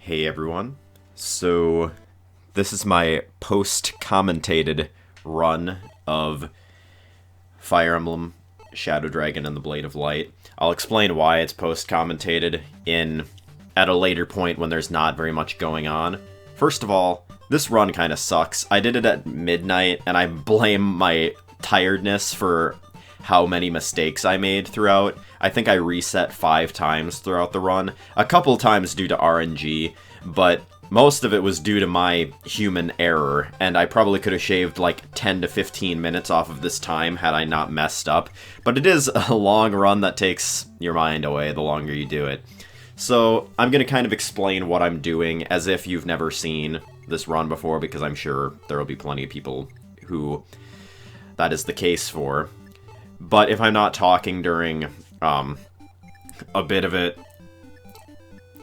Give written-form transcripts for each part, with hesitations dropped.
Hey everyone. So, this is my post-commentated run of Fire Emblem, Shadow Dragon, and the Blade of Light. I'll explain why it's post-commentated at a later point when there's not very much going on. First of all, this run kind of sucks. I did it at midnight, and I blame my tiredness for how many mistakes I made throughout. I think I reset 5 times throughout the run. A couple times due to RNG, but most of it was due to my human error, and I probably could have shaved like 10 to 15 minutes off of this time had I not messed up. But it is a long run that takes your mind away the longer you do it. So I'm going to kind of explain what I'm doing as if you've never seen this run before, because I'm sure there will be plenty of people who that is the case for. But if I'm not talking during a bit of it,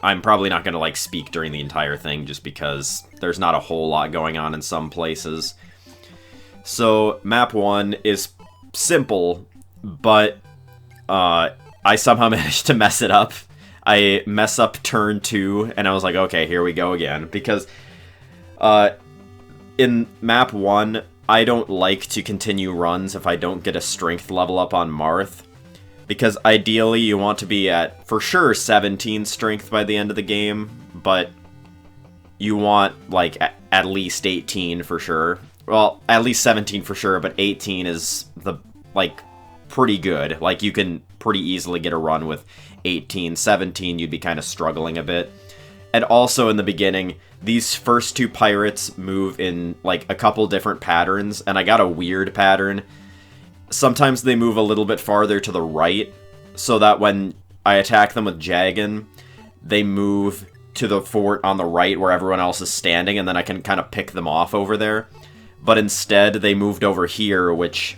I'm probably not going to like speak during the entire thing just because there's not a whole lot going on in some places. So map 1 is simple, but I somehow managed to mess it up. I mess up turn 2, and I was like, okay, here we go again. Because in map 1, I don't like to continue runs if I don't get a strength level up on Marth. Because ideally you want to be at, for sure, 17 strength by the end of the game, but you want, like, at least 18 for sure. Well, at least 17 for sure, but 18 is, pretty good. Like, you can pretty easily get a run with 18. 17, you'd be kind of struggling a bit. And also, in the beginning, these first 2 pirates move in, like, a couple different patterns, and I got a weird pattern. Sometimes they move a little bit farther to the right, so that when I attack them with Jagan, they move to the fort on the right where everyone else is standing, and then I can kind of pick them off over there. But instead, they moved over here, which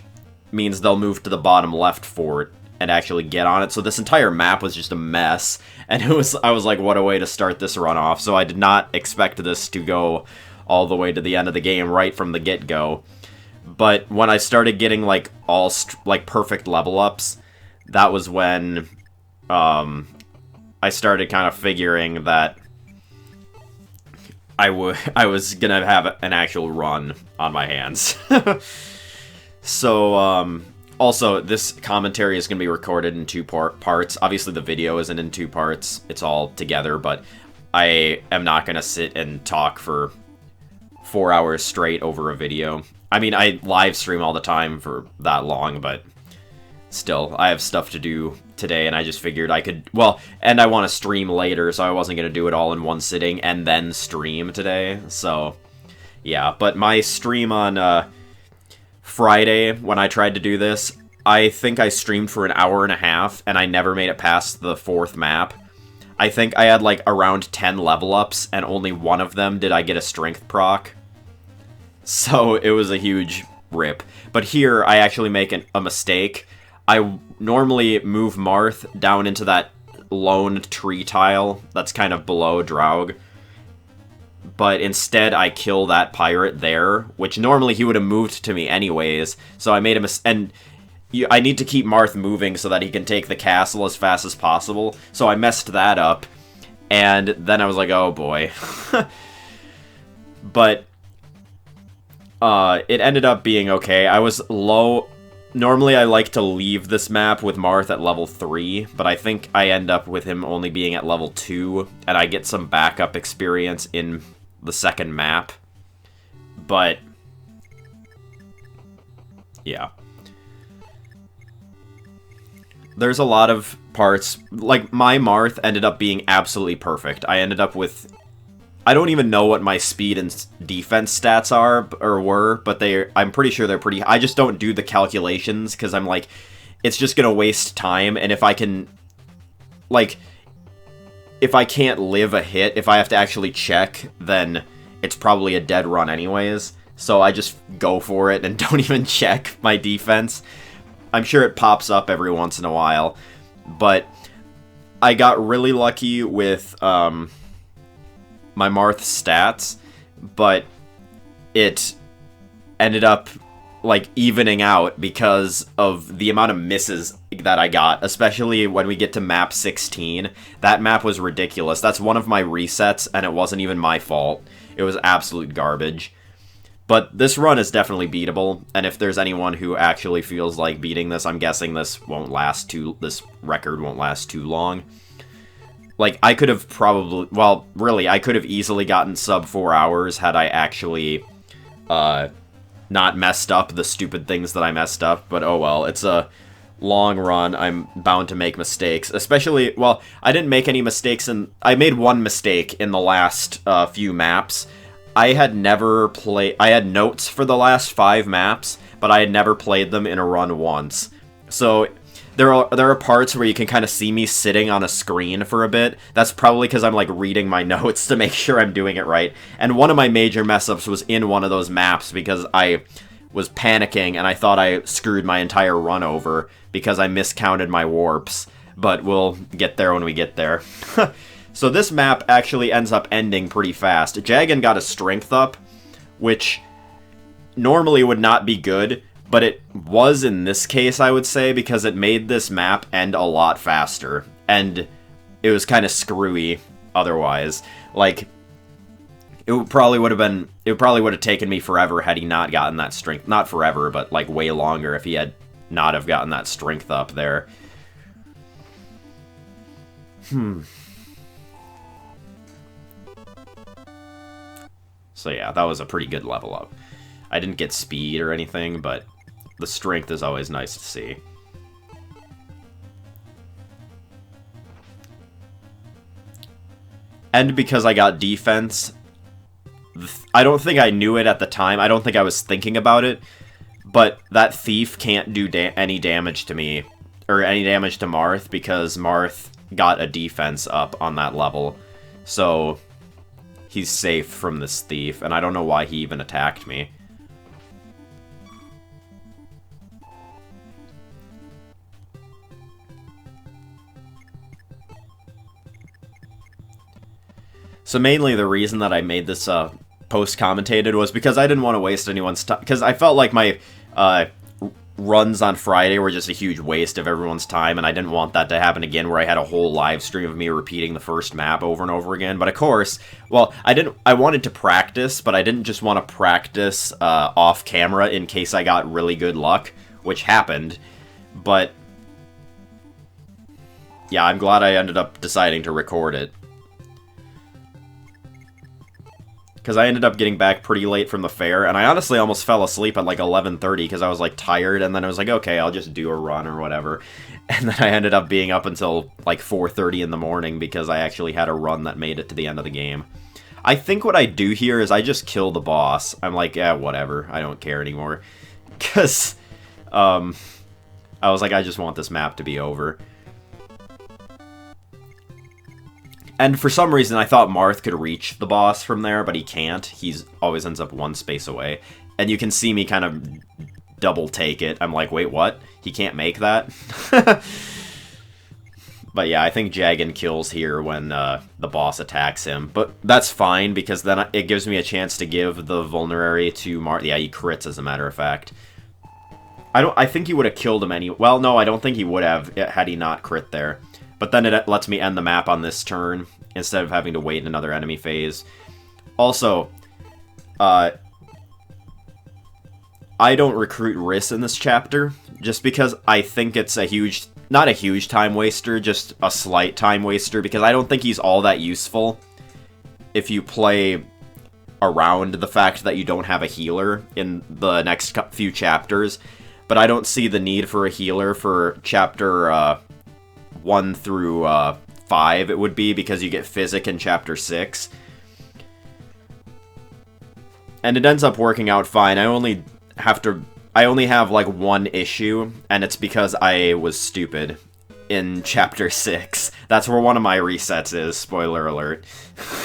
means they'll move to the bottom left fort and actually get on it. So this entire map was just a mess, and I was like, what a way to start this run off. So I did not expect this to go all the way to the end of the game right from the get-go. But when I started getting, like, all, perfect level ups, that was when, I started kind of figuring that I was gonna have an actual run on my hands. So, also, this commentary is gonna be recorded in 2 parts. Obviously, the video isn't in 2 parts. It's all together, but I am not gonna sit and talk for 4 hours straight over a video. I mean, I live stream all the time for that long, but still, I have stuff to do today, and I just figured I could, well, and I want to stream later, so I wasn't going to do it all in one sitting and then stream today, so, yeah. But my stream on Friday, when I tried to do this, I think I streamed for an hour and a half, and I never made it past the 4th map. I think I had, like, around 10 level ups, and only one of them did I get a strength proc. So it was a huge rip. But here, I actually make a mistake. I normally move Marth down into that lone tree tile that's kind of below Draug. But instead, I kill that pirate there, which normally he would have moved to me anyways. So I made a mistake. And I need to keep Marth moving so that he can take the castle as fast as possible. So I messed that up. And then I was like, oh boy. But it ended up being okay. I was low. Normally I like to leave this map with Marth at level 3, but I think I end up with him only being at level 2, and I get some backup experience in the 2nd map. But yeah. There's a lot of parts, like, my Marth ended up being absolutely perfect. I ended up with, I don't even know what my speed and defense stats are, or were, but I'm pretty sure they're pretty, I just don't do the calculations, because I'm like, it's just gonna waste time, and if I can, like, if I can't live a hit, if I have to actually check, then it's probably a dead run anyways, so I just go for it and don't even check my defense. I'm sure it pops up every once in a while, but I got really lucky with, my Marth stats, but it ended up, like, evening out because of the amount of misses that I got, especially when we get to map 16. That map was ridiculous. That's one of my resets, and it wasn't even my fault. It was absolute garbage. But this run is definitely beatable, and if there's anyone who actually feels like beating this, I'm guessing this record won't last too long. Like, I could have probably, well, really, I could have easily gotten sub 4 hours had I actually, not messed up the stupid things that I messed up, but oh well, it's a long run. I'm bound to make mistakes, especially, well, I didn't make any mistakes I made one mistake in the last few maps. I had notes for the last 5 maps, but I had never played them in a run once. So there are parts where you can kind of see me sitting on a screen for a bit. That's probably because I'm like reading my notes to make sure I'm doing it right. And one of my major mess-ups was in one of those maps because I was panicking and I thought I screwed my entire run over because I miscounted my warps. But we'll get there when we get there. So this map actually ends up ending pretty fast. Jagan got a strength up, which normally would not be good, but it was in this case, I would say, because it made this map end a lot faster, and it was kind of screwy otherwise. Like, it probably would have taken me forever had he not gotten that strength. Not forever, but like way longer if he had not have gotten that strength up there. So yeah, that was a pretty good level up. I didn't get speed or anything, but the strength is always nice to see. And because I got defense, I don't think I knew it at the time. I don't think I was thinking about it, but that thief can't do any damage to me, or any damage to Marth, because Marth got a defense up on that level. So he's safe from this thief, and I don't know why he even attacked me. So mainly the reason that I made this post-commentated was because I didn't want to waste anyone's time, because I felt like my runs on Friday were just a huge waste of everyone's time, and I didn't want that to happen again where I had a whole live stream of me repeating the first map over and over again. But of course, well, I wanted to practice, but I didn't just want to practice off camera in case I got really good luck, which happened. But yeah, I'm glad I ended up deciding to record it, because I ended up getting back pretty late from the fair, and I honestly almost fell asleep at like 11:30 because I was like tired, and then I was like, okay, I'll just do a run or whatever. And then I ended up being up until like 4:30 in the morning because I actually had a run that made it to the end of the game. I think what I do here is I just kill the boss. I'm like, yeah, whatever, I don't care anymore. Because I was like, I just want this map to be over. And for some reason, I thought Marth could reach the boss from there, but he can't. He's always ends up one space away. And you can see me kind of double take it. I'm like, wait, what? He can't make that? But yeah, I think Jagan kills here when the boss attacks him. But that's fine, because then it gives me a chance to give the vulnerary to Marth. Yeah, he crits, as a matter of fact. I think he would have killed him anyway. Well, no, I don't think he would have had he not crit there. But then it lets me end the map on this turn, instead of having to wait another enemy phase. Also, I don't recruit Riss in this chapter, just because I think it's not a huge time waster, just a slight time waster, because I don't think he's all that useful if you play around the fact that you don't have a healer in the next few chapters. But I don't see the need for a healer for chapter 1 through 5, it would be, because you get Physic in Chapter 6. And it ends up working out fine. I only have, like, one issue, and it's because I was stupid in Chapter 6. That's where one of my resets is, spoiler alert.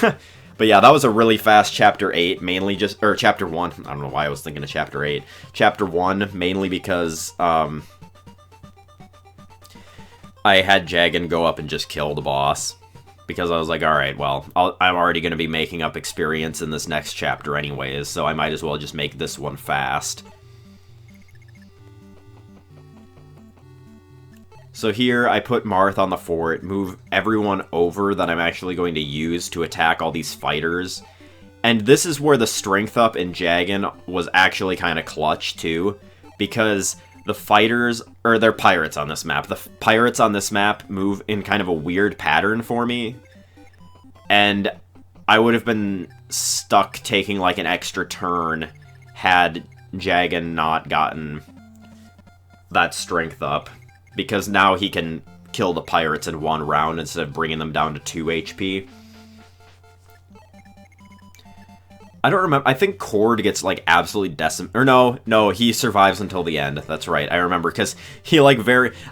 But yeah, that was a really fast Chapter 8, mainly just, or Chapter 1, I don't know why I was thinking of Chapter 8. Chapter 1, mainly because, I had Jagan go up and just kill the boss, because I was like, alright, well, I'm already going to be making up experience in this next chapter anyways, so I might as well just make this one fast. So here I put Marth on the fort, move everyone over that I'm actually going to use to attack all these fighters. And this is where the strength up in Jagan was actually kind of clutch too, because the fighters, or they're pirates on this map, the pirates on this map move in kind of a weird pattern for me. And I would have been stuck taking like an extra turn had Jagan not gotten that strength up. Because now he can kill the pirates in one round instead of bringing them down to 2 HP. I don't remember. I think Cord gets, like, absolutely decimated. Or no, he survives until the end. That's right. I remember, because he, like,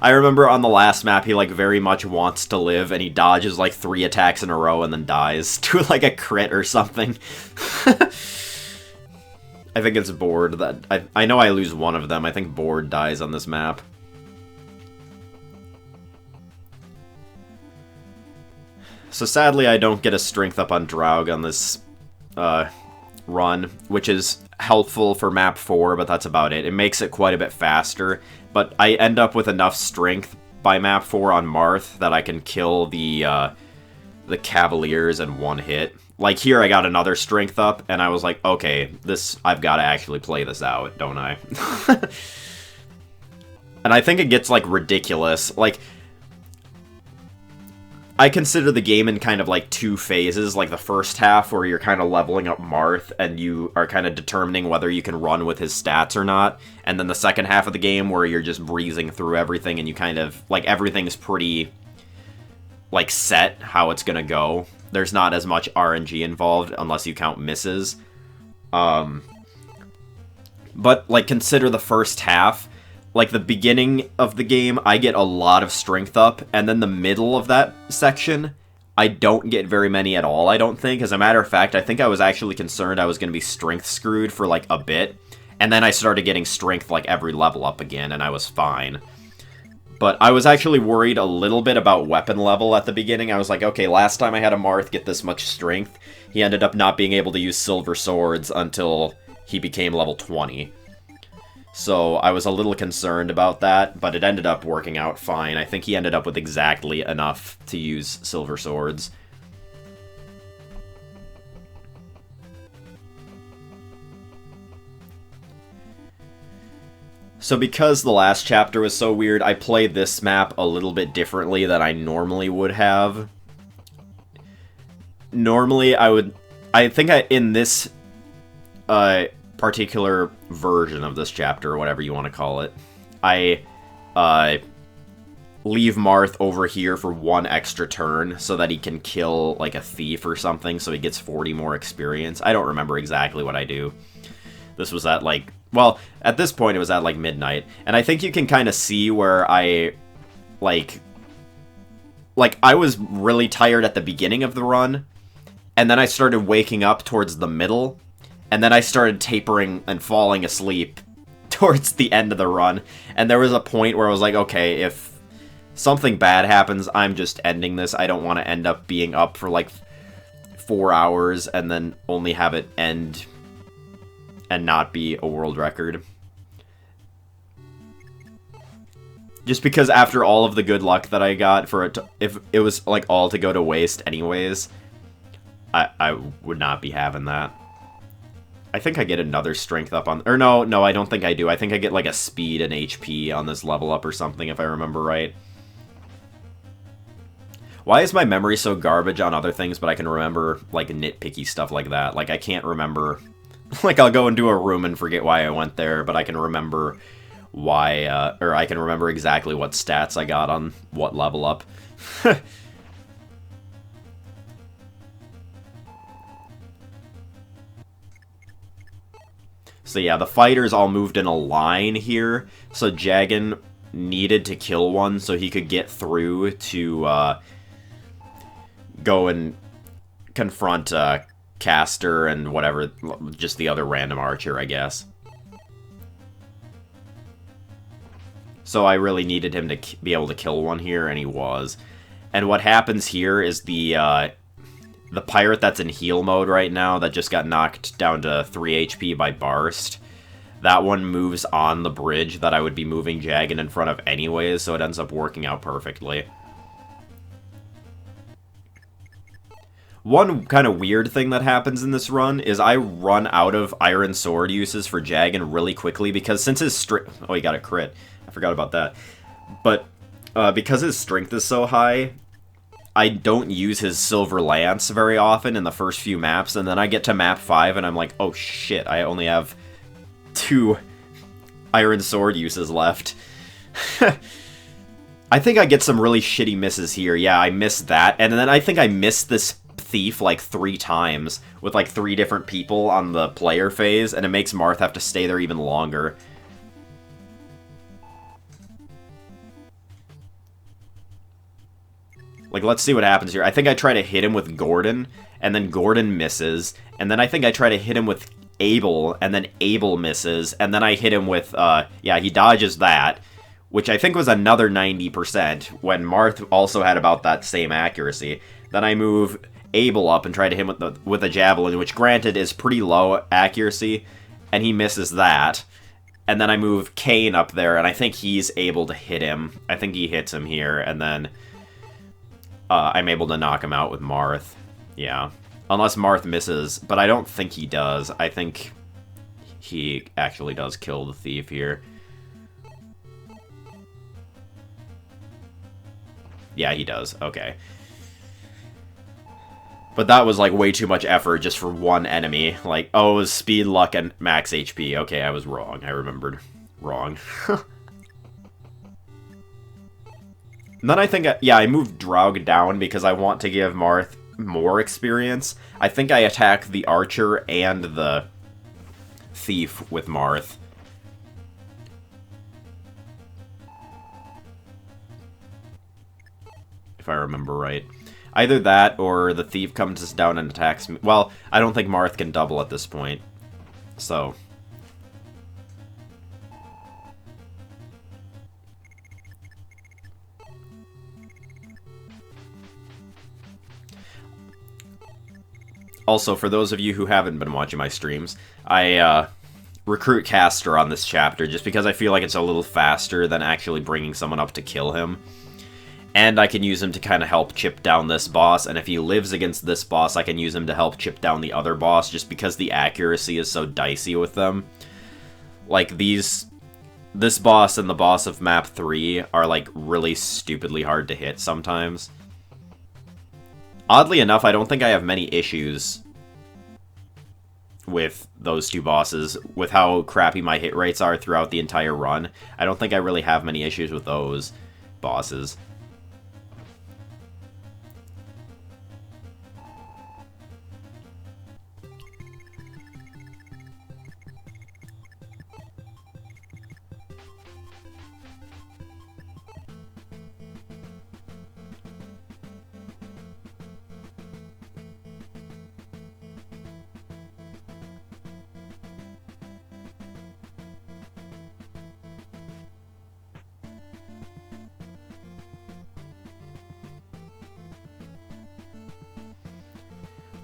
I remember on the last map, he, like, very much wants to live, and he dodges, like, 3 attacks in a row and then dies to, like, a crit or something. I think it's Board that... I know I lose one of them. I think Board dies on this map. So sadly, I don't get a strength up on Draug on this run, which is helpful for map 4, but that's about it. It makes it quite a bit faster, but I end up with enough strength by map 4 on Marth that I can kill the Cavaliers in one hit. Like here, I got another strength up, and I was like, okay, I've got to actually play this out, don't I? And I think it gets, like, ridiculous. Like, I consider the game in kind of like 2 phases, like the first half where you're kind of leveling up Marth and you are kind of determining whether you can run with his stats or not, and then the second half of the game where you're just breezing through everything and you kind of, like, everything's pretty, like, set how it's gonna go. There's not as much RNG involved unless you count misses. But, like, consider the first half. Like, the beginning of the game, I get a lot of strength up, and then the middle of that section, I don't get very many at all, I don't think. As a matter of fact, I think I was actually concerned I was going to be strength screwed for, like, a bit, and then I started getting strength, like, every level up again, and I was fine. But I was actually worried a little bit about weapon level at the beginning. I was like, okay, last time I had a Marth get this much strength, he ended up not being able to use silver swords until he became level 20. So I was a little concerned about that, but it ended up working out fine. I think he ended up with exactly enough to use silver swords. So because the last chapter was so weird, I played this map a little bit differently than I normally would have. Normally, I think in this particular version of this chapter, or whatever you want to call it, I leave Marth over here for 1 extra turn so that he can kill, like, a thief or something, so he gets 40 more experience. I don't remember exactly what I do. This was at, like, well, at this point it was at, like, midnight, and I think you can kind of see where I, like, I was really tired at the beginning of the run, and then I started waking up towards the middle, and then I started tapering and falling asleep towards the end of the run. And there was a point where I was like, okay, if something bad happens, I'm just ending this. I don't want to end up being up for, like, 4 hours and then only have it end and not be a world record. Just because after all of the good luck that I got for it to, if it was, like, all to go to waste anyways, I would not be having that. I think I get another strength up on... Or no, I don't think I do. I think I get, like, a speed and HP on this level up or something, if I remember right. Why is my memory so garbage on other things, but I can remember, like, nitpicky stuff like that? Like, I can't remember... Like, I'll go into a room and forget why I went there, but I can remember why... or I can remember exactly what stats I got on what level up. So yeah, the fighters all moved in a line here, so Jagan needed to kill one so he could get through to go and confront Caster and whatever, just the other random archer, I guess. So I really needed him to be able to kill one here, and he was. And what happens here is the pirate that's in heal mode right now, that just got knocked down to 3 HP by Barst, that one moves on the bridge that I would be moving Jagged in front of anyways, so it ends up working out perfectly. One kind of weird thing that happens in this run is I run out of Iron Sword uses for Jagged really quickly, because since his strength... Oh, he got a crit. I forgot about that. But because his strength is so high, I don't use his Silver Lance very often in the first few maps, and then I get to map 5 and I'm like, oh shit, I only have 2 Iron Sword uses left. I think I get some really shitty misses here. Yeah, I missed that, and then I think I missed this thief like 3 times with like 3 different people on the player phase, and it makes Marth have to stay there even longer. Like, let's see what happens here. I think I try to hit him with Gordon, and then Gordon misses, and then I think I try to hit him with Abel, and then Abel misses, and then I hit him with, yeah, he dodges that, which I think was another 90%, when Marth also had about that same accuracy. Then I move Abel up and try to hit him with a Javelin, which granted is pretty low accuracy, and he misses that. And then I move Kane up there, and I think he's able to hit him. I think he hits him here, and then I'm able to knock him out with Marth. Yeah. Unless Marth misses, but I don't think he does. I think he actually does kill the thief here. Yeah, he does. Okay. But that was, like, way too much effort just for one enemy. Like, oh, it was speed, luck, and max HP. Okay, I was wrong. I remembered. Wrong. And then I think, yeah, I moved Draug down because I want to give Marth more experience. I think I attack the Archer and the Thief with Marth. If I remember right. Either that, or the Thief comes down and attacks me. Well, I don't think Marth can double at this point. So... Also, for those of you who haven't been watching my streams, I recruit Caster on this chapter just because I feel like it's a little faster than actually bringing someone up to kill him. And I can use him to kind of help chip down this boss, and if he lives against this boss, I can use him to help chip down the other boss, just because the accuracy is so dicey with them. Like, this boss and the boss of map 3 are, like, really stupidly hard to hit sometimes. Oddly enough, I don't think I have many issues with those 2 bosses, with how crappy my hit rates are throughout the entire run. I don't think I really have many issues with those bosses.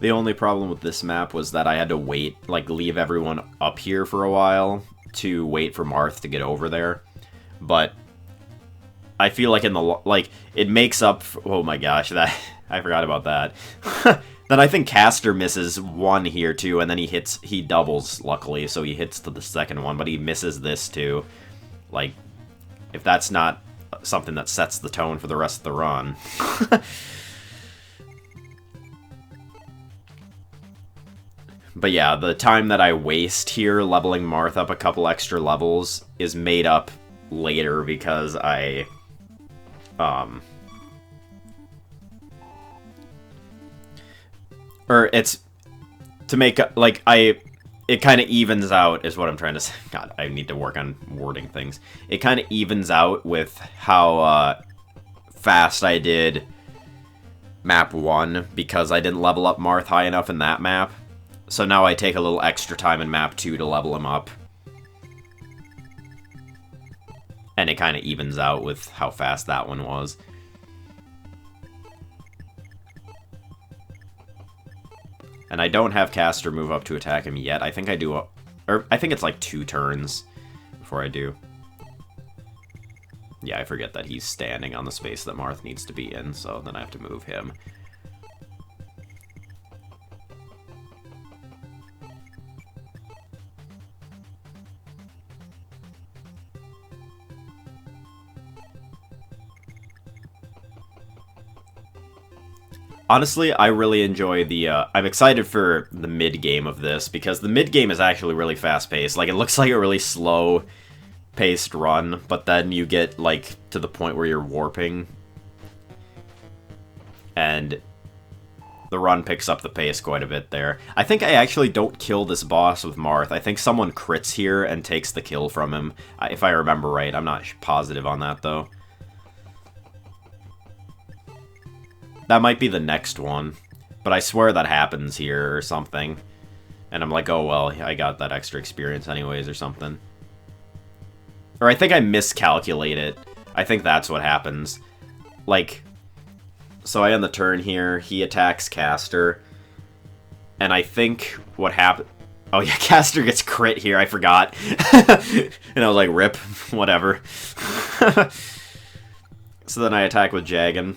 The only problem with this map was that I had to wait, like, leave everyone up here for a while to wait for Marth to get over there. But I feel like in the, like, it makes up for, oh my gosh, that, I forgot about that. Then I think Caster misses 1 here too, and then he doubles, luckily, so he hits to the second one, but he misses this too. Like, if that's not something that sets the tone for the rest of the run. But yeah, the time that I waste here leveling Marth up a couple extra levels is made up later because I... Or it's... To make... Like, it kind of evens out, is what I'm trying to say. God, I need to work on wording things. It kind of evens out with how fast I did map 1, because I didn't level up Marth high enough in that map. So now I take a little extra time in map 2 to level him up. And it kind of evens out with how fast that one was. And I don't have Caster move up to attack him yet. I think I do Or I think it's like 2 turns before I do. Yeah, I forget that he's standing on the space that Marth needs to be in, so then I have to move him. Honestly, I really enjoy the, I'm excited for the mid-game of this, because the mid-game is actually really fast-paced. Like, it looks like a really slow-paced run, but then you get, like, to the point where you're warping, and the run picks up the pace quite a bit there. I think I actually don't kill this boss with Marth. I think someone crits here and takes the kill from him, if I remember right. I'm not positive on that, though. That might be the next one, but I swear that happens here or something. And I'm like, oh well, I got that extra experience anyways or something. Or I think I miscalculate it. I think that's what happens. Like, so I end the turn here, he attacks Caster, and I think what happened... Oh yeah, Caster gets crit here, I forgot. And I was like, rip, whatever. So then I attack with Jagan.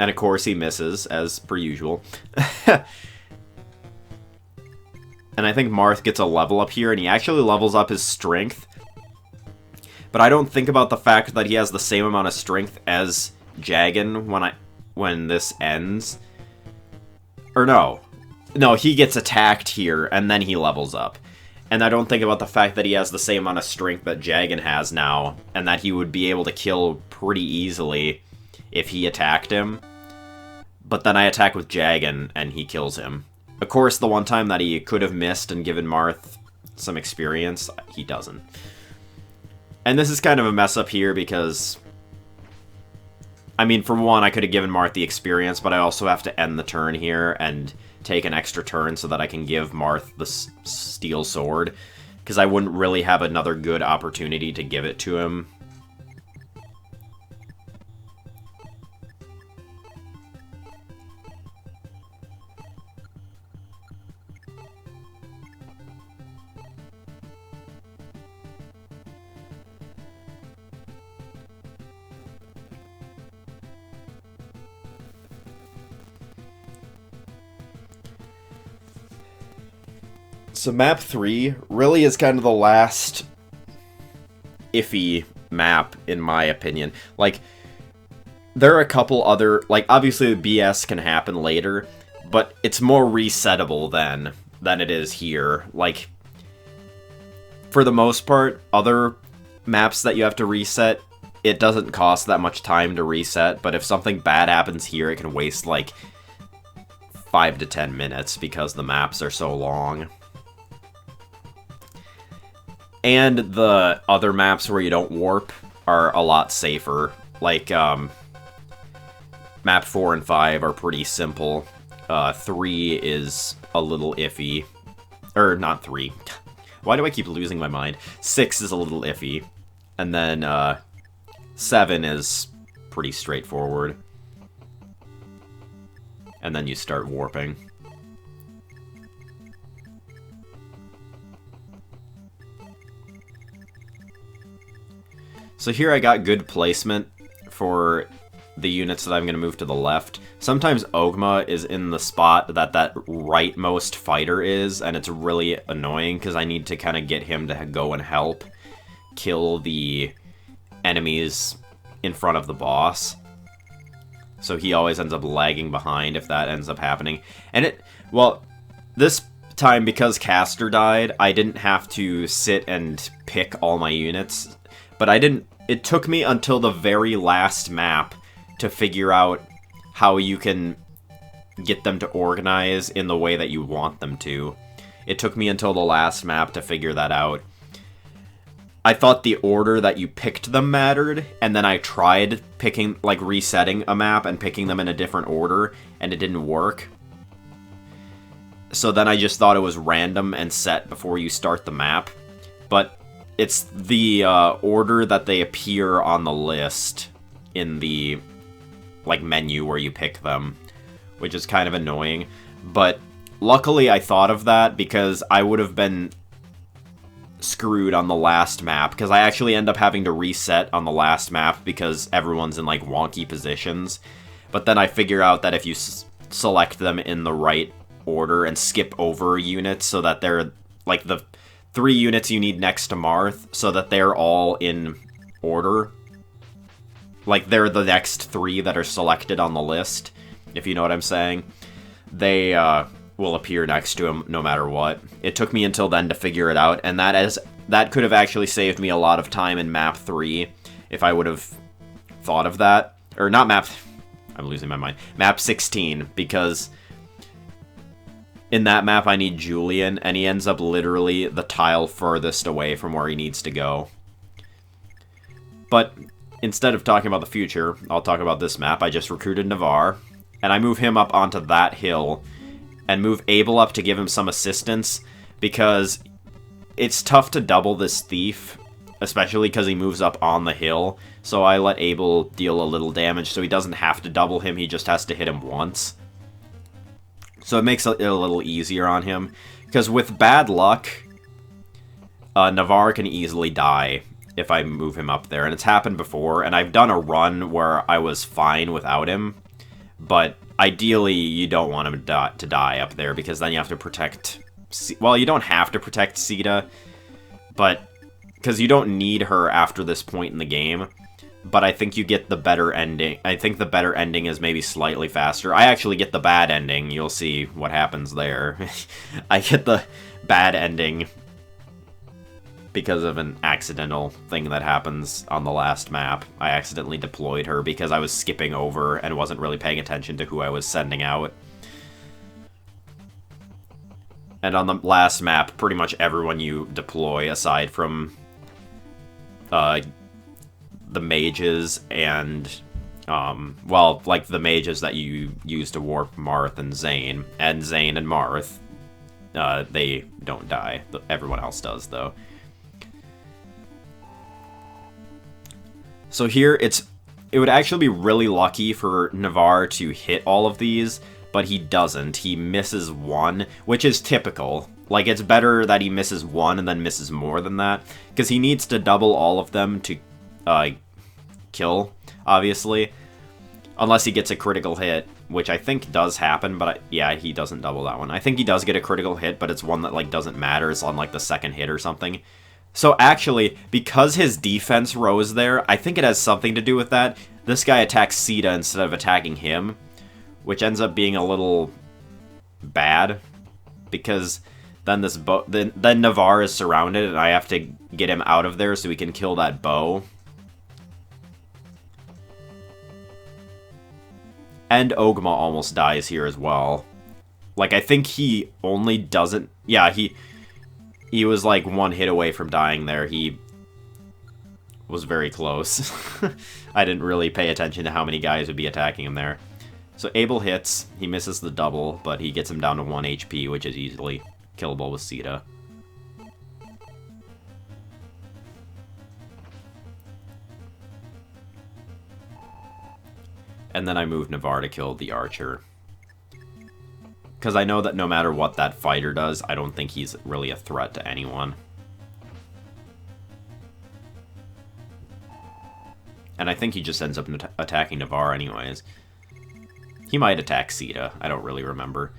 And of course he misses, as per usual. And I think Marth gets a level up here, and he actually levels up his strength. But I don't think about the fact that he has the same amount of strength as Jagan when this ends. Or no. No, he gets attacked here, and then he levels up. And I don't think about the fact that he has the same amount of strength that Jagan has now, and that he would be able to kill pretty easily if he attacked him. But then I attack with Jagan, and he kills him. Of course, the one time that he could have missed and given Marth some experience, he doesn't. And this is kind of a mess up here because... I mean, for one, I could have given Marth the experience, but I also have to end the turn here and take an extra turn so that I can give Marth the Steel Sword. Because I wouldn't really have another good opportunity to give it to him. So map 3 really is kind of the last iffy map, in my opinion. Like, there are a couple other... Like, obviously the BS can happen later, but it's more resettable than it is here. Like, for the most part, other maps that you have to reset, it doesn't cost that much time to reset, but if something bad happens here, it can waste, like, 5 to 10 minutes because the maps are so long. And the other maps where you don't warp are a lot safer. Like, map 4 and 5 are pretty simple. 3 is a little iffy. Or, not 3. Why do I keep losing my mind? 6 is a little iffy. And then, 7 is pretty straightforward. And then you start warping. So here I got good placement for the units that I'm going to move to the left. Sometimes Ogma is in the spot that rightmost fighter is, and it's really annoying because I need to kind of get him to go and help kill the enemies in front of the boss. So he always ends up lagging behind if that ends up happening. And well, this time because Caster died, I didn't have to sit and pick all my units. But it took me until the very last map to figure out how you can get them to organize in the way that you want them to. It took me until the last map to figure that out. I thought the order that you picked them mattered, and then I tried picking, like, resetting a map and picking them in a different order, and it didn't work. So then I just thought it was random and set before you start the map. But it's the order that they appear on the list in the, like, menu where you pick them, which is kind of annoying. But luckily I thought of that, because I would have been screwed on the last map, because I actually end up having to reset on the last map because everyone's in, like, wonky positions. But then I figure out that if you select them in the right order and skip over units so that they're, like, the 3 units you need next to Marth, so that they're all in order. Like, they're the next 3 that are selected on the list, if you know what I'm saying. They, will appear next to him no matter what. It took me until then to figure it out, and that could have actually saved me a lot of time in map 3 if I would have thought of that. Or not map... I'm losing my mind. Map 16, because in that map I need Julian, and he ends up literally the tile furthest away from where he needs to go. But instead of talking about the future, I'll talk about this map. I just recruited Navarre, and I move him up onto that hill, and move Abel up to give him some assistance, because it's tough to double this thief, especially because he moves up on the hill, so I let Abel deal a little damage, so he doesn't have to double him, he just has to hit him once. So it makes it a little easier on him, because with bad luck, Navarre can easily die if I move him up there, and it's happened before, and I've done a run where I was fine without him, but ideally, you don't want him to die up there, because then you have to protect... Well, you don't have to protect Sita, but... Because you don't need her after this point in the game, but I think you get the better ending. I think the better ending is maybe slightly faster. I actually get the bad ending. You'll see what happens there. I get the bad ending because of an accidental thing that happens on the last map. I accidentally deployed her because I was skipping over and wasn't really paying attention to who I was sending out. And on the last map, pretty much everyone you deploy, aside from the mages and, well, like the mages that you use to warp Marth and Zane and Marth, they don't die. Everyone else does, though. So here, it would actually be really lucky for Navarre to hit all of these, but he doesn't. He misses one, which is typical. Like, it's better that he misses one and then misses more than that, because he needs to double all of them to kill, obviously. Unless he gets a critical hit, which I think does happen, but yeah, he doesn't double that one. I think he does get a critical hit, but it's one that, like, doesn't matter. It's on, like, the second hit or something. So actually, because his defense rose there, I think it has something to do with that. This guy attacks Sita instead of attacking him, which ends up being a little bad, because then then Navarre is surrounded, and I have to get him out of there so he can kill that bow. And Ogma almost dies here as well. Like, I think he only doesn't... Yeah, he was like one hit away from dying there. He was very close. I didn't really pay attention to how many guys would be attacking him there. So Abel hits, he misses the double, but he gets him down to 1 HP, which is easily killable with Sita. And then I move Navarre to kill the archer. Because I know that no matter what that fighter does, I don't think he's really a threat to anyone. And I think he just ends up attacking Navarre anyways. He might attack Sita, I don't really remember.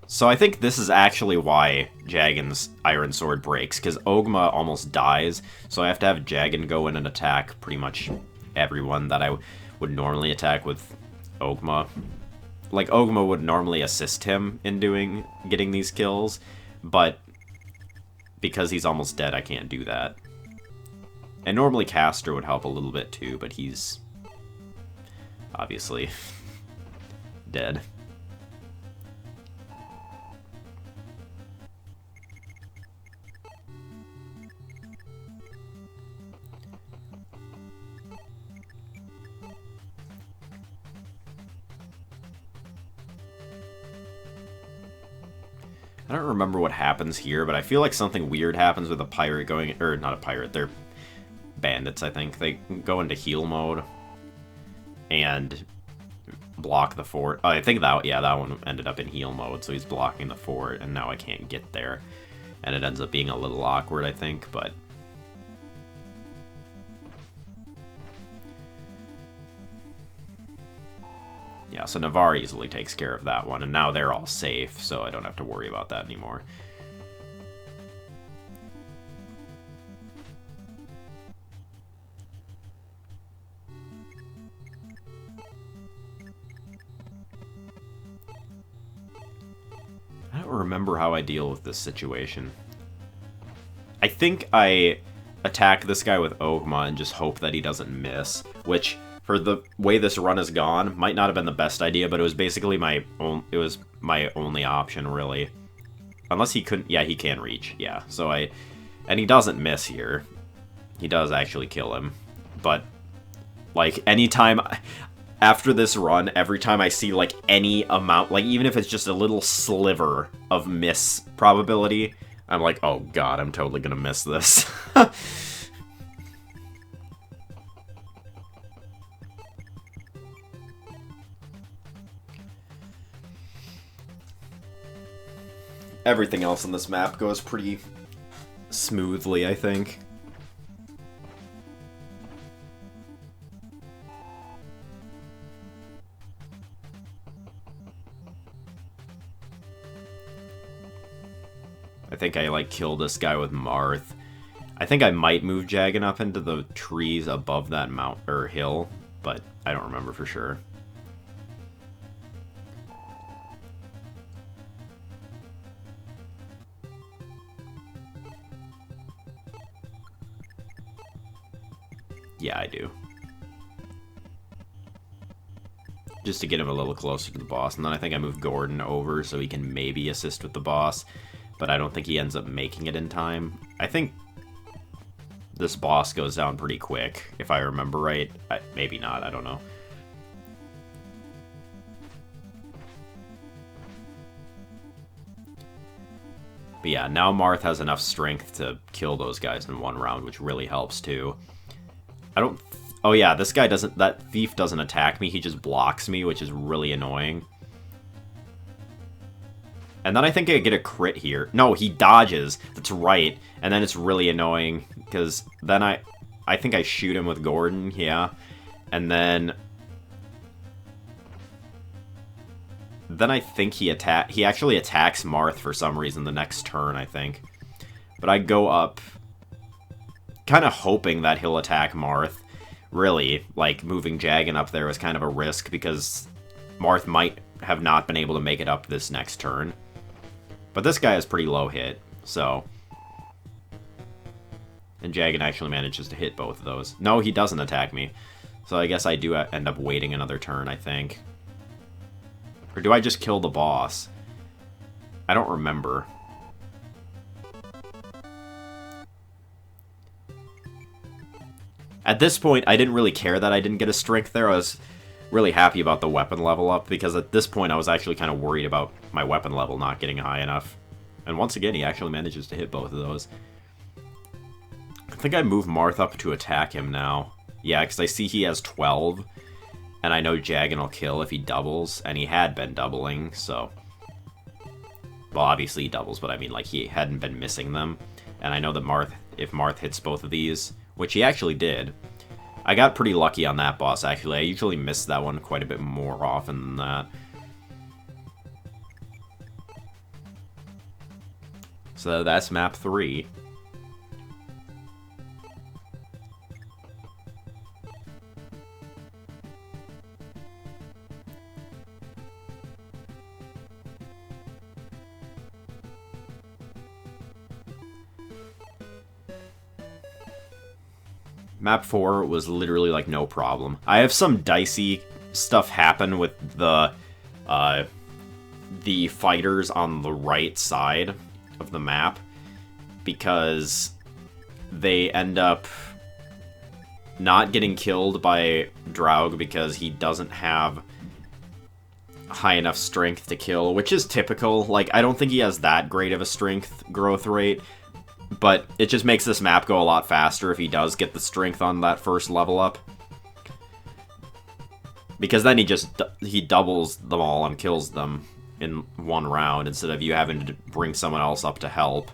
So I think this is actually why Jagan's Iron Sword breaks, because Ogma almost dies, so I have to have Jagan go in and attack pretty much everyone that I would normally attack with Ogma. Like, Ogma would normally assist him in getting these kills, but because he's almost dead, I can't do that. And normally Castor would help a little bit too, but he's obviously dead. I don't remember what happens here, but I feel like something weird happens with a pirate going... Or, not a pirate, they're bandits, I think. They go into heal mode. And block the fort. I think that, yeah, that one ended up in heal mode, so he's blocking the fort, and now I can't get there. And it ends up being a little awkward, I think, but... yeah, so Navarre easily takes care of that one, and now they're all safe, so I don't have to worry about that anymore. I don't remember how I deal with this situation. I think I attack this guy with Ogma and just hope that he doesn't miss, which, for the way this run has gone, might not have been the best idea, but it was basically my only option, really. Unless he couldn't... yeah, he can reach, yeah. So and he doesn't miss here. He does actually kill him. But, like, anytime... after this run, every time I see, like, any amount, like, even if it's just a little sliver of miss probability, I'm like, oh god, I'm totally gonna miss this. Everything else on this map goes pretty smoothly, I think. I think I, like, kill this guy with Marth. I think I might move Jagan up into the trees above that hill, but I don't remember for sure. Yeah, I do. Just to get him a little closer to the boss, and then I think I move Gordon over so he can maybe assist with the boss. But I don't think he ends up making it in time. I think this boss goes down pretty quick, if I remember right. Maybe not, I don't know. But yeah, now Marth has enough strength to kill those guys in one round, which really helps too. Oh yeah, this guy doesn't... that thief doesn't attack me, he just blocks me, which is really annoying. And then I think I get a crit here. No, he dodges. That's right. And then it's really annoying, because then I think I shoot him with Gordon, yeah. And then I think he actually attacks Marth for some reason the next turn, I think. But I go up, kind of hoping that he'll attack Marth. Really, like, moving Jagan up there was kind of a risk, because Marth might have not been able to make it up this next turn. But this guy is pretty low hit, so... and Jagan actually manages to hit both of those. No, he doesn't attack me. So I guess I do end up waiting another turn, I think. Or do I just kill the boss? I don't remember. At this point, I didn't really care that I didn't get a strength there. I was really happy about the weapon level up, because at this point I was actually kind of worried about my weapon level not getting high enough. And once again, he actually manages to hit both of those. I think I move Marth up to attack him now. Yeah, because I see he has 12, and I know Jagan will kill if he doubles, and he had been doubling, so... well, obviously he doubles, but I mean, like, he hadn't been missing them. And I know that if Marth hits both of these, which he actually did, I got pretty lucky on that boss, actually. I usually miss that one quite a bit more often than that. So that's map 3. Map 4 was literally, like, no problem. I have some dicey stuff happen with the fighters on the right side of the map, because they end up not getting killed by Draug because he doesn't have high enough strength to kill, which is typical. Like, I don't think he has that great of a strength growth rate, but it just makes this map go a lot faster if he does get the strength on that first level up. Because then he doubles them all and kills them in one round instead of you having to bring someone else up to help.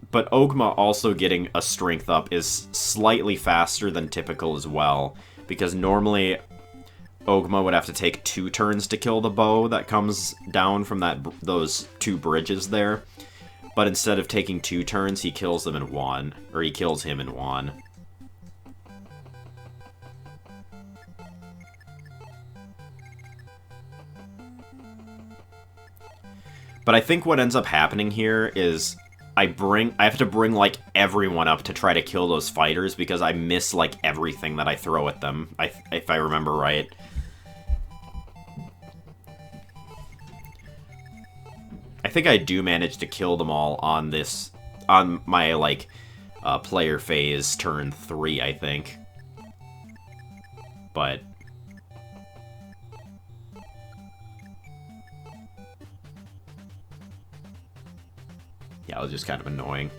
But Ogma also getting a strength up is slightly faster than typical as well, because normally Ogma would have to take 2 turns to kill the bow that comes down from those 2 bridges there. But instead of taking 2 turns, he kills them in 1, or he kills him in 1. But I think what ends up happening here is I have to bring, like, everyone up to try to kill those fighters because I miss, like, everything that I throw at them, if I remember right. I think I do manage to kill them all on my, like, player phase turn 3, I think. But yeah, it was just kind of annoying.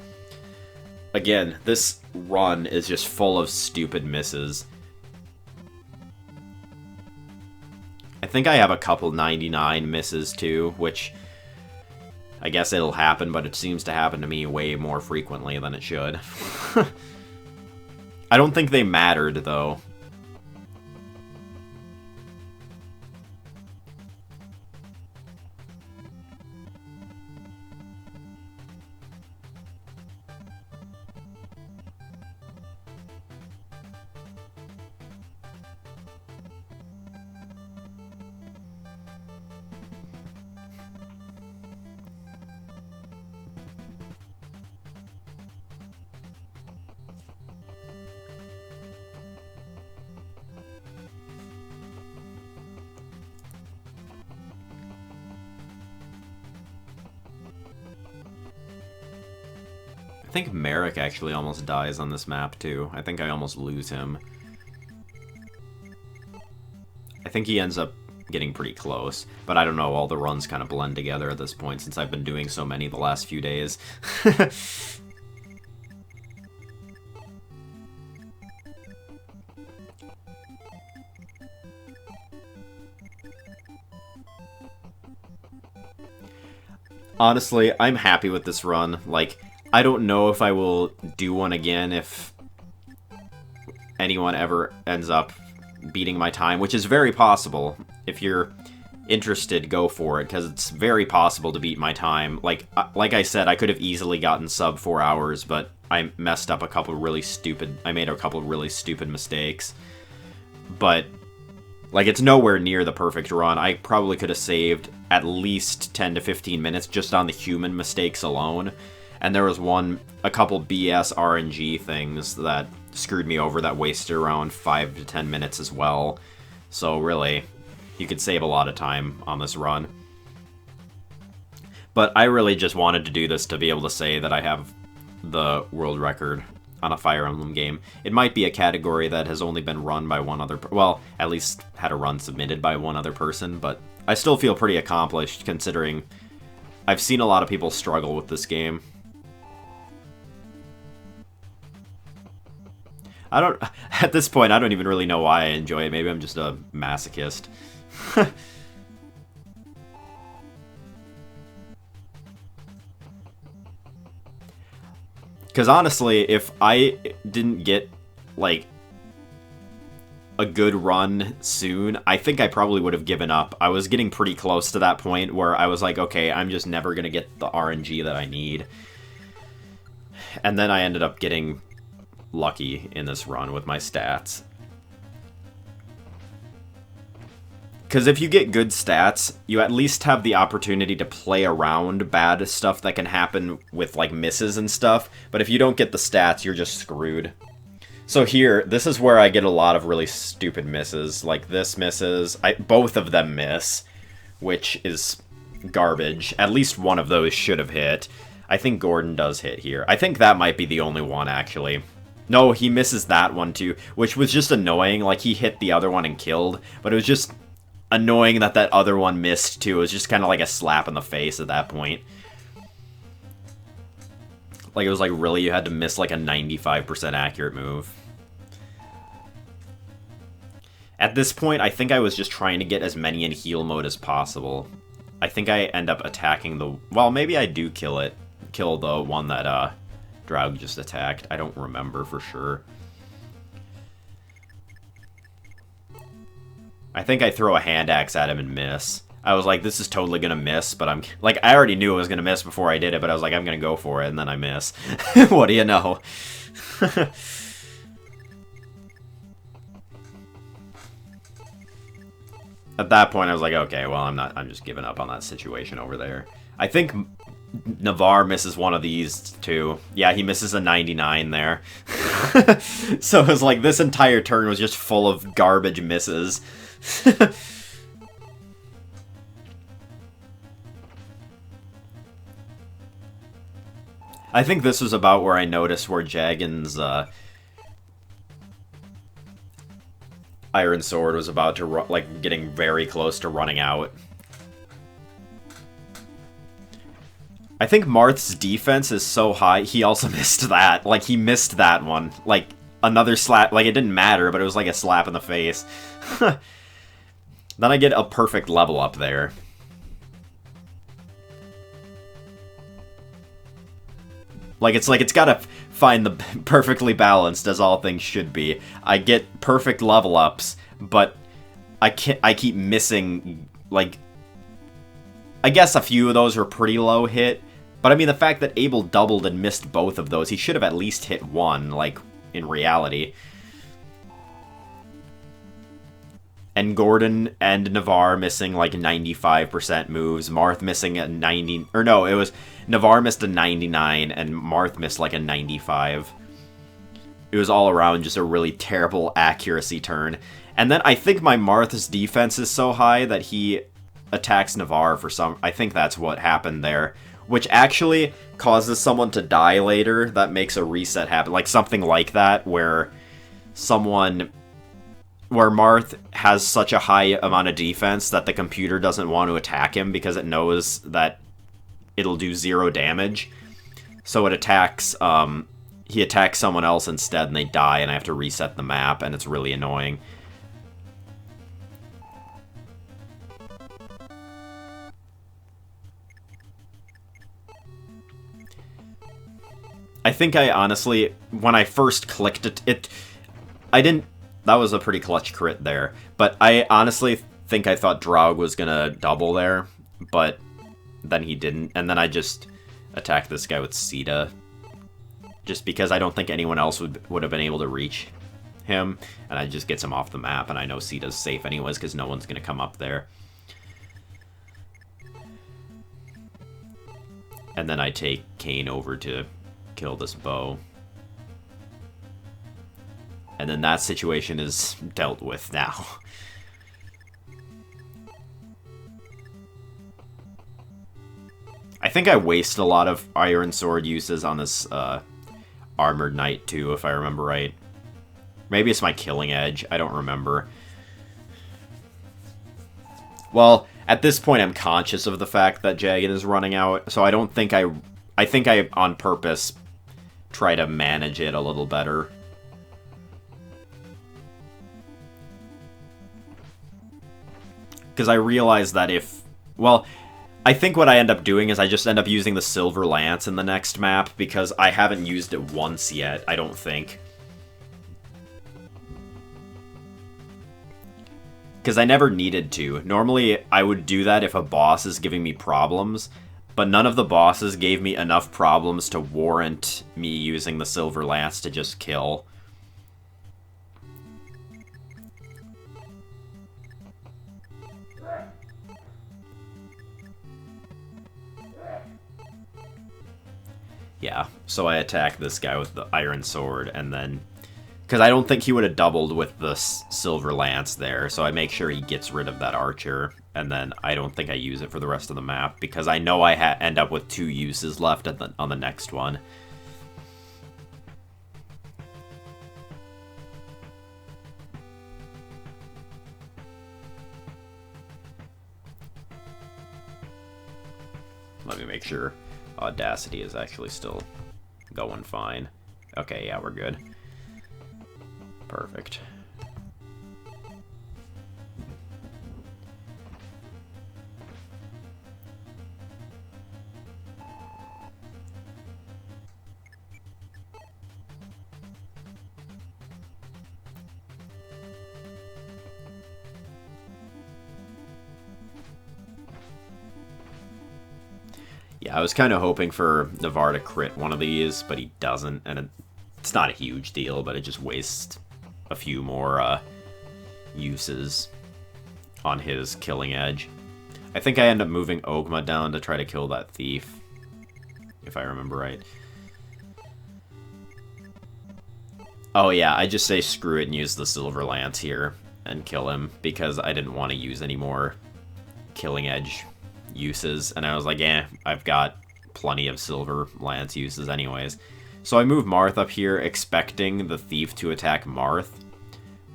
Again, this run is just full of stupid misses. I think I have a couple 99 misses too, which I guess it'll happen, but it seems to happen to me way more frequently than it should. I don't think they mattered, though. I think Merrick actually almost dies on this map, too. I think I almost lose him. I think he ends up getting pretty close, but I don't know, all the runs kind of blend together at this point since I've been doing so many the last few days. Honestly, I'm happy with this run. Like, I don't know if I will do one again if anyone ever ends up beating my time, which is very possible. If you're interested, go for it, because it's very possible to beat my time. Like I said, I could have easily gotten sub 4 hours, but I messed up I made a couple really stupid mistakes. But, like, it's nowhere near the perfect run. I probably could have saved at least 10 to 15 minutes just on the human mistakes alone. And there was a couple BS RNG things that screwed me over that wasted around 5 to 10 minutes as well. So really, you could save a lot of time on this run. But I really just wanted to do this to be able to say that I have the world record on a Fire Emblem game. It might be a category that has only been run by one other, well, at least had a run submitted by one other person, but I still feel pretty accomplished considering I've seen a lot of people struggle with this game. At this point, I don't even really know why I enjoy it. Maybe I'm just a masochist. Because honestly, if I didn't get, like, a good run soon, I think I probably would have given up. I was getting pretty close to that point where I was like, okay, I'm just never going to get the RNG that I need. And then I ended up getting lucky in this run with my stats. Because if you get good stats, you at least have the opportunity to play around bad stuff that can happen with, like, misses and stuff. But if you don't get the stats, you're just screwed. So here, this is where I get a lot of really stupid misses. Like, this misses. Both of them miss, which is garbage. At least one of those should have hit. I think Gordon does hit here. I think that might be the only one, actually. No, he misses that one, too, which was just annoying. Like, he hit the other one and killed, but it was just annoying that that other one missed, too. It was just kind of like a slap in the face at that point. Like, it was like, really, you had to miss like a 95% accurate move. At this point, I think I was just trying to get as many in heal mode as possible. I think I end up attacking the... Well, maybe I do kill it. Kill the one that Draug just attacked. I don't remember for sure. I think I throw a hand axe at him and miss. I was like, this is totally gonna miss, but I'm... Like, I already knew it was gonna miss before I did it, but I was like, I'm gonna go for it, and then I miss. What do you know? At that point, I was like, okay, well, I'm just giving up on that situation over there. I think Navarre misses one of these, too. Yeah, he misses a 99 there. So it was like, this entire turn was just full of garbage misses. I think this was about where I noticed where Jagan's, Iron Sword was about to, like, getting very close to running out. I think Marth's defense is so high, he also missed that. Like, he missed that one. Like, another slap, like, it didn't matter, but it was like a slap in the face. Then I get a perfect level up there. Like, it's gotta find the perfectly balanced, as all things should be. I get perfect level ups, but I keep missing, like... I guess a few of those were pretty low hit, but I mean, the fact that Abel doubled and missed both of those, he should have at least hit one, like, in reality. And Gordon and Navarre missing, like, 95% moves. Marth missing a 90... Or no, it was... Navarre missed a 99, and Marth missed, like, a 95. It was all around just a really terrible accuracy turn. And then I think my Marth's defense is so high that he attacks Navarre for some... I think that's what happened there. Which actually causes someone to die later. That makes a reset happen. Like, something like that, where someone... Where Marth has such a high amount of defense that the computer doesn't want to attack him because it knows that it'll do 0 damage. So it attacks, he attacks someone else instead and they die and I have to reset the map and it's really annoying. I think I honestly, when I first clicked it, I didn't... That was a pretty clutch crit there. But I honestly think I thought Draug was gonna double there, but then he didn't. And then I just attacked this guy with Sita, just because I don't think anyone else would have been able to reach him. And I just gets him off the map, and I know Sita's safe anyways, because no one's gonna come up there. And then I take Kane over to kill this bow. And then that situation is dealt with now. I think I waste a lot of Iron Sword uses on this Armored Knight too, if I remember right. Maybe it's my Killing Edge, I don't remember. Well, at this point I'm conscious of the fact that Jagan is running out, so I don't think I think I on purpose try to manage it a little better. Because I realize that if... Well, I think what I end up doing is I just end up using the Silver Lance in the next map, because I haven't used it once yet, I don't think. Because I never needed to. Normally, I would do that if a boss is giving me problems, but none of the bosses gave me enough problems to warrant me using the Silver Lance to just kill. Yeah, so I attack this guy with the Iron Sword, and then... Because I don't think he would have doubled with the Silver Lance there, so I make sure he gets rid of that archer, and then I don't think I use it for the rest of the map, because I know I end up with 2 uses left on the next one. Let me make sure Audacity is actually still going fine. Okay, yeah, we're good. Perfect. Yeah, I was kind of hoping for Navarre to crit one of these, but he doesn't, and it's not a huge deal, but it just wastes a few more uses on his killing edge. I think I end up moving Ogma down to try to kill that thief, if I remember right. Oh yeah, I just say screw it and use the Silver Lance here and kill him, because I didn't want to use any more killing edge uses, and I was like, I've got plenty of Silver Lance uses anyways. So I move Marth up here, expecting the thief to attack Marth,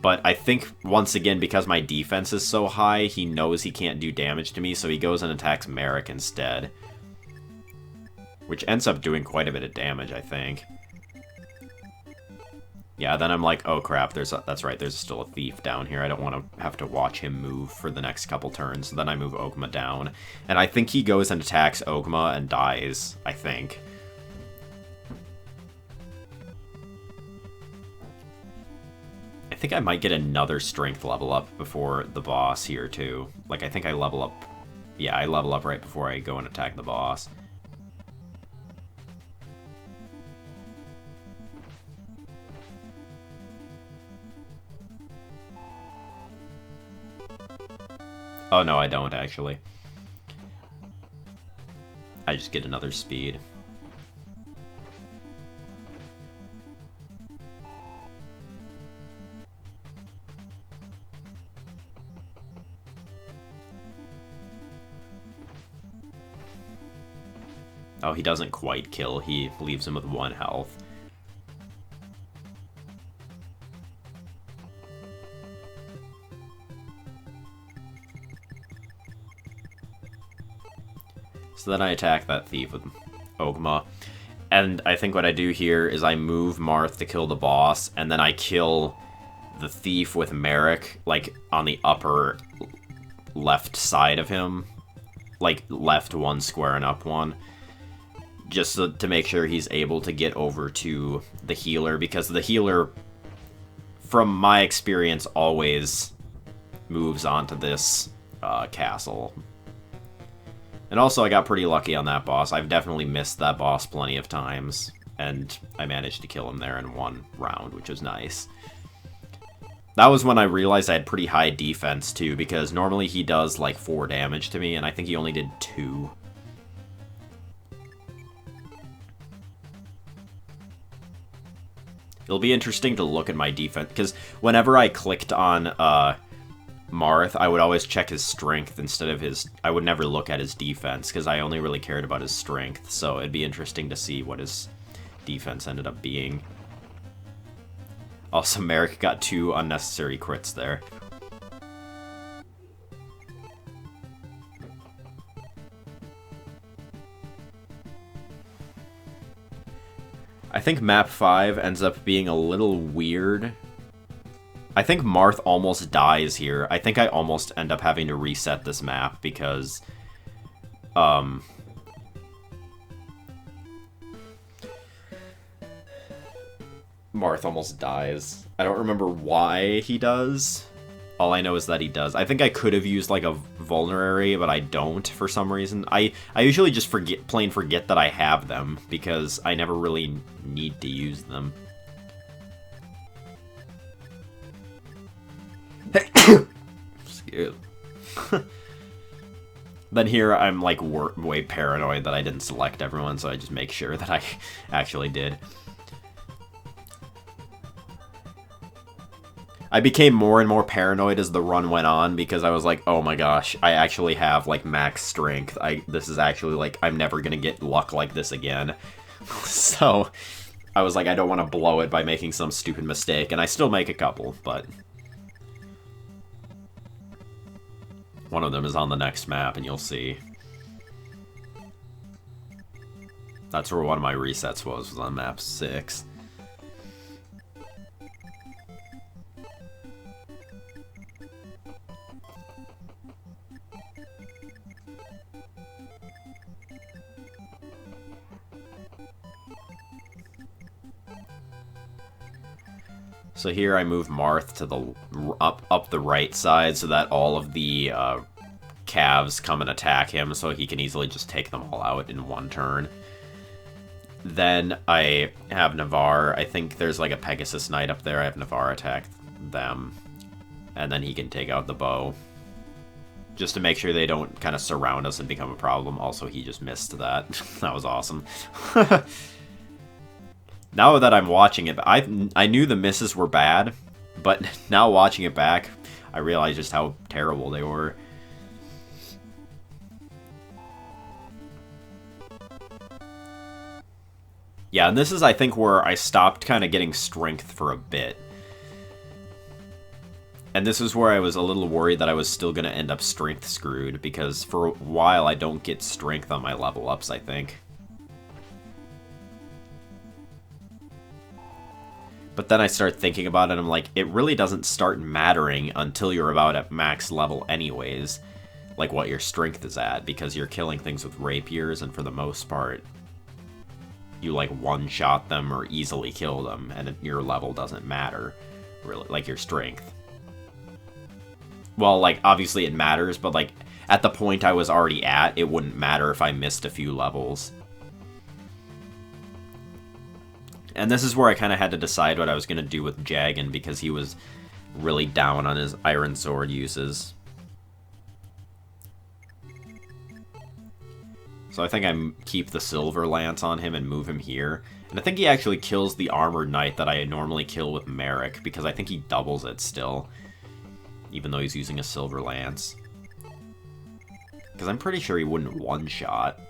but I think, once again, because my defense is so high, he knows he can't do damage to me, so he goes and attacks Merrick instead, which ends up doing quite a bit of damage, I think. Yeah, then I'm like, oh crap, that's right, there's still a thief down here. I don't want to have to watch him move for the next couple turns. So then I move Ogma down. And I think he goes and attacks Ogma and dies, I think. I think I might get another strength level up before the boss here, too. Like, I think I level up... Yeah, I level up right before I go and attack the boss. Oh, no, I don't, actually. I just get another speed. Oh, he doesn't quite kill. He leaves him with 1 health. So then I attack that thief with Ogma. And I think what I do here is I move Marth to kill the boss, and then I kill the thief with Merrick, like, on the upper left side of him. Like, left 1 square and up 1. Just to make sure he's able to get over to the healer, because the healer, from my experience, always moves onto this castle. And also, I got pretty lucky on that boss. I've definitely missed that boss plenty of times, and I managed to kill him there in 1 round, which was nice. That was when I realized I had pretty high defense, too, because normally he does, like, 4 damage to me, and I think he only did 2. It'll be interesting to look at my defense, because whenever I clicked on Marth, I would always check his strength instead of his... I would never look at his defense, because I only really cared about his strength, so it'd be interesting to see what his defense ended up being. Also, Merrick got 2 unnecessary crits there. I think map 5 ends up being a little weird. I think Marth almost dies here. I think I almost end up having to reset this map because... Marth almost dies. I don't remember why he does. All I know is that he does. I think I could have used, like, a vulnerary, but I don't for some reason. I usually just plain forget that I have them, because I never really need to use them. Excuse. Then here I'm, like, way paranoid that I didn't select everyone, so I just make sure that I actually did. I became more and more paranoid as the run went on, because I was like, oh my gosh, I actually have, like, max strength. This is actually, like, I'm never gonna get luck like this again. So, I was like, I don't want to blow it by making some stupid mistake, and I still make a couple, but... One of them is on the next map, and you'll see. That's where one of my resets was on map 6. So here I move Marth to the up the right side so that all of the calves come and attack him, so he can easily just take them all out in one turn. Then I have Navarre. I think there's like a Pegasus Knight up there. I have Navarre attack them, and then he can take out the bow, just to make sure they don't kind of surround us and become a problem. Also, he just missed that. That was awesome. Now that I'm watching it, I knew the misses were bad, but now watching it back, I realize just how terrible they were. Yeah, and this is, I think, where I stopped kind of getting strength for a bit. And this is where I was a little worried that I was still going to end up strength screwed, because for a while I don't get strength on my level ups, I think. But then I start thinking about it, and I'm like, it really doesn't start mattering until you're about at max level anyways, like what your strength is at, because you're killing things with rapiers, and for the most part, you like one-shot them or easily kill them, and your level doesn't matter, really, like your strength. Well, like, obviously it matters, but like, at the point I was already at, it wouldn't matter if I missed a few levels. And this is where I kind of had to decide what I was going to do with Jagan, because he was really down on his Iron Sword uses. So I think I keep the Silver Lance on him and move him here. And I think he actually kills the Armored Knight that I normally kill with Merrick, because I think he doubles it still, even though he's using a Silver Lance. Because I'm pretty sure he wouldn't one-shot.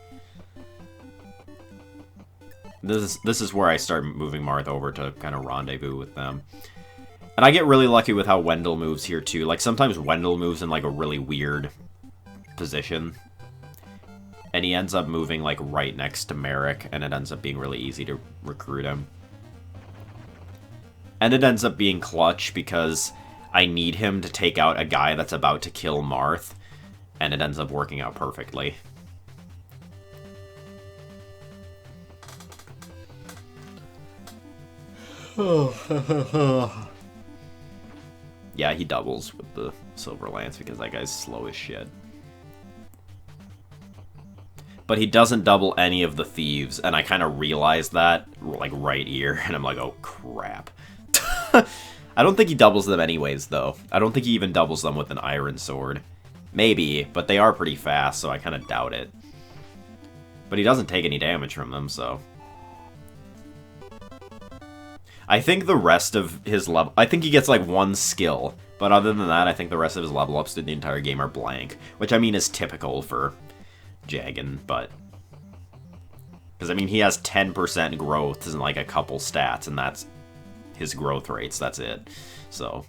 This is where I start moving Marth over to kind of rendezvous with them. And I get really lucky with how Wendell moves here too. Like sometimes Wendell moves in like a really weird position. And he ends up moving like right next to Merrick, and it ends up being really easy to recruit him. And it ends up being clutch because I need him to take out a guy that's about to kill Marth, and it ends up working out perfectly. Yeah, he doubles with the Silver Lance because that guy's slow as shit. But he doesn't double any of the thieves, and I kind of realized that, like, right here, and I'm like, oh, crap. I don't think he doubles them anyways, though. I don't think he even doubles them with an Iron Sword. Maybe, but they are pretty fast, so I kind of doubt it. But he doesn't take any damage from them, so... I think the rest of his level... I think he gets, like, one skill. But other than that, I think the rest of his level ups in the entire game are blank. Which, I mean, is typical for Jagan, but... Because, I mean, he has 10% growth and, like, a couple stats, and that's his growth rates. That's it. So...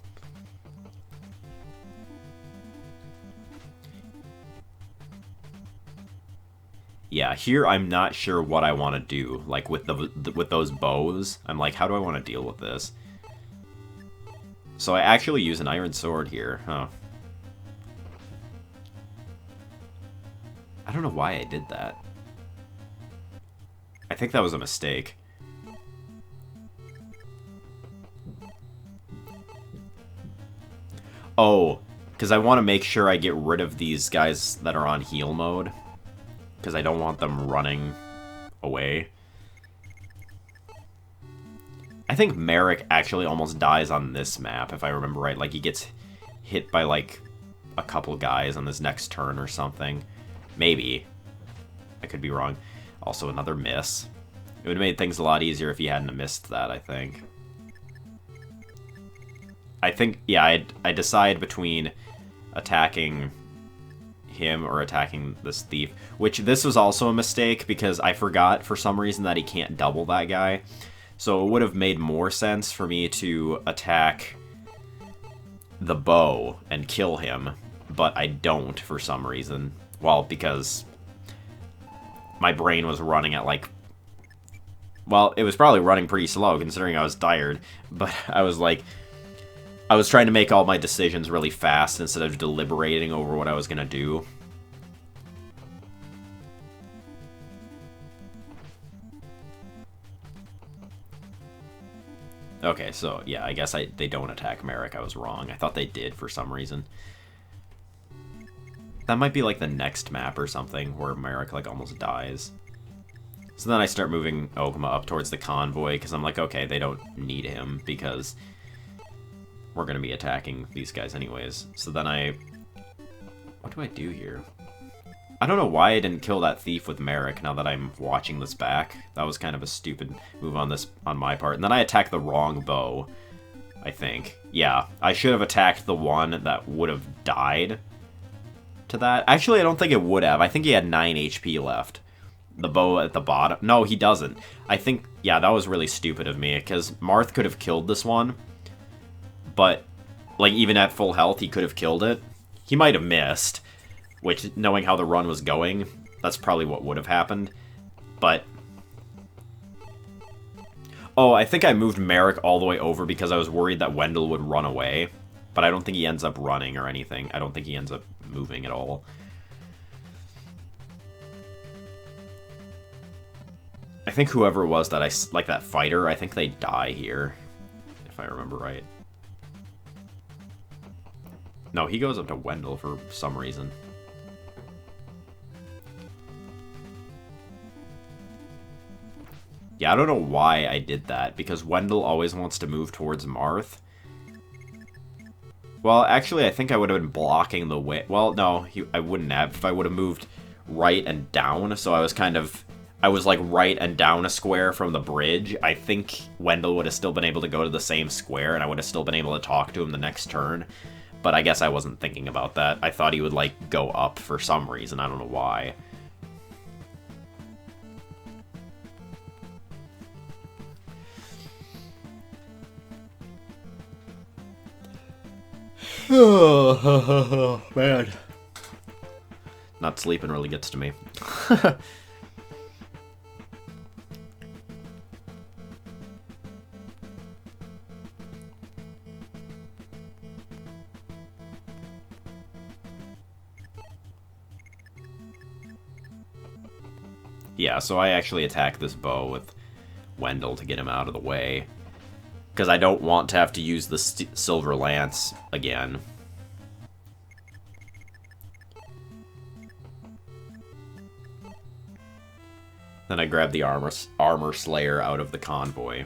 Yeah, here I'm not sure what I want to do. Like, with with those bows, I'm like, how do I want to deal with this? So I actually use an Iron Sword here, huh? I don't know why I did that. I think that was a mistake. Oh, because I want to make sure I get rid of these guys that are on heal mode. Because I don't want them running away. I think Merrick actually almost dies on this map, if I remember right. Like, he gets hit by, like, a couple guys on this next turn or something. Maybe. I could be wrong. Also, another miss. It would have made things a lot easier if he hadn't missed that, I think. Yeah, I decide between attacking him or attacking this thief, which this was also a mistake because I forgot for some reason that he can't double that guy. So it would have made more sense for me to attack the bow and kill him, but I don't for some reason. Well, because my brain was running at like Well, it was probably running pretty slow, considering I was tired. But I was like... I was trying to make all my decisions really fast instead of deliberating over what I was going to do. Okay, so, yeah, I guess they don't attack Merrick. I was wrong. I thought they did for some reason. That might be, like, the next map or something, where Merrick, like, almost dies. So then I start moving Okuma up towards the convoy, because I'm like, okay, they don't need him, because we're going to be attacking these guys anyways. So then what do I do here? I don't know why I didn't kill that thief with Merrick now that I'm watching this back. That was kind of a stupid move on my part. And then I attacked the wrong bow, I think. Yeah, I should have attacked the one that would have died to that. Actually, I don't think it would have. I think he had 9 HP left. The bow at the bottom. No, he doesn't. I think, yeah, that was really stupid of me, because Marth could have killed this one. But, like, even at full health, he could have killed it. He might have missed. Which, knowing how the run was going, that's probably what would have happened. But... Oh, I think I moved Merrick all the way over because I was worried that Wendell would run away. But I don't think he ends up running or anything. I don't think he ends up moving at all. I think whoever it was that like that fighter, I think they die here. If I remember right. No, he goes up to Wendell for some reason. Yeah, I don't know why I did that, because Wendell always wants to move towards Marth. Well, actually, I think I would have been blocking the way... Well, no, I wouldn't have if I would have moved right and down, so I was like right and down a square from the bridge. I think Wendell would have still been able to go to the same square, and I would have still been able to talk to him the next turn. But I guess I wasn't thinking about that. I thought he would, like, go up for some reason. I don't know why. Oh, man. Not sleeping really gets to me. Yeah, so I actually attack this bow with Wendell to get him out of the way. Because I don't want to have to use the Silver Lance again. Then I grab the Armor Slayer out of the convoy.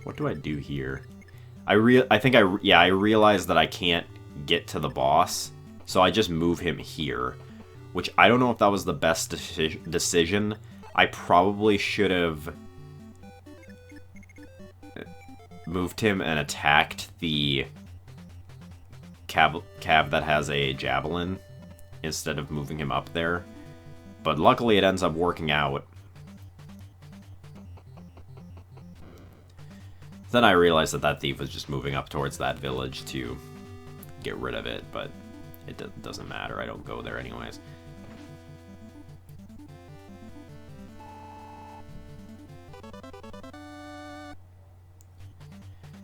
What do I do here? I realize that I can't get to the boss, so I just move him here, which I don't know if that was the best decision. I probably should have moved him and attacked the cab that has a javelin instead of moving him up there. But luckily it ends up working out. Then I realized that thief was just moving up towards that village to get rid of it, but it doesn't matter. I don't go there anyways.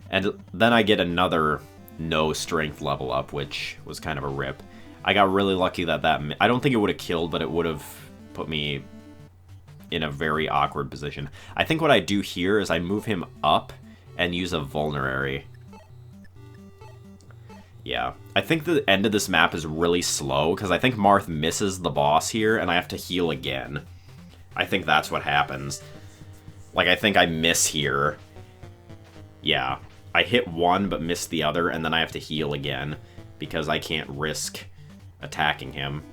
And then I get another no strength level up, which was kind of a rip. I got really lucky that I don't think it would have killed, but it would have put me in a very awkward position. I think what I do here is I move him up and use a vulnerary. Yeah, I think the end of this map is really slow, because I think Marth misses the boss here, and I have to heal again. I think that's what happens. Like, I think I miss here. Yeah, I hit one, but miss the other, and then I have to heal again, because I can't risk attacking him.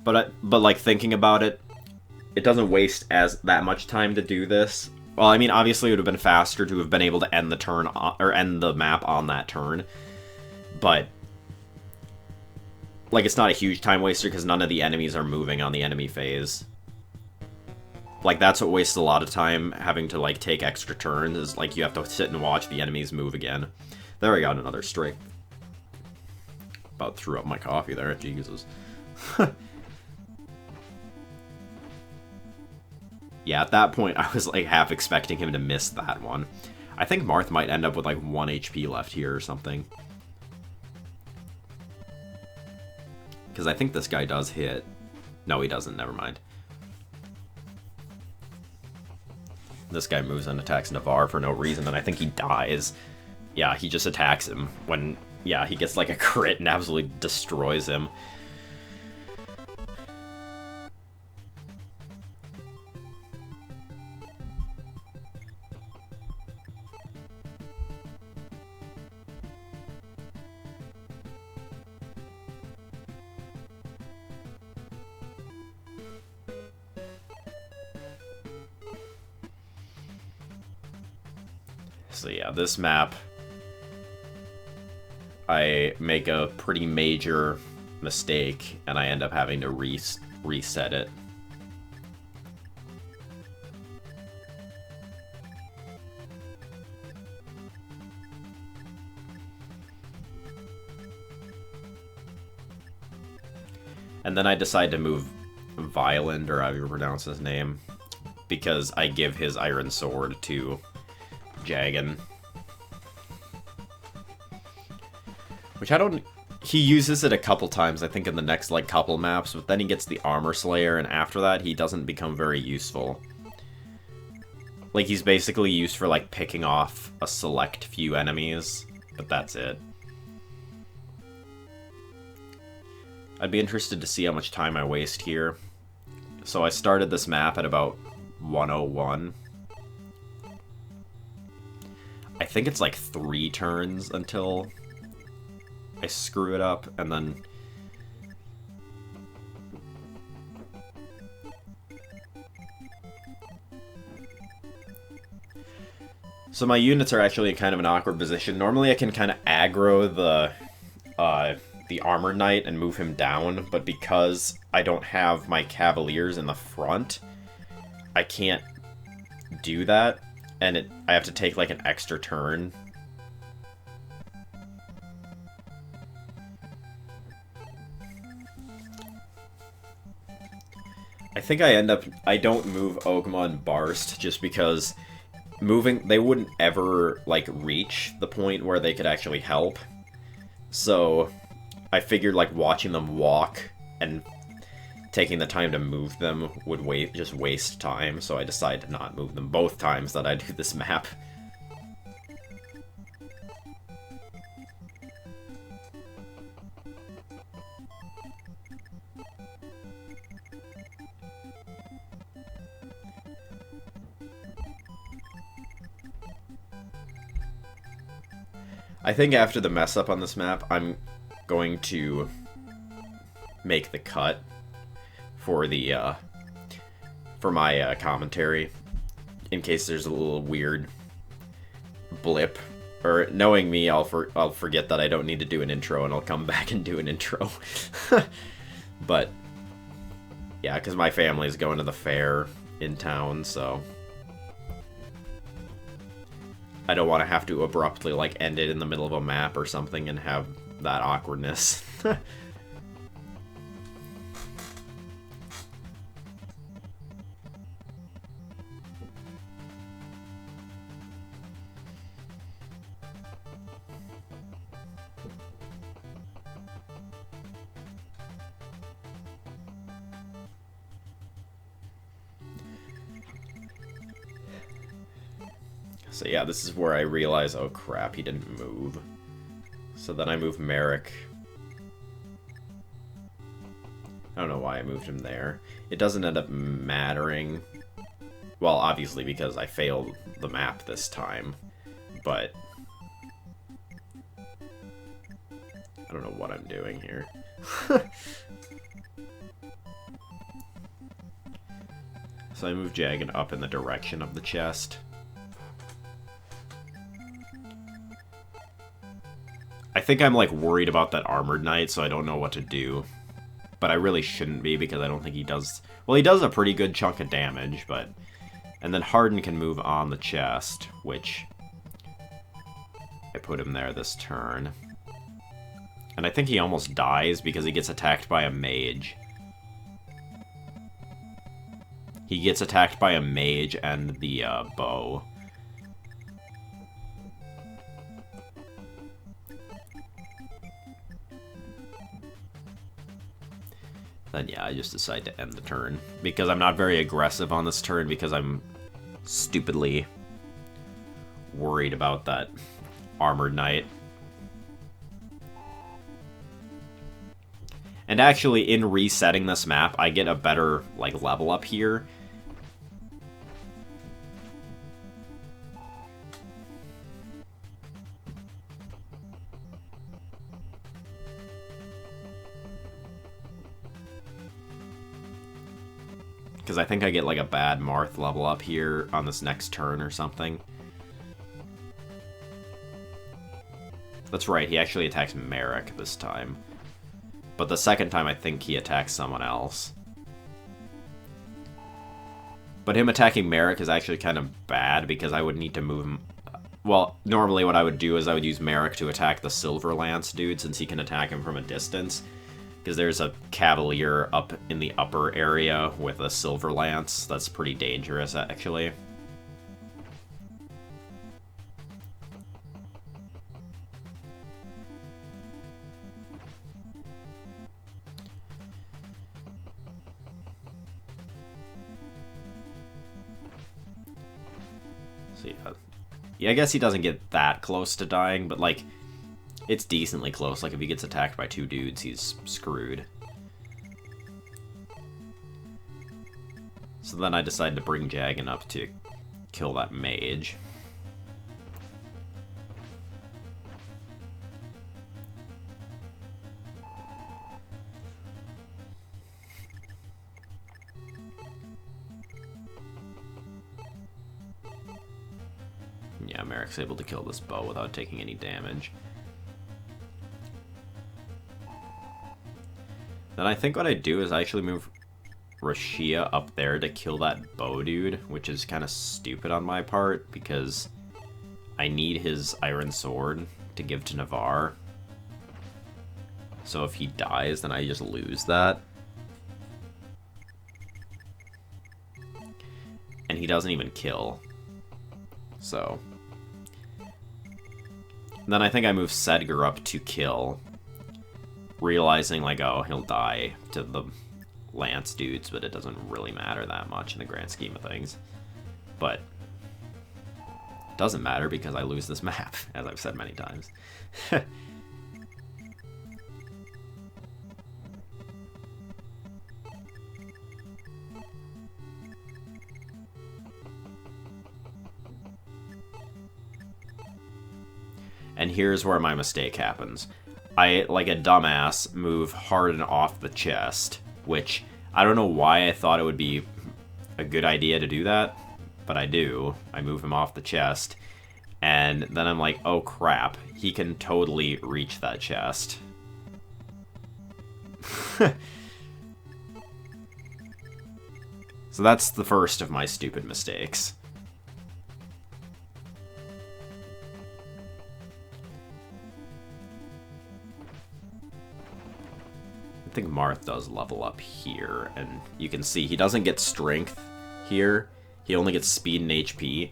But like, thinking about it, it doesn't waste that much time to do this. Well, I mean, obviously it would have been faster to have been able to end the turn, or end the map on that turn. But, like, it's not a huge time waster because none of the enemies are moving on the enemy phase. Like, that's what wastes a lot of time, having to, like, take extra turns, is, like, you have to sit and watch the enemies move again. There, I got another strike. About threw up my coffee there, Jesus. Yeah, at that point, I was, like, half expecting him to miss that one. I think Marth might end up with, like, 1 HP left here or something. Because I think this guy does hit. No, he doesn't. Never mind. This guy moves and attacks Navarre for no reason, and I think he dies. Yeah, he just attacks him when, yeah, he gets, like, a crit and absolutely destroys him. So yeah, this map, I make a pretty major mistake, and I end up having to reset it. And then I decide to move Violent, or however you pronounce his name, because I give his Iron Sword to Jagan. Which I don't... He uses it a couple times, I think, in the next, like, couple maps, but then he gets the Armor Slayer, and after that, he doesn't become very useful. Like, he's basically used for, like, picking off a select few enemies, but that's it. I'd be interested to see how much time I waste here. So I started this map at about 101. I think it's like 3 turns until I screw it up, and then... So my units are actually in kind of an awkward position. Normally I can kind of aggro the Armored Knight and move him down, but because I don't have my Cavaliers in the front, I can't do that, and I have to take like an extra turn. I think I don't move Ogma and Barst just because they wouldn't ever like reach the point where they could actually help. So I figured like watching them walk and taking the time to move them would just waste time, so I decided to not move them both times that I do this map. I think after the mess up on this map, I'm going to make the cut for the for my commentary, in case there's a little weird blip. Or knowing me, I'll forget that I don't need to do an intro, and I'll come back and do an intro. But yeah, because my family's going to the fair in town, so I don't want to have to abruptly like end it in the middle of a map or something and have that awkwardness. So yeah, this is where I realize, oh crap, he didn't move. So then I move Merrick. I don't know why I moved him there. It doesn't end up mattering. Well, obviously because I failed the map this time. But I don't know what I'm doing here. So I move Jagan up in the direction of the chest. I think I'm, like, worried about that Armored Knight, so I don't know what to do. but I really shouldn't be because I don't think he does... Well, he does a pretty good chunk of damage, but... And then Harden can move on the chest, which... I put him there this turn. And I think he almost dies because he gets attacked by a mage. He gets attacked by a mage and the bow. Then yeah, I just decide to end the turn. Because I'm not very aggressive on this turn because I'm stupidly worried about that Armored Knight. And actually, in resetting this map, I get a better, like, level up here. Because I think I get, like, a bad Marth level up here on this next turn or something. That's right, he actually attacks Merrick this time. But the second time, I think he attacks someone else. But him attacking Merrick is actually kind of bad because I would need to move him... Well, normally what I would do is I would use Merrick to attack the Silver Lance dude since he can attack him from a distance. Because there's a Cavalier up in the upper area with a Silver Lance. That's pretty dangerous, actually. Yeah, I guess he doesn't get that close to dying, but, like, it's decently close. Like, if he gets attacked by two dudes, he's screwed. So then I decided to bring Jagan up to kill that mage. Yeah, Merrick's able to kill this bow without taking any damage. Then I think what I do is I actually move Rashia up there to kill that bow dude, which is kind of stupid on my part because I need his iron sword to give to Navarre. So if he dies, then I just lose that. And he doesn't even kill. So... Then I think I move Sedgar up to kill, realizing, like, oh, he'll die to the Lance dudes, but it doesn't really matter that much in the grand scheme of things. But it doesn't matter because I lose this map, as I've said many times. And here's where my mistake happens. I, like a dumbass, move Harden off the chest, which I don't know why I thought it would be a good idea to do that, but I do. I move him off the chest, and then I'm like, oh crap, he can totally reach that chest. So that's the first of my stupid mistakes. I think Marth does level up here, and you can see he doesn't get strength here. He only gets speed and HP,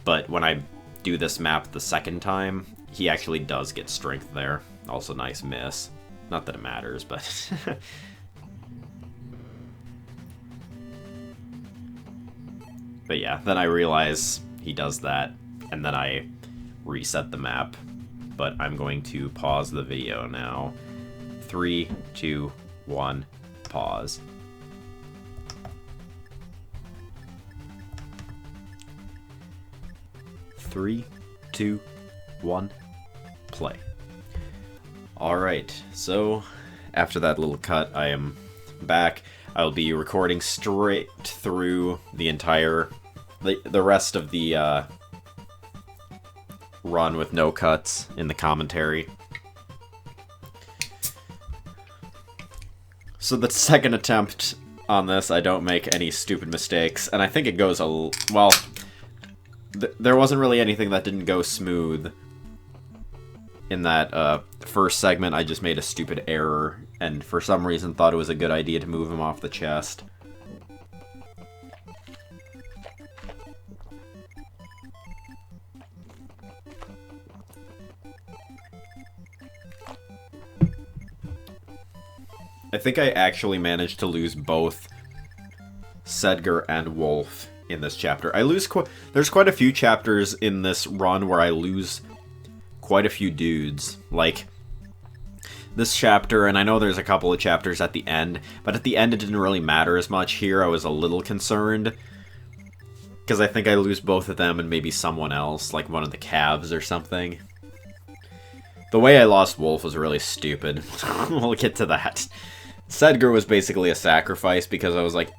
but when I do this map the second time, he actually does get strength there. Also nice miss. Not that it matters, but... But yeah, then I realize he does that, and then I reset the map. But I'm going to pause the video now. 3, 2, 1, pause. Three, two, one, play. Alright, so after that little cut, I am back. I'll be recording straight through the entire, the rest of the run with no cuts in the commentary. So the second attempt on this, I don't make any stupid mistakes, and I think it goes well. There wasn't really anything that didn't go smooth in that first segment. I just made a stupid error, and for some reason thought it was a good idea to move him off the chest. I think I actually managed to lose both Sedgar and Wolf in this chapter. There's quite a few chapters in this run where I lose quite a few dudes. Like this chapter, and I know there's a couple of chapters at the end, but at the end it didn't really matter as much. Here I was a little concerned, because I think I lose both of them and maybe someone else, like one of the calves or something. The way I lost Wolf was really stupid. We'll get to that. Sedgar was basically a sacrifice because I was like,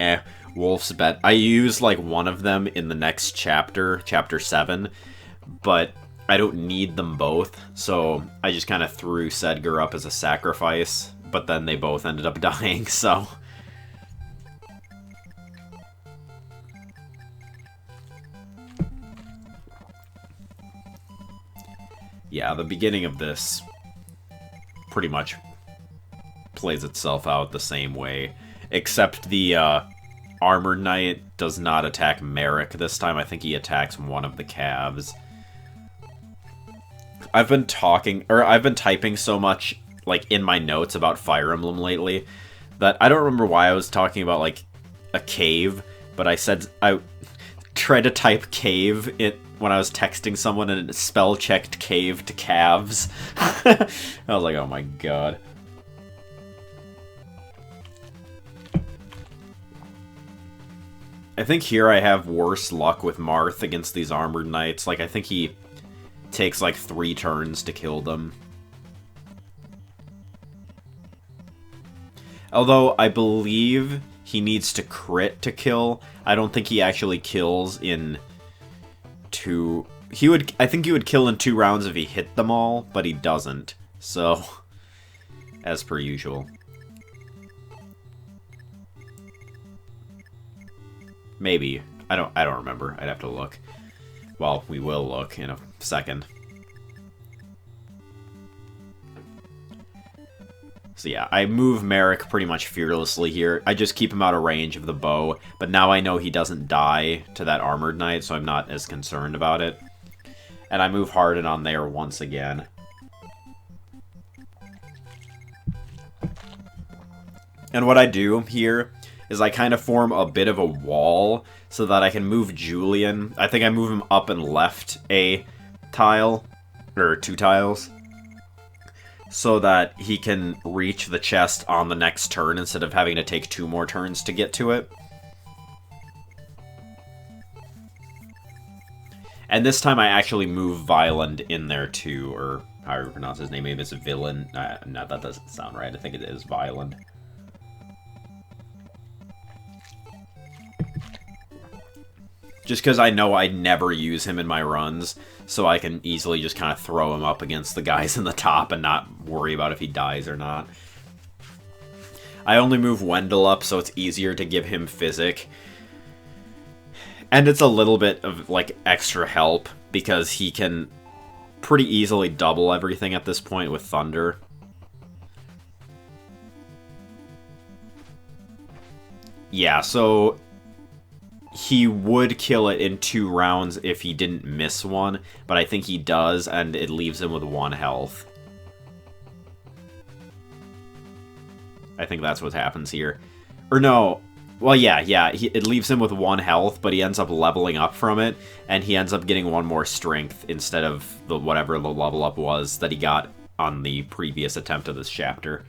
Wolf's bet. I used like one of them in the next chapter, chapter 7, but I don't need them both, so I just kind of threw Sedgar up as a sacrifice, but then they both ended up dying, so... Yeah, the beginning of this pretty much plays itself out the same way, except the Armored Knight does not attack Merrick this time. I think he attacks one of the calves. I've been typing so much, like, in my notes about Fire Emblem lately, that I don't remember why I was talking about, like, a cave, but I tried to type cave when I was texting someone, and it spell-checked cave to calves. I was like, oh my god. I think here I have worse luck with Marth against these Armored Knights. Like, I think he takes like 3 turns to kill them. Although, I believe he needs to crit to kill. I don't think he actually kills in 2... I think he would kill in 2 rounds if he hit them all, but he doesn't. So, as per usual. Maybe. I don't remember. I'd have to look. Well, we will look in a second. So yeah, I move Merrick pretty much fearlessly here. I just keep him out of range of the bow, but now I know he doesn't die to that Armored Knight, so I'm not as concerned about it. And I move Hardin on there once again. And what I do here is I kind of form a bit of a wall so that I can move Julian. I think I move him up and left a tile, or 2 tiles, so that he can reach the chest on the next turn instead of having to take 2 more turns to get to it. And this time I actually move Violent in there too, or however you pronounce his name. Maybe it's a villain. No, that doesn't sound right. I think it is Violent. Just because I know I never use him in my runs, so I can easily just kind of throw him up against the guys in the top and not worry about if he dies or not. I only move Wendell up, so it's easier to give him Physic. And it's a little bit of, like, extra help, because he can pretty easily double everything at this point with Thunder. Yeah, so he would kill it in 2 rounds if he didn't miss one, but I think he does, and it leaves him with 1 health. I think that's what happens here. Or no, well, yeah, it leaves him with 1 health, but he ends up leveling up from it, and he ends up getting 1 more strength instead of whatever the level up was that he got on the previous attempt of this chapter.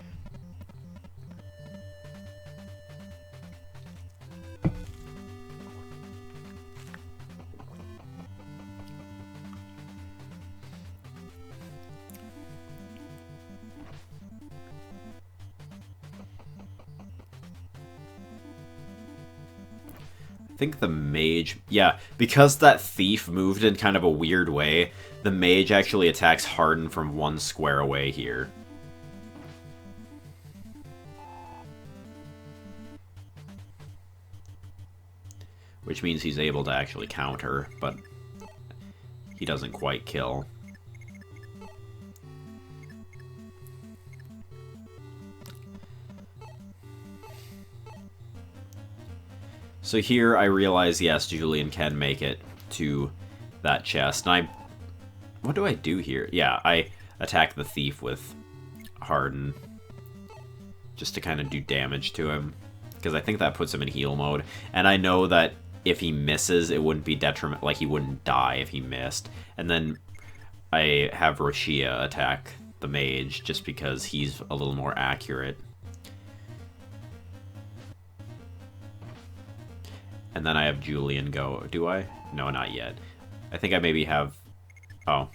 I think the Mage... Yeah, because that Thief moved in kind of a weird way, the Mage actually attacks Hardin from 1 square away here. which means he's able to actually counter, but he doesn't quite kill. So here I realize, yes, Julian can make it to that chest. And what do I do here? Yeah, I attack the thief with Harden just to kind of do damage to him, because I think that puts him in heal mode. And I know that if he misses, it wouldn't be detriment, like he wouldn't die if he missed. And then I have Roshia attack the mage just because he's a little more accurate. And then I have Julian go. Do I? No, not yet. I think I maybe have... Oh.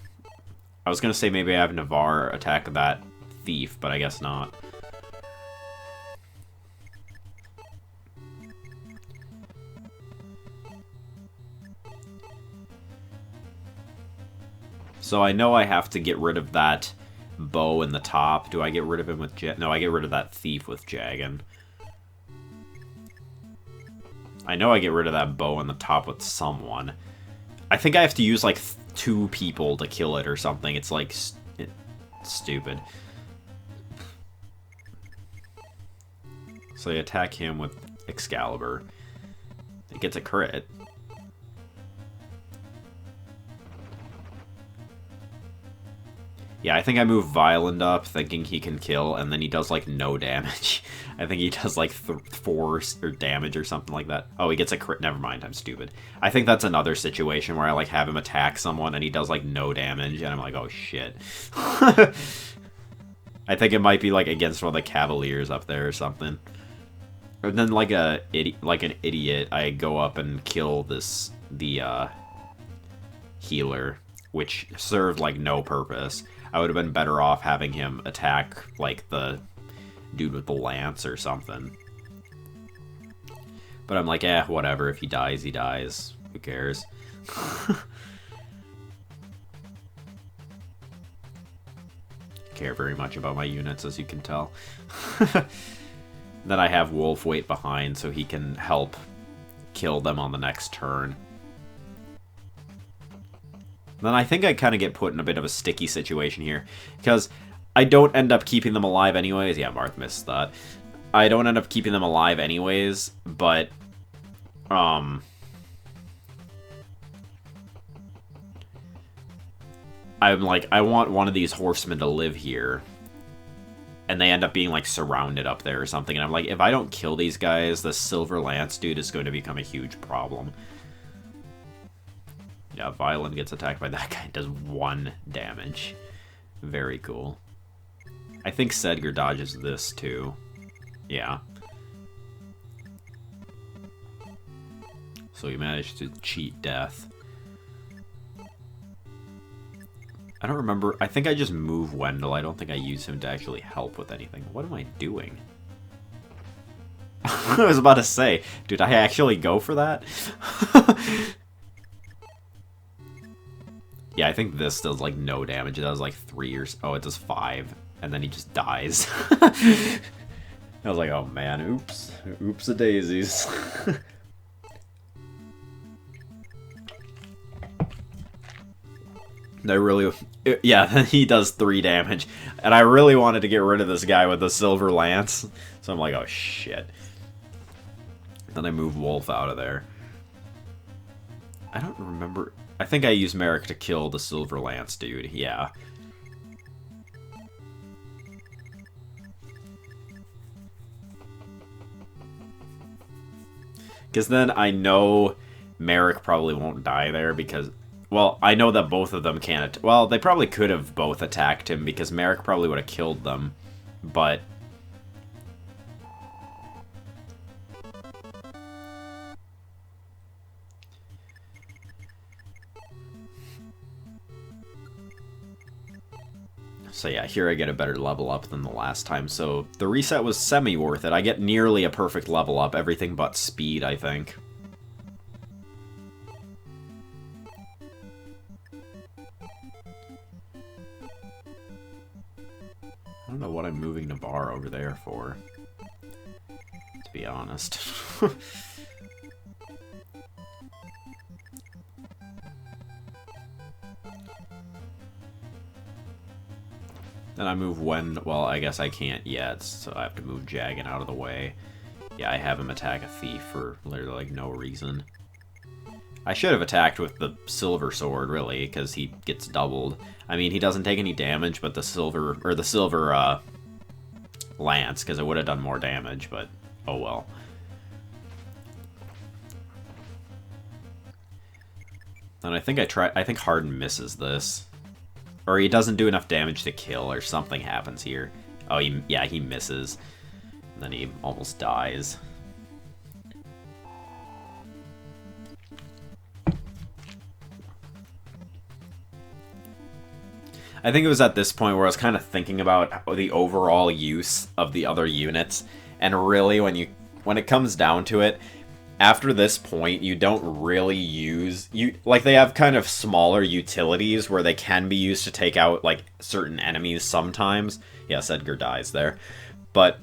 I was going to say maybe I have Navarre attack that thief, but I guess not. So I know I have to get rid of that bow in the top. Do I get rid of him with... No, I get rid of that thief with Jagan. I know I get rid of that bow in the top with someone. I think I have to use, like, 2 people to kill it or something. It's, like, stupid. So I attack him with Excalibur. It gets a crit. Yeah, I think I move Violent up, thinking he can kill, and then he does, like, no damage. I think he does, like, 4 or damage or something like that. Oh, he gets a crit. Never mind, I'm stupid. I think that's another situation where I, like, have him attack someone, and he does, like, no damage, and I'm like, oh, shit. I think it might be, like, against one of the Cavaliers up there or something. And then, like, an idiot, I go up and kill the healer, which served, like, no purpose. I would have been better off having him attack, like, the dude with the lance or something. But I'm like, whatever. If he dies, he dies. Who cares? Care very much about my units, as you can tell. Then I have Wolf wait behind so he can help kill them on the next turn. Then I think I kind of get put in a bit of a sticky situation here, because I don't end up keeping them alive anyways. Yeah, Marth missed that. I don't end up keeping them alive anyways, but I'm like, I want one of these horsemen to live here, and they end up being, like, surrounded up there or something, and I'm like, if I don't kill these guys, the Silver Lance dude is going to become a huge problem. Yeah, Violent gets attacked by that guy, does 1 damage. Very cool. I think Sedgar dodges this, too. Yeah. So he managed to cheat death. I don't remember. I think I just move Wendell. I don't think I use him to actually help with anything. What am I doing? I was about to say, dude, I actually go for that? Yeah, I think this does, like, no damage. It does, like, 3 or... Oh, it does 5. And then he just dies. I was like, oh, man, oops. Oops-a-daisies. I really... Yeah, he does 3 damage. And I really wanted to get rid of this guy with the Silver Lance. So I'm like, oh, shit. Then I move Wolf out of there. I don't remember... I think I used Merrick to kill the Silver Lance dude, yeah. Because then I know Merrick probably won't die there because... Well, I know that both of them can't... Well, they probably could have both attacked him because Merrick probably would have killed them. But... So yeah, here I get a better level up than the last time. So the reset was semi-worth it. I get nearly a perfect level up, everything but speed, I think. I don't know what I'm moving Navarre over there for, to be honest. Then I move well, I guess I can't yet, so I have to move Jagan out of the way. Yeah, I have him attack a thief for literally, like, no reason. I should have attacked with the silver sword, really, because he gets doubled. I mean, he doesn't take any damage, but the silver lance, because it would have done more damage, but oh well. And I think I think Harden misses this. Or he doesn't do enough damage to kill, or something happens here. Oh, yeah, he misses. And then he almost dies. I think it was at this point where I was kind of thinking about the overall use of the other units, and really when it comes down to it, after this point you don't really use like they have kind of smaller utilities where they can be used to take out like certain enemies sometimes. Yes, Edgar dies there. But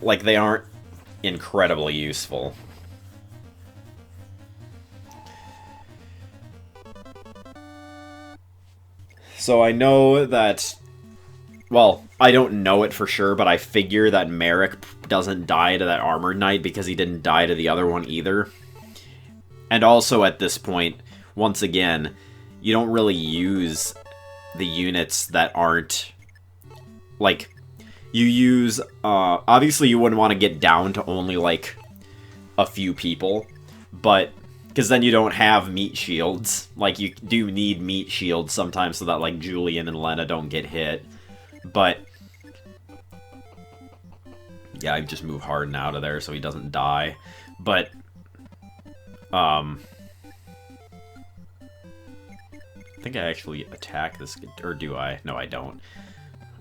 like they aren't incredibly useful. So I know that, well, I don't know it for sure, but I figure that Merrick doesn't die to that Armored Knight because he didn't die to the other one either. And also at this point, once again, you don't really use the units that aren't, like, you use, obviously you wouldn't want to get down to only, like, a few people, but because then you don't have meat shields. Like, you do need meat shields sometimes so that, like, Julian and Lena don't get hit. But yeah, I just move Harden out of there so he doesn't die. But, I think I actually attack this, or do I? No, I don't.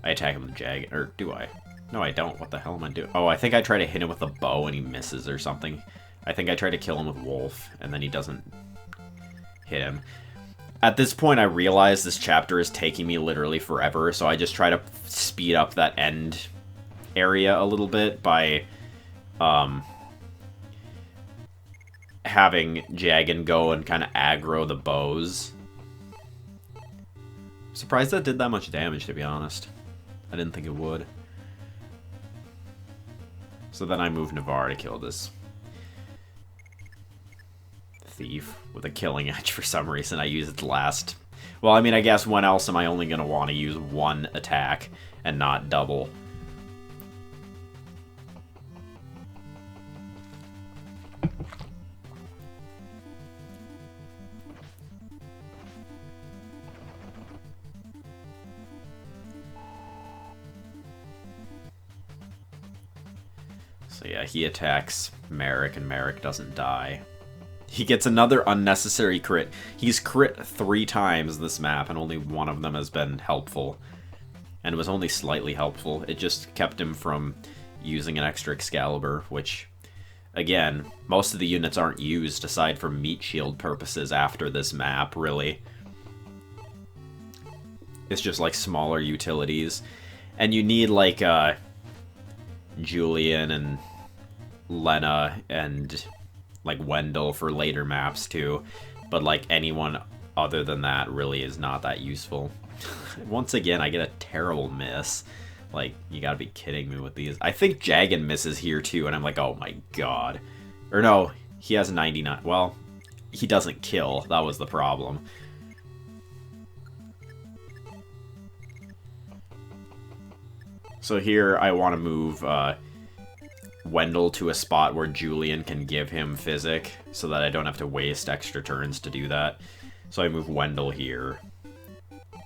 I attack him with Jagged, or do I? No, I don't. What the hell am I doing? Oh, I think I try to hit him with a bow and he misses or something. I think I try to kill him with Wolf, and then he doesn't hit him. At this point, I realize this chapter is taking me literally forever, so I just try to speed up that end area a little bit by having Jagan go and kind of aggro the bows. Surprised that did that much damage, to be honest. I didn't think it would. So then I move Navarre to kill this thief with a killing edge for some reason. I use its last. Well, I mean, I guess when else am I only going to want to use one attack and not double? So yeah, he attacks Merrick and Merrick doesn't die. He gets another unnecessary crit. He's crit 3 times this map, and only one of them has been helpful. And it was only slightly helpful. It just kept him from using an extra Excalibur, which, again, most of the units aren't used aside from meat shield purposes after this map, really. It's just, like, smaller utilities. And you need, like, Julian and Lena and like Wendell for later maps too, but like anyone other than that really is not that useful. Once again, I get a terrible miss. Like, you gotta be kidding me with these. I think Jagan misses here too, and I'm like, oh my god. Or no, he has 99. Well, he doesn't kill. That was the problem. So here I want to move Wendell to a spot where Julian can give him Physic, so that I don't have to waste extra turns to do that. So I move Wendell here,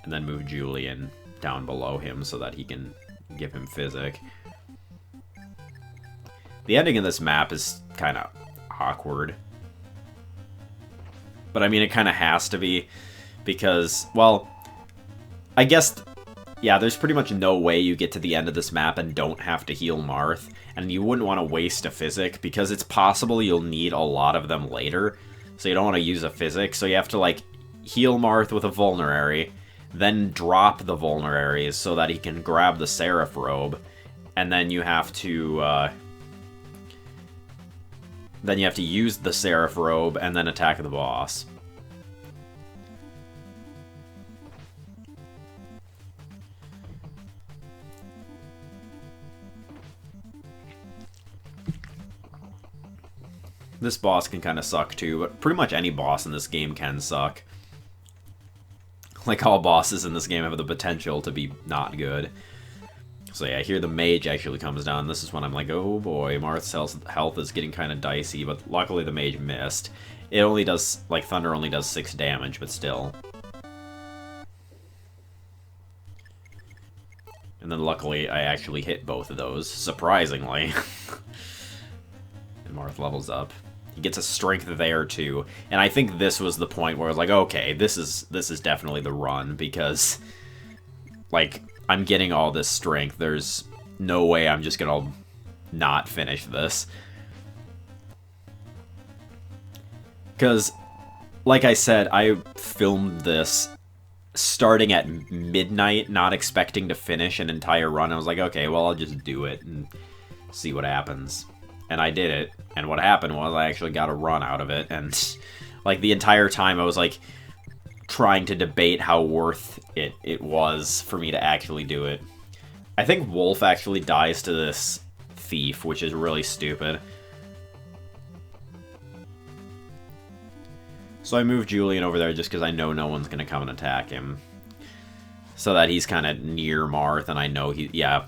and then move Julian down below him so that he can give him Physic. The ending of this map is kind of awkward. But I mean, it kind of has to be, because, well, I guess, yeah, there's pretty much no way you get to the end of this map and don't have to heal Marth. And you wouldn't want to waste a Physic, because it's possible you'll need a lot of them later. So you don't want to use a Physic, so you have to, like, heal Marth with a Vulnerary, then drop the Vulneraries so that he can grab the Seraph Robe, and then you have to, use the Seraph Robe and then attack the boss. This boss can kind of suck too, but pretty much any boss in this game can suck. Like, all bosses in this game have the potential to be not good. So yeah, here the Mage actually comes down. This is when I'm like, oh boy, Marth's health is getting kind of dicey, but luckily the Mage missed. It only does, like, Thunder only does 6 damage, but still. And then luckily I actually hit both of those, surprisingly. And Marth levels up. He gets a strength there too. And I think this was the point where I was like, okay, this is definitely the run, because like I'm getting all this strength. There's no way I'm just gonna not finish this. Because, like I said, I filmed this starting at midnight, not expecting to finish an entire run. I was like, okay, well, I'll just do it and see what happens. And I did it, and what happened was I actually got a run out of it, and like the entire time I was like trying to debate how worth it was for me to actually do it. I think Wolf actually dies to this thief, which is really stupid. So I moved Julian over there just because I know no one's going to come and attack him. So that he's kind of near Marth, and I know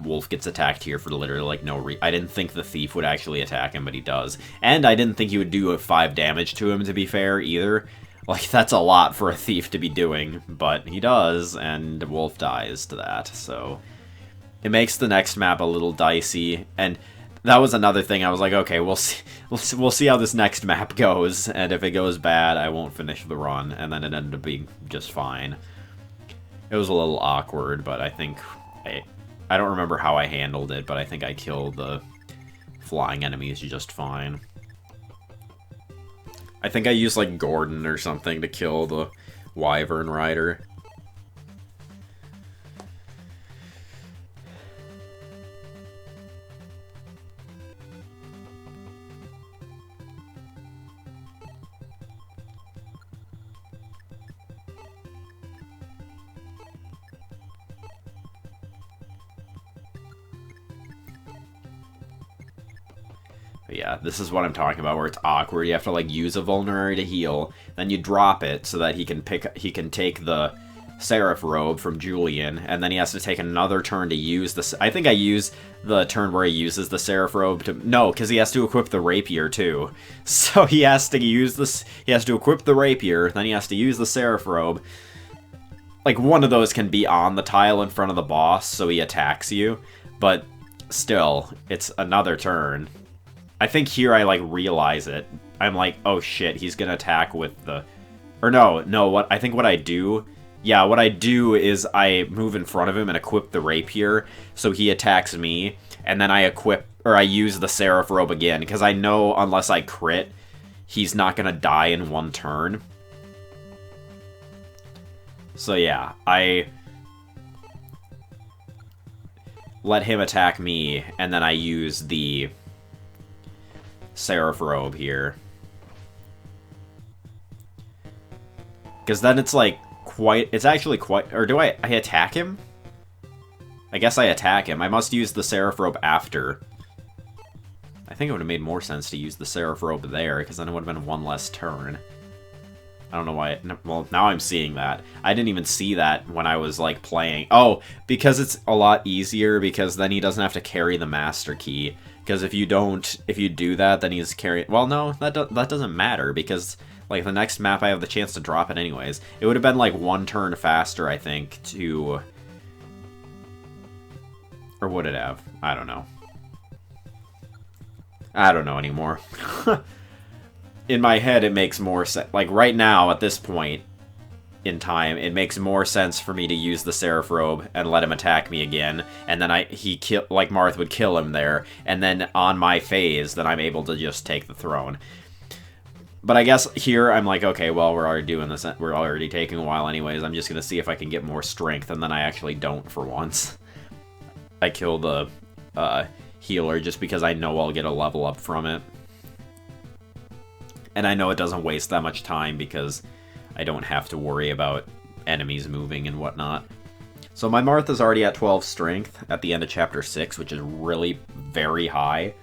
Wolf gets attacked here for literally, like, no reason. I didn't think the thief would actually attack him, but he does. And I didn't think he would do 5 damage to him, to be fair, either. Like, that's a lot for a thief to be doing, but he does, and Wolf dies to that, so it makes the next map a little dicey, and that was another thing. I was like, okay, we'll see how this next map goes, and if it goes bad, I won't finish the run, and then it ended up being just fine. It was a little awkward, but I think I don't remember how I handled it, but I think I killed the flying enemies just fine. I think I used, like, Gordon or something to kill the Wyvern Rider. But yeah, this is what I'm talking about, where it's awkward. You have to, like, use a vulnerary to heal, then you drop it so that he can take the Seraph Robe from Julian, and then he has to take another turn to use the... I think I use the turn where he uses the Seraph Robe to... No, because he has to equip the Rapier, too. So he has to use this... He has to equip the Rapier, then he has to use the Seraph Robe. Like, one of those can be on the tile in front of the boss, so he attacks you, but still, it's another turn. I think here I, like, realize it. I'm like, oh shit, he's gonna attack with the... Or no, I think what I do... Yeah, what I do is I move in front of him and equip the Rapier, so he attacks me, and then I use the Seraph Robe again, because I know unless I crit, he's not gonna die in one turn. So yeah, I let him attack me, and then I use the Seraph Robe here. Because then it's like it's actually quite, or do I attack him? I guess I attack him. I must use the Seraph Robe after. I think it would have made more sense to use the Seraph Robe there, because then it would have been one less turn. I don't know why. Well, now I'm seeing that. I didn't even see that when I was, like, playing. Oh, because it's a lot easier, because then he doesn't have to carry the Master Key. Because if you do that, then he's carrying... Well, no, that doesn't matter, because, like, the next map I have the chance to drop it anyways. It would have been, like, one turn faster, I think, to... Or would it have? I don't know. I don't know anymore. In my head, it makes more sense. Like, right now, at this point in time, it makes more sense for me to use the Seraph Robe and let him attack me again, and then like, Marth would kill him there, and then on my phase, then I'm able to just take the throne. But I guess here, I'm like, okay, well, we're already doing this, we're already taking a while anyways, I'm just gonna see if I can get more strength, and then I actually don't for once. I kill the healer just because I know I'll get a level up from it. And I know it doesn't waste that much time because I don't have to worry about enemies moving and whatnot. So my Marth is already at 12 strength at the end of Chapter 6, which is really very high.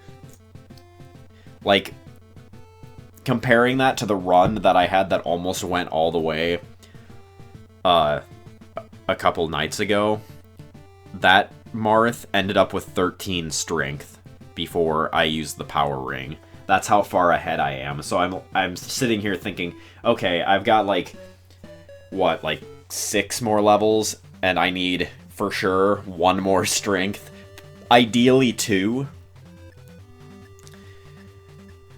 Like, comparing that to the run that I had that almost went all the way a couple nights ago, that Marth ended up with 13 strength before I used the power ring. That's how far ahead I am. So I'm sitting here thinking, okay, I've got like 6 more levels, and I need for sure 1 more strength, ideally 2.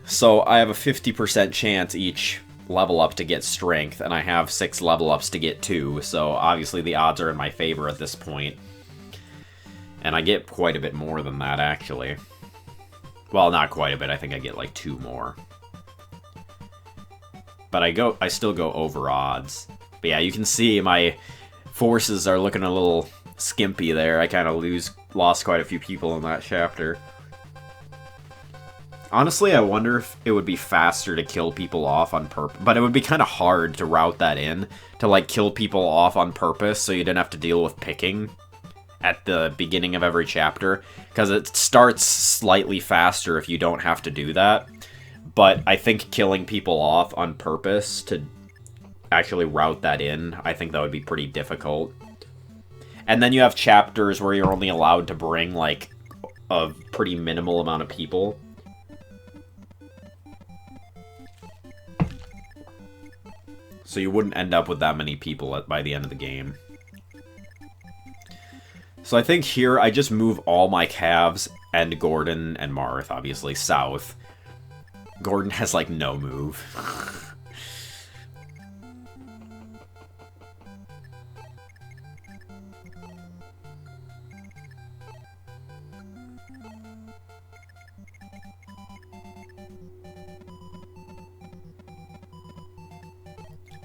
So I have a 50% chance each level up to get strength, and I have 6 level ups to get 2, so obviously the odds are in my favor at this point. And I get quite a bit more than that, actually. Well, not quite a bit, I think I get like 2 more. But I still go over odds. But yeah, you can see my forces are looking a little skimpy there. I kind of lost quite a few people in that chapter. Honestly, I wonder if it would be faster to kill people off on purpose. But it would be kind of hard to route that in, to like kill people off on purpose so you didn't have to deal with picking at the beginning of every chapter. Because it starts slightly faster if you don't have to do that. But I think killing people off on purpose to actually route that in, I think that would be pretty difficult. And then you have chapters where you're only allowed to bring like a pretty minimal amount of people. So you wouldn't end up with that many people by the end of the game. So I think here I just move all my calves and Gordon and Marth, obviously, south. Gordon has like no move.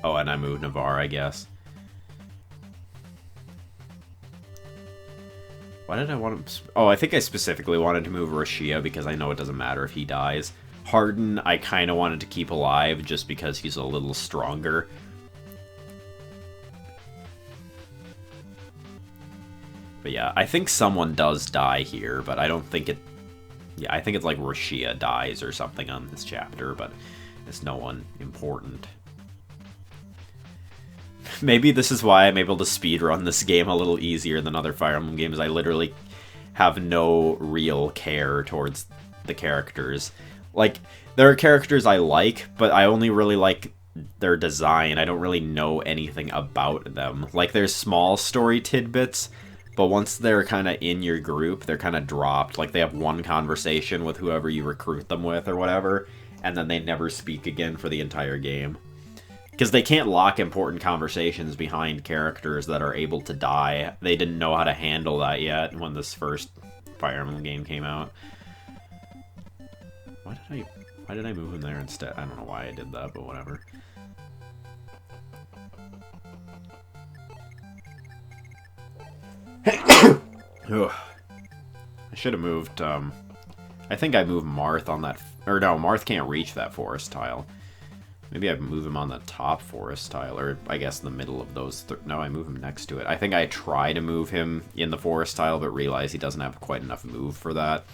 Oh, and I moved Navarre, I guess. Why did I want to... Oh, I think I specifically wanted to move Rashia because I know it doesn't matter if he dies. Harden, I kind of wanted to keep alive just because he's a little stronger. But yeah, I think someone does die here, but I don't think it... Yeah, I think it's like Rashia dies or something on this chapter, but it's no one important. Maybe this is why I'm able to speedrun this game a little easier than other Fire Emblem games. I literally have no real care towards the characters. Like, there are characters I like, but I only really like their design. I don't really know anything about them. Like, there's small story tidbits, but once they're kind of in your group, they're kind of dropped. Like, they have one conversation with whoever you recruit them with or whatever, and then they never speak again for the entire game. Because they can't lock important conversations behind characters that are able to die. They didn't know how to handle that yet when this first Fire Emblem game came out. Why did I move him there instead? I don't know why I did that, but whatever. Ugh. I should have moved, I think I moved Marth on that... Or no, Marth can't reach that forest tile. Maybe I move him on the top forest tile, or I guess in the middle of those... No, I move him next to it. I think I try to move him in the forest tile, but realize he doesn't have quite enough move for that.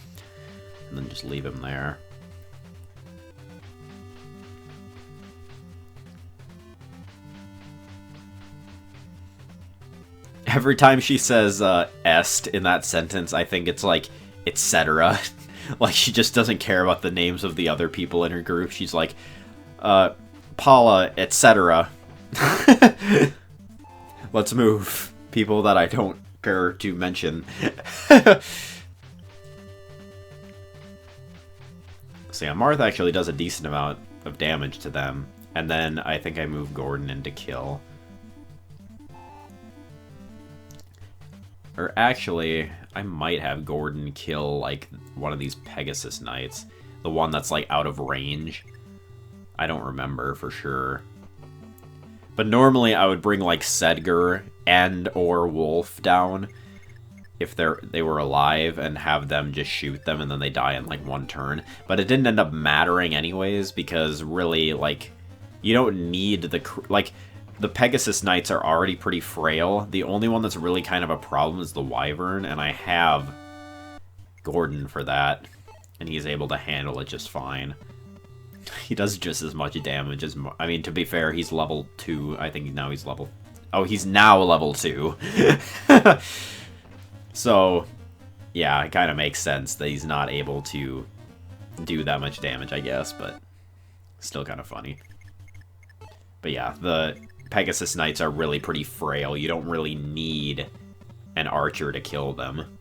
And then just leave him there. Every time she says est in that sentence, I think it's like, etc. Like, she just doesn't care about the names of the other people in her group. She's like... Paula, etc. Let's move. People that I don't care to mention. So yeah, Marth actually does a decent amount of damage to them. And then I think I move Gordon into kill. Or actually, I might have Gordon kill, like, one of these Pegasus Knights. The one that's, like, out of range. I don't remember for sure. But normally I would bring like Sedgar and or Wolf down if they were alive and have them just shoot them and then they die in like one turn. But it didn't end up mattering anyways because really like you don't need the Pegasus Knights are already pretty frail. The only one that's really kind of a problem is the Wyvern, and I have Gordon for that and he's able to handle it just fine. He does just as much damage as... I mean, to be fair, he's level 2. I think now he's level... Oh, he's now level 2. So, yeah, it kind of makes sense that he's not able to do that much damage, I guess, but still kind of funny. But yeah, the Pegasus Knights are really pretty frail. You don't really need an archer to kill them.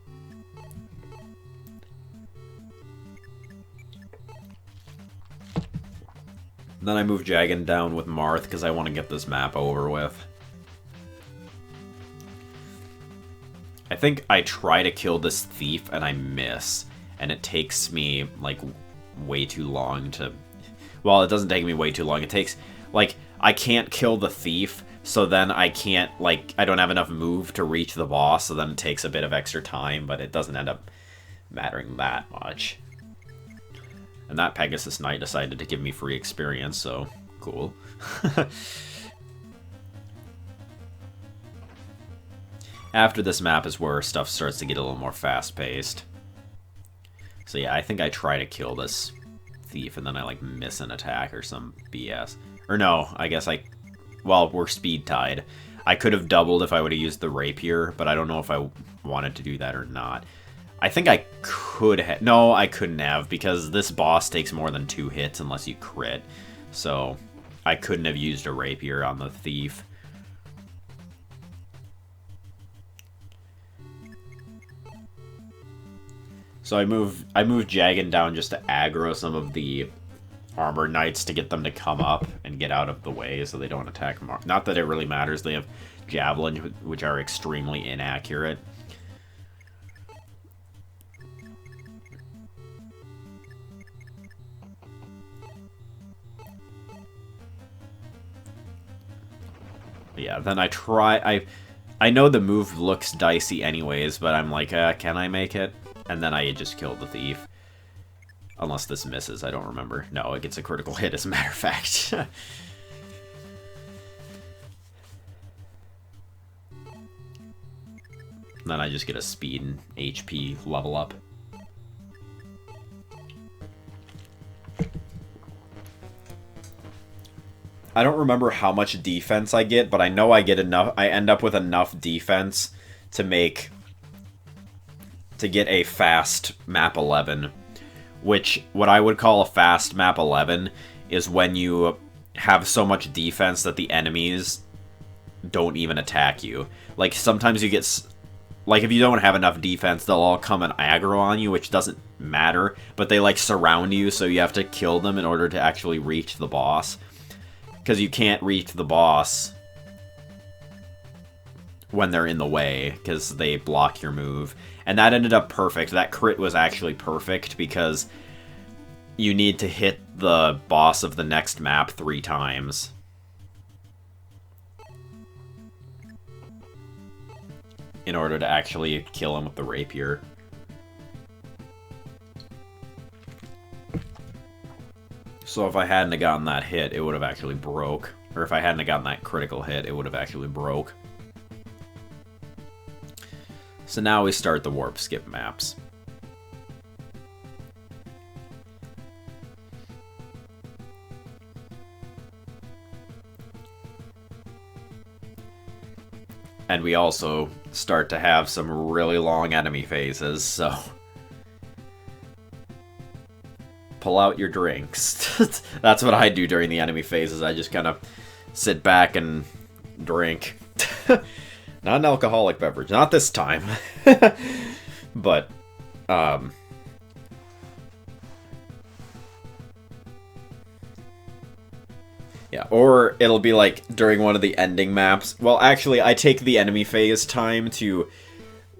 Then I move Jagan down with Marth because I want to get this map over with. I think I try to kill this thief and I miss. And it takes me, like, way too long to... Well, it doesn't take me way too long. It takes, like, I can't kill the thief, so then I can't, like, I don't have enough move to reach the boss, so then it takes a bit of extra time, but it doesn't end up mattering that much. And that Pegasus Knight decided to give me free experience, so cool. After this map is where stuff starts to get a little more fast-paced. So yeah, I think I try to kill this thief, and then I, like, miss an attack or some BS. Or no, I guess well, we're speed-tied. I could have doubled if I would have used the rapier, but I don't know if I wanted to do that or not. I think I could have... No, I couldn't have, because this boss takes more than 2 hits unless you crit. So, I couldn't have used a rapier on the thief. So I move Jagan down just to aggro some of the armor knights to get them to come up and get out of the way so they don't attack Marth. Not that it really matters. They have javelins, which are extremely inaccurate. But yeah, then I know the move looks dicey anyways, but I'm like, can I make it? And then I just killed the thief. Unless this misses, I don't remember. No, it gets a critical hit, as a matter of fact. Then I just get a speed and HP level up. I don't remember how much defense I get, but I know I get enough. I end up with enough defense to get a fast map 11, which what I would call a fast map 11 is when you have so much defense that the enemies don't even attack you. Like, sometimes you get... Like, if you don't have enough defense, they'll all come and aggro on you, which doesn't matter, but they, like, surround you, so you have to kill them in order to actually reach the boss. Because you can't reach the boss when they're in the way, because they block your move. And that ended up perfect. That crit was actually perfect, because you need to hit the boss of the next map 3 times. In order to actually kill him with the rapier. So if I hadn't have gotten that hit, it would have actually broke. Or if I hadn't have gotten that critical hit, it would have actually broke. So now we start the warp skip maps. And we also start to have some really long enemy phases, so... Pull out your drinks. That's what I do during the enemy phases. I just kind of sit back and drink. Not an alcoholic beverage. Not this time. But, yeah, or it'll be like during one of the ending maps. Well, actually, I take the enemy phase time to,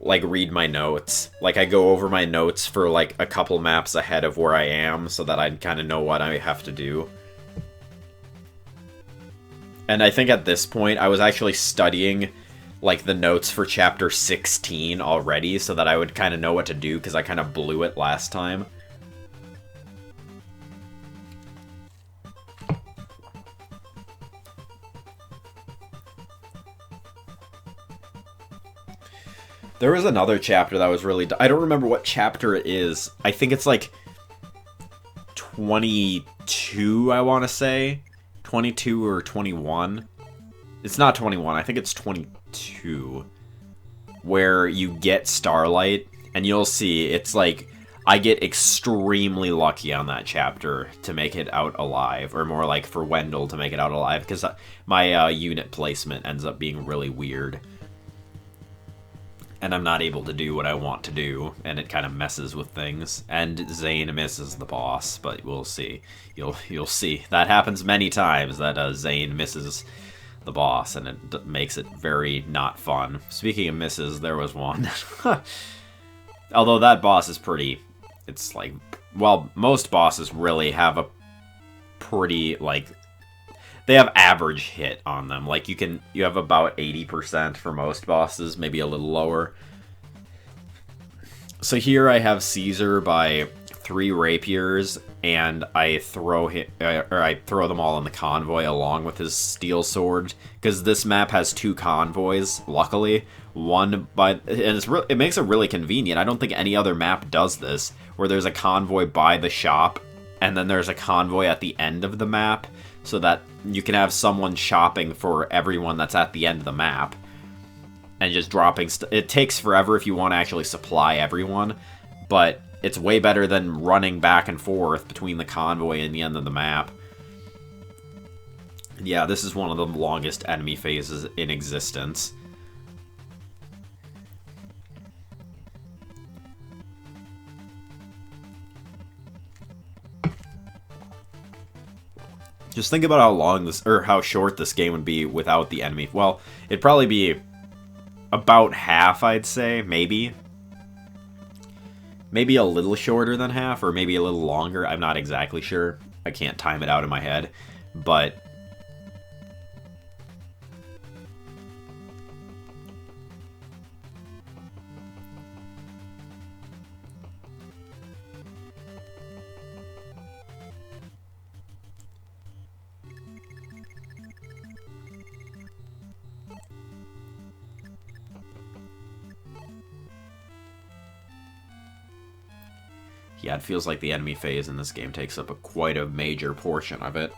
like, read my notes. Like, I go over my notes for, like, a couple maps ahead of where I am so that I kind of know what I have to do. And I think at this point, I was actually studying, like, the notes for Chapter 16 already so that I would kind of know what to do, because I kind of blew it last time. There was another chapter that was really... I don't remember what chapter it is. I think it's like 22 22, I want to say. 22 or 21. It's not 21, I think it's 22. Where you get Starlight, and you'll see, it's like, I get extremely lucky on that chapter to make it out alive, or more like for Wendell to make it out alive, because my unit placement ends up being really weird. And I'm not able to do what I want to do, and it kind of messes with things. And Zane misses the boss, but we'll see. You'll see. That happens many times, that Zane misses the boss, and it makes it very not fun. Speaking of misses, there was one. Although that boss is pretty... It's like... Well, most bosses really have a pretty, like... They have average hit on them. Like, you have about 80% for most bosses, maybe a little lower. So here I have Caesar by 3 rapiers, and I throw them all in the convoy along with his steel sword, because this map has 2 convoys, luckily. One by... And it makes it really convenient. I don't think any other map does this, where there's a convoy by the shop, and then there's a convoy at the end of the map, so that you can have someone shopping for everyone that's at the end of the map. And just dropping... It takes forever if you want to actually supply everyone, but it's way better than running back and forth between the convoy and the end of the map. Yeah, this is one of the longest enemy phases in existence. Just think about how long this, or how short this game would be without the enemy. Well, it'd probably be about half, I'd say, maybe. Maybe a little shorter than half, or maybe a little longer. I'm not exactly sure. I can't time it out in my head, but... Yeah, it feels like the enemy phase in this game takes up quite a major portion of it.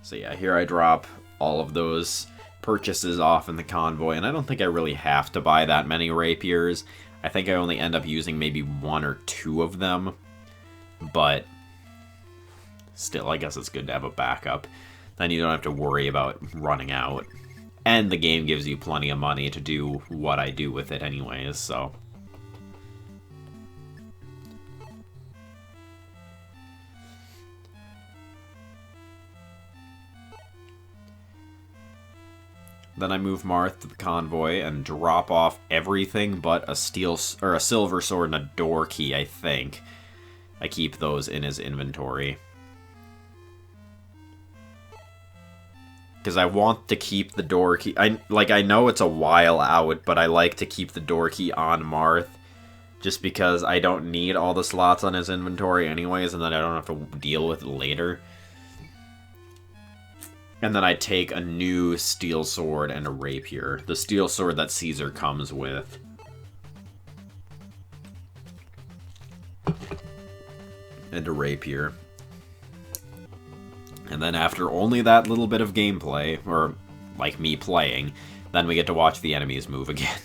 So yeah, here I drop all of those purchases off in the convoy, and I don't think I really have to buy that many rapiers. I think I only end up using maybe 1 or 2 of them, but still, I guess it's good to have a backup. Then you don't have to worry about running out. And the game gives you plenty of money to do what I do with it anyways, so... Then I move Marth to the convoy and drop off everything but a silver sword and a door key, I think. I keep those in his inventory. Because I want to keep the door key... I know it's a while out, but I like to keep the door key on Marth. Just because I don't need all the slots on his inventory anyways, and then I don't have to deal with it later. And then I take a new steel sword and a rapier. The steel sword that Caesar comes with. And a rapier. And then after only that little bit of gameplay, or like me playing, then we get to watch the enemies move again.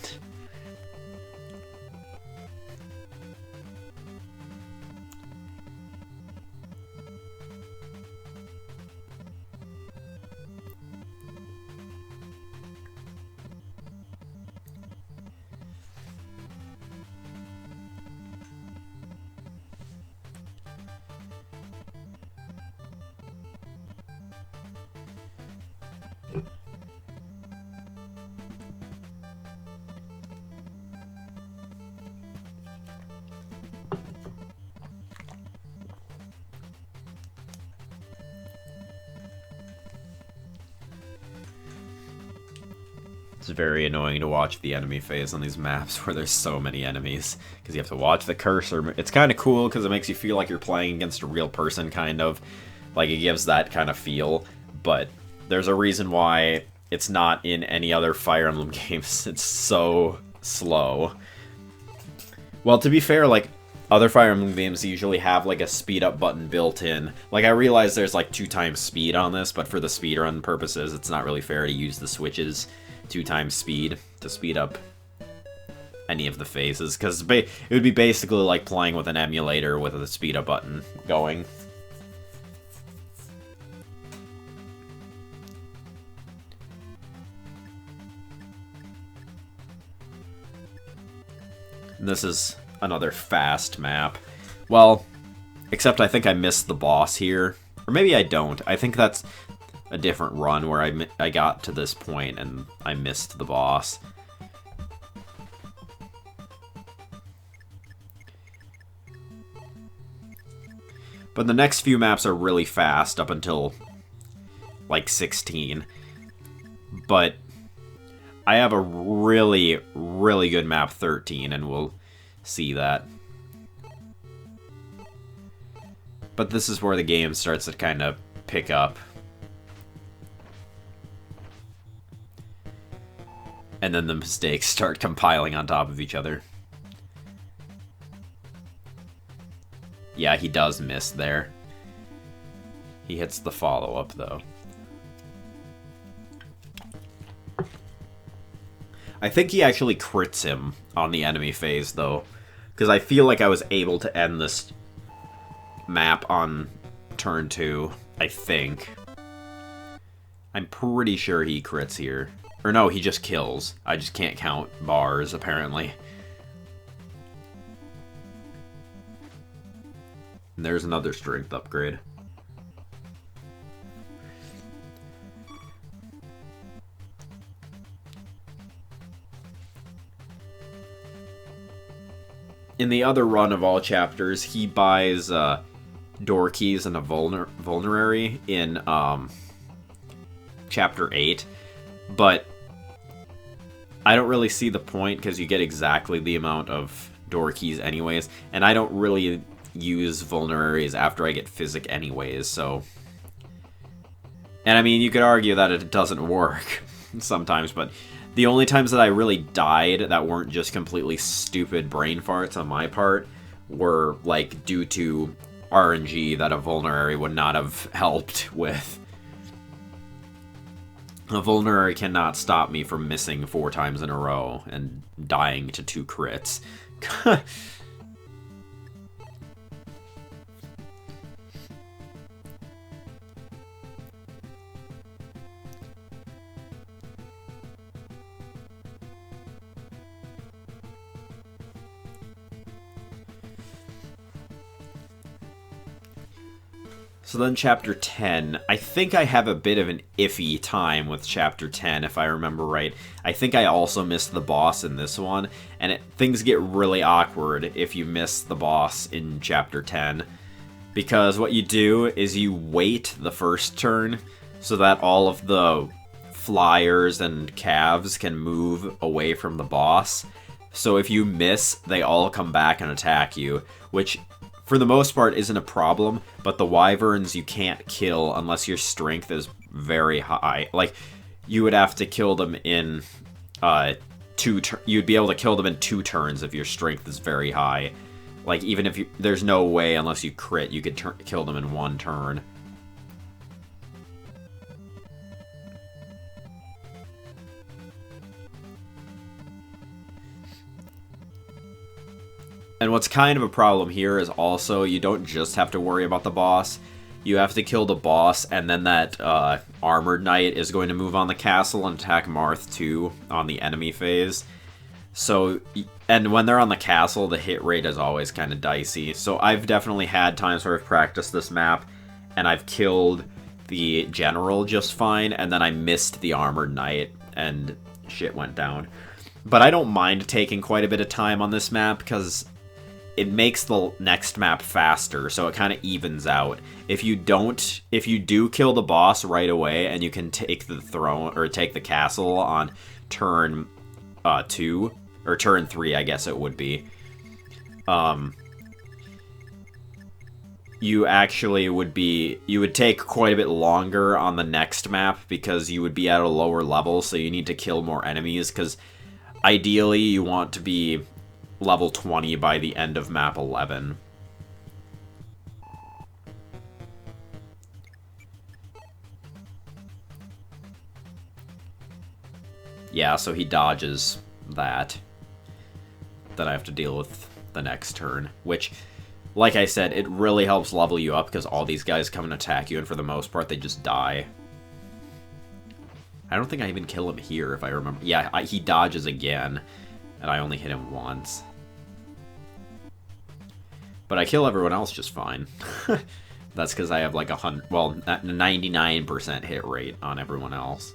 It's very annoying to watch the enemy phase on these maps where there's so many enemies, because you have to watch the cursor. It's kind of cool because it makes you feel like you're playing against a real person, kind of. Like, it gives that kind of feel, but there's a reason why it's not in any other Fire Emblem games. It's so slow. Well, to be fair, like, other Fire Emblem games usually have like a speed up button built in. Like, I realize there's like 2 times speed on this, but for the speedrun purposes, it's not really fair to use the switches 2 times speed to speed up any of the phases, because it would be basically like playing with an emulator with a speed up button going. And this is another fast map. Well, except I think I missed the boss here. Or maybe I don't. I think that's a different run where I got to this point and I missed the boss. But the next few maps are really fast up until like 16. But I have a really, really good map 13, and we'll see that. But this is where the game starts to kind of pick up. And then the mistakes start compiling on top of each other. Yeah, he does miss there. He hits the follow-up, though. I think he actually crits him on the enemy phase, though. Because I feel like I was able to end this map on turn 2, I think. I'm pretty sure he crits here. Or no, he just kills. I just can't count bars, apparently. And there's another strength upgrade. In the other run of all chapters, he buys door keys and a vulnerary in chapter 8. But I don't really see the point because you get exactly the amount of door keys anyways. And I don't really use vulneraries after I get physic anyways, so... And I mean, you could argue that it doesn't work sometimes, but the only times that I really died that weren't just completely stupid brain farts on my part were, like, due to RNG that a vulnerary would not have helped with. A vulnerary cannot stop me from missing 4 times in a row and dying to 2 crits. So then chapter 10, I think I have a bit of an iffy time with chapter 10, if I remember right. I think I also missed the boss in this one, and things get really awkward if you miss the boss in chapter 10. Because what you do is you wait the first turn so that all of the flyers and calves can move away from the boss. So if you miss, they all come back and attack you, which for the most part isn't a problem, but the wyverns you can't kill unless your strength is very high. Like, you would have to kill them in you'd be able to kill them in 2 turns if your strength is very high. Like, even if there's no way, unless you crit, you could kill them in 1 turn. And what's kind of a problem here is also you don't just have to worry about the boss. You have to kill the boss, and then that armored knight is going to move on the castle and attack Marth too on the enemy phase. So, and when they're on the castle, the hit rate is always kind of dicey. So I've definitely had times where I've practiced this map, and I've killed the general just fine, and then I missed the armored knight, and shit went down. But I don't mind taking quite a bit of time on this map, because it makes the next map faster, so it kind of evens out. If you do kill the boss right away, and you can take the throne, or take the castle on turn 2, or turn 3, I guess it would be, you would take quite a bit longer on the next map, because you would be at a lower level, so you need to kill more enemies, because ideally you want to be level 20 by the end of map 11. Yeah, so he dodges that. Then I have to deal with the next turn, which, like I said, it really helps level you up because all these guys come and attack you, and for the most part, they just die. I don't think I even kill him here, if I remember. Yeah, he dodges again, and I only hit him once. But I kill everyone else just fine. That's because I have like 99% hit rate on everyone else.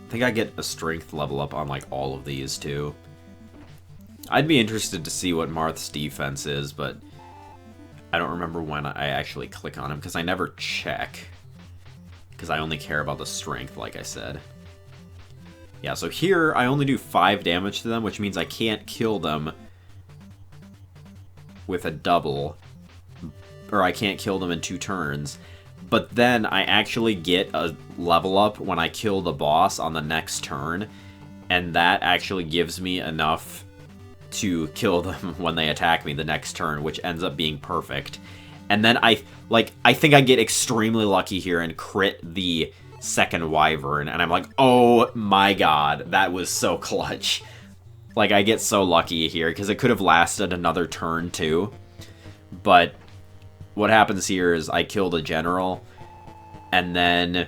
I think I get a strength level up on like all of these too. I'd be interested to see what Marth's defense is, but I don't remember when I actually click on him because I never check. Because I only care about the strength, like I said. Yeah, so here I only do 5 damage to them, which means I can't kill them with a double. Or I can't kill them in 2 turns. But then I actually get a level up when I kill the boss on the next turn, and that actually gives me enough to kill them when they attack me the next turn, which ends up being perfect. And then I think I get extremely lucky here and crit the second wyvern, and I'm like, oh my god, that was so clutch. Like, I get so lucky here, because it could have lasted another turn too. But what happens here is I kill the general, and then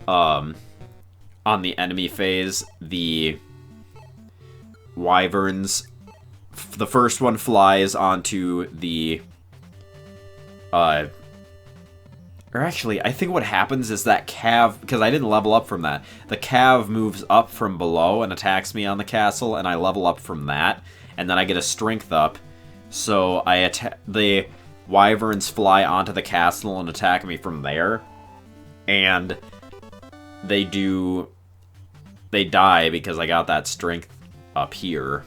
on the enemy phase, the wyverns, the first one flies onto the or actually, I think what happens is that Cav, because I didn't level up from that, the Cav moves up from below and attacks me on the castle, and I level up from that, and then I get a strength up. So the wyverns fly onto the castle and attack me from there, and they die because I got that strength up here.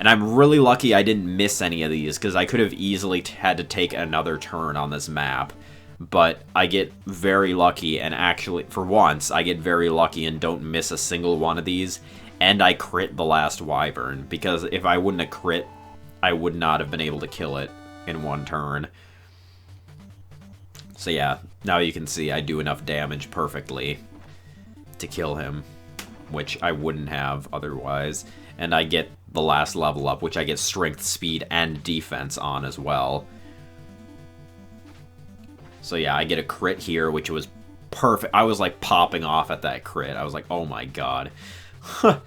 And I'm really lucky I didn't miss any of these, because I could have easily had to take another turn on this map. But I get very lucky, and actually, for once, I get very lucky and don't miss a single one of these, and I crit the last wyvern, because if I wouldn't have crit, I would not have been able to kill it in 1 turn. So yeah, now you can see I do enough damage perfectly to kill him, which I wouldn't have otherwise. And I get the last level up, which I get strength, speed, and defense on as well. So yeah, I get a crit here, which was perfect. I was like popping off at that crit. I was like, oh my god. And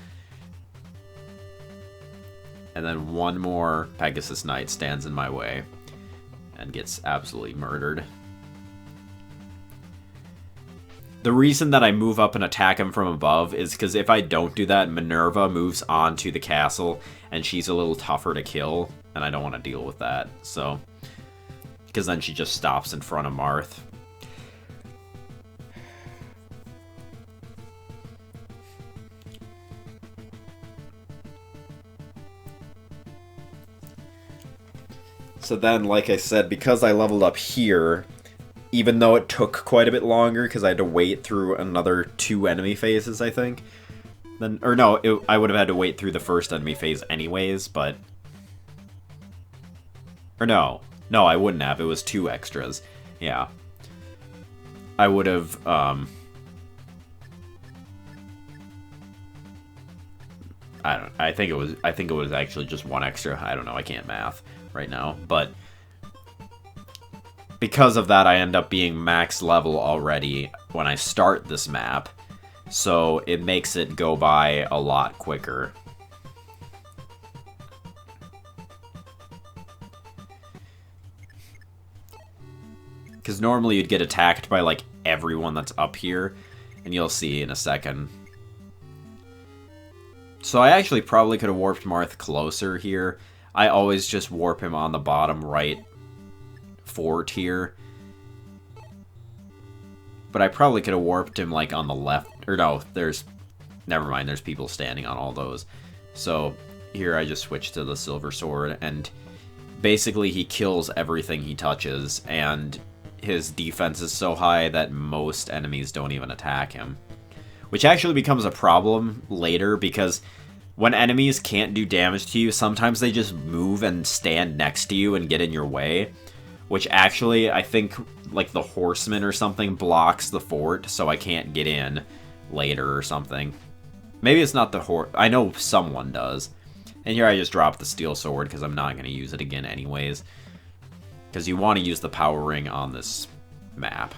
then one more Pegasus Knight stands in my way and gets absolutely murdered. The reason that I move up and attack him from above is because if I don't do that, Minerva moves on to the castle, and she's a little tougher to kill, and I don't want to deal with that, so... Because then she just stops in front of Marth. So then, like I said, because I leveled up here, even though it took quite a bit longer, because I had to wait through another 2 enemy phases, I think. Then, or no, I would have had to wait through the first enemy phase anyways, but... Or no, I wouldn't have. It was 2 extras. Yeah. I would have, I think it was actually just 1 extra. I don't know, I can't math right now, but because of that, I end up being max level already when I start this map, so it makes it go by a lot quicker. Because normally you'd get attacked by, like, everyone that's up here, and you'll see in a second. So I actually probably could have warped Marth closer here. I always just warp him on the bottom right fort here. But I probably could have warped him, like, on the left. Or no, there's Never mind, there's people standing on all those. So here I just switch to the Silver Sword, and basically he kills everything he touches, and his defense is so high that most enemies don't even attack him. Which actually becomes a problem later, because when enemies can't do damage to you, sometimes they just move and stand next to you and get in your way. Which actually, I think, like, the horseman or something blocks the fort, so I can't get in later or something. Maybe it's not the horse. I know someone does. And here I just drop the steel sword, because I'm not going to use it again anyways. Because you want to use the power ring on this map.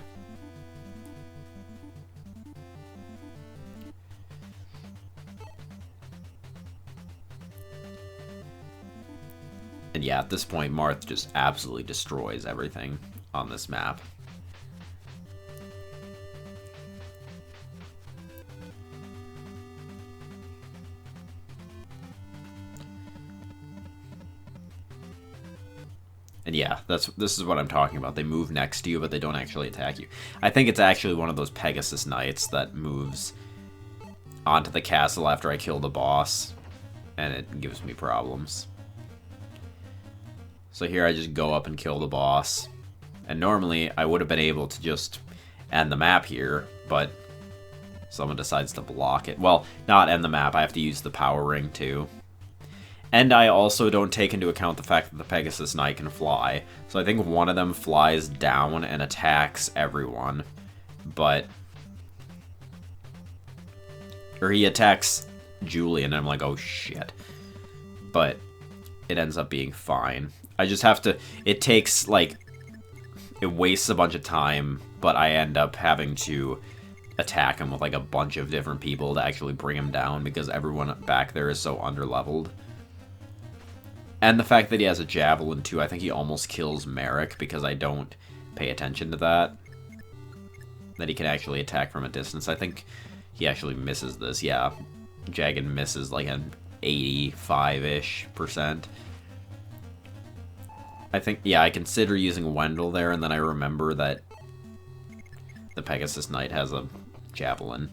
And yeah, at this point, Marth just absolutely destroys everything on this map. And yeah, this is what I'm talking about. They move next to you, but they don't actually attack you. I think it's actually one of those Pegasus Knights that moves onto the castle after I kill the boss, and it gives me problems. So here I just go up and kill the boss. And normally I would have been able to just end the map here, but someone decides to block it. Well, not end the map, I have to use the power ring too. And I also don't take into account the fact that the Pegasus Knight can fly. So I think one of them flies down and attacks everyone. But... or he attacks Julian, and I'm like, oh shit. But it ends up being fine. I just have to... it takes, like... it wastes a bunch of time, but I end up having to attack him with, like, a bunch of different people to actually bring him down, because everyone back there is so underleveled. And the fact that he has a javelin, too, I think he almost kills Merrick, because I don't pay attention to that. That he can actually attack from a distance. I think he actually misses this, yeah. Jagged misses, like, an 85-ish%. I think, yeah, I consider using Wendell there, and then I remember that the Pegasus Knight has a javelin.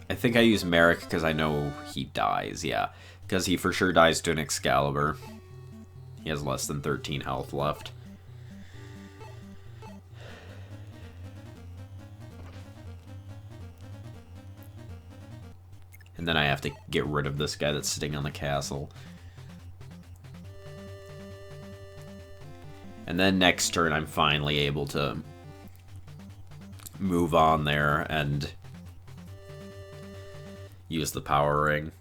I think I use Merrick because I know he dies, yeah. Because he for sure dies to an Excalibur. He has less than 13 health left. And then I have to get rid of this guy that's sitting on the castle. And then next turn I'm finally able to move on there and use the power ring.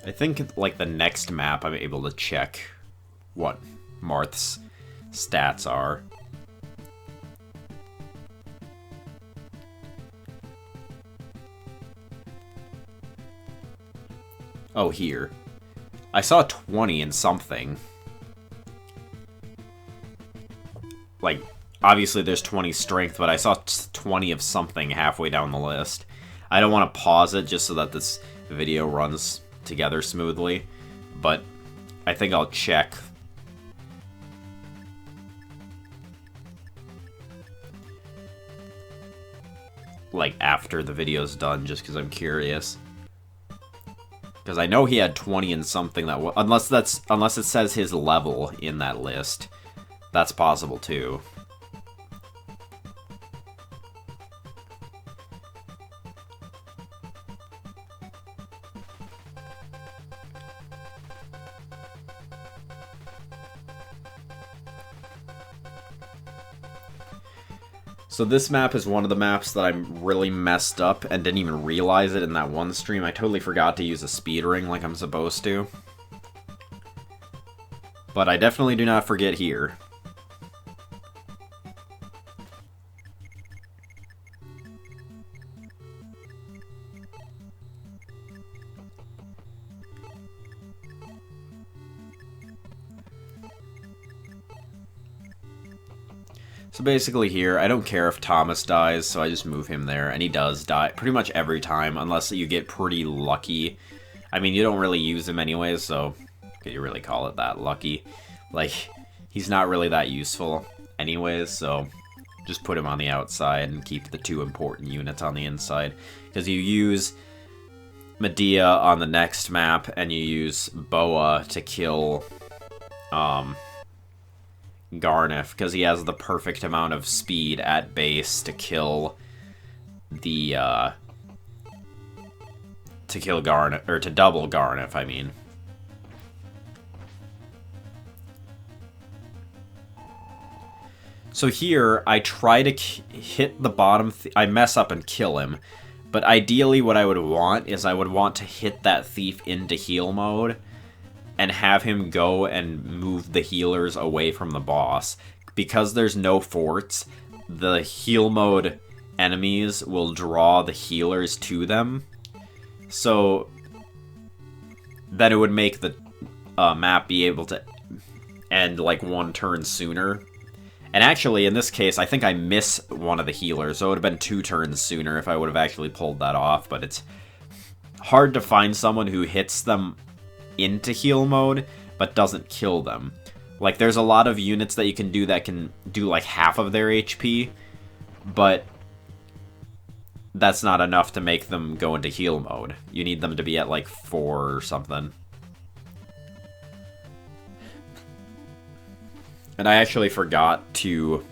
I think, like, the next map I'm able to check what Marth's stats are. Oh, here. I saw 20 and something. Like, obviously there's 20 strength, but I saw 20 of something halfway down the list. I don't want to pause it just so that this video runs together smoothly, but I think I'll check. Like, after the video's done, just because I'm curious. Because I know he had 20 and something that unless it says his level in that list. That's possible too. So this map is one of the maps that I'm really messed up and didn't even realize it in that one stream. I totally forgot to use a speed ring like I'm supposed to. But I definitely do not forget here. So basically here, I don't care if Thomas dies, so I just move him there, and he does die pretty much every time, unless you get pretty lucky. I mean, you don't really use him anyways, so could you really call it that, lucky? Like, he's not really that useful anyways, so just put him on the outside and keep the 2 important units on the inside. Because you use Medea on the next map, and you use Boa to kill Garnif, because he has the perfect amount of speed at base to kill the Garnif, or to double Garnif, I mean. So here, I try to hit the bottom, I mess up and kill him, but ideally what I would want is I would want to hit that thief into heal mode, and have him go and move the healers away from the boss. Because there's no forts, the heal mode enemies will draw the healers to them. So then it would make the map be able to end like 1 turn sooner. And actually, in this case, I think I miss one of the healers, so it would have been 2 turns sooner if I would have actually pulled that off, but it's hard to find someone who hits them into heal mode, but doesn't kill them. Like, there's a lot of units that you can do that can do like half of their HP, but that's not enough to make them go into heal mode. You need them to be at like 4 or something. And I actually forgot to...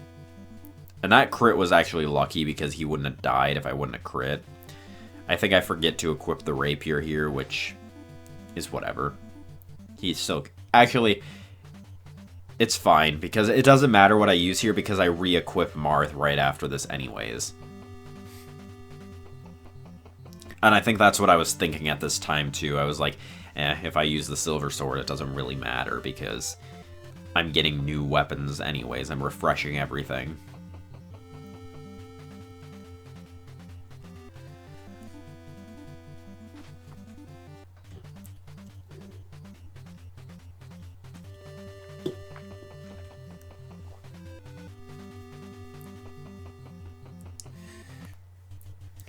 And that crit was actually lucky because he wouldn't have died if I wouldn't have crit. I think I forget to equip the rapier here, which is whatever. He's still... Actually, it's fine, because it doesn't matter what I use here, because I re-equip Marth right after this anyways. And I think that's what I was thinking at this time, too. I was like, if I use the Silver Sword, it doesn't really matter, because I'm getting new weapons anyways. I'm refreshing everything.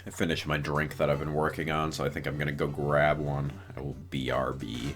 I finished my drink that I've been working on, so I think I'm gonna go grab one. I will BRB.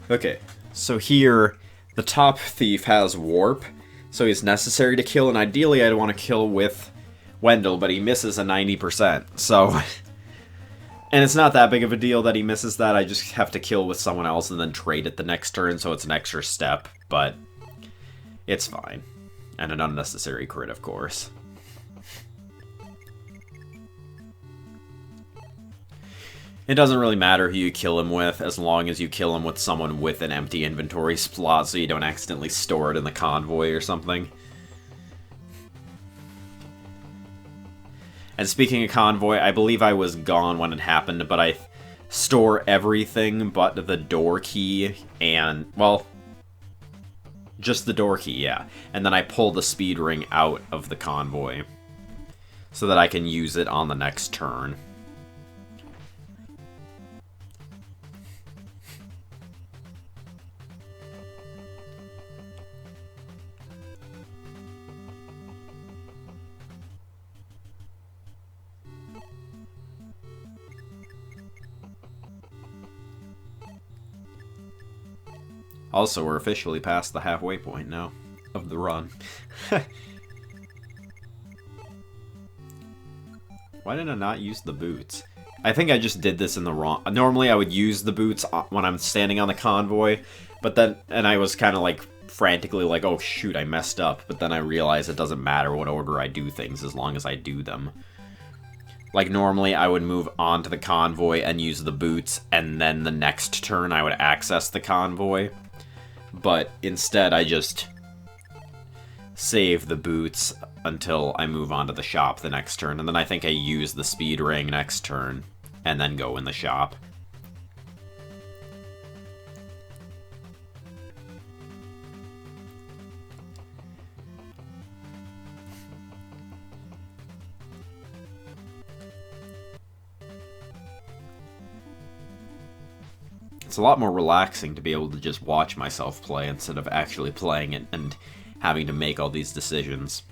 Okay, so here, the top thief has warp, so he's necessary to kill, and ideally I'd want to kill with Wendell, but he misses a 90%, so... And it's not that big of a deal that he misses that, I just have to kill with someone else and then trade it the next turn, so it's an extra step, but it's fine. And an unnecessary crit, of course. It doesn't really matter who you kill him with, as long as you kill him with someone with an empty inventory slot so you don't accidentally store it in the convoy or something. And speaking of convoy, I believe I was gone when it happened, but I store everything but the door key and, well, just the door key, yeah. And then I pull the speed ring out of the convoy so that I can use it on the next turn. Also, we're officially past the halfway point now of the run. Why did I not use the boots? I think I just did this in the wrong... Normally I would use the boots when I'm standing on the convoy, but then... And I was kind of like frantically like, oh shoot, I messed up. But then I realized it doesn't matter what order I do things as long as I do them. Like normally I would move onto the convoy and use the boots, and then the next turn I would access the convoy. But instead I just save the boots until I move on to the shop the next turn, and then I think I use the speed ring next turn, and then go in the shop. It's a lot more relaxing to be able to just watch myself play instead of actually playing it and having to make all these decisions.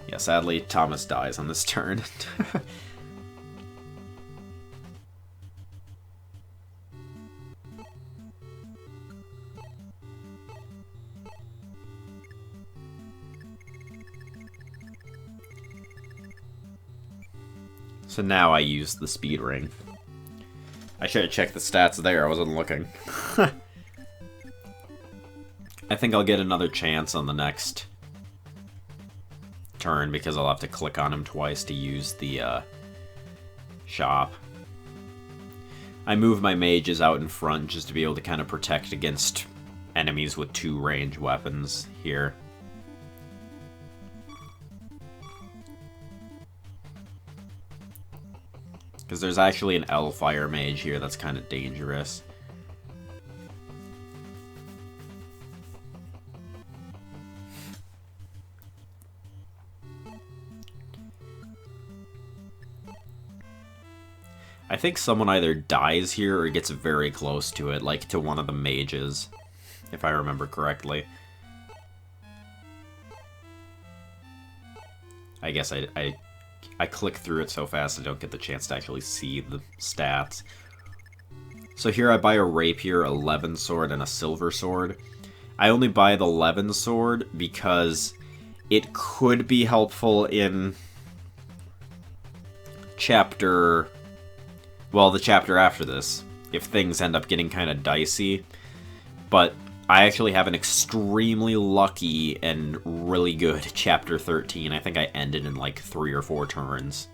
Yeah, sadly, Thomas dies on this turn. So now I use the speed ring. I should have checked the stats there, I wasn't looking. I think I'll get another chance on the next turn because I'll have to click on him twice to use the shop. I move my mages out in front just to be able to kind of protect against enemies with 2 range weapons here. Because there's actually an Lvl mage here that's kind of dangerous. I think someone either dies here or gets very close to it, like to one of the mages, if I remember correctly. I guess I click through it so fast I don't get the chance to actually see the stats. So here I buy a rapier, a Levin sword, and a silver sword. I only buy the Levin sword because it could be helpful in chapter... Well, the chapter after this, if things end up getting kind of dicey. But I actually have an extremely lucky and really good chapter 13. I think I ended in like 3 or 4 turns,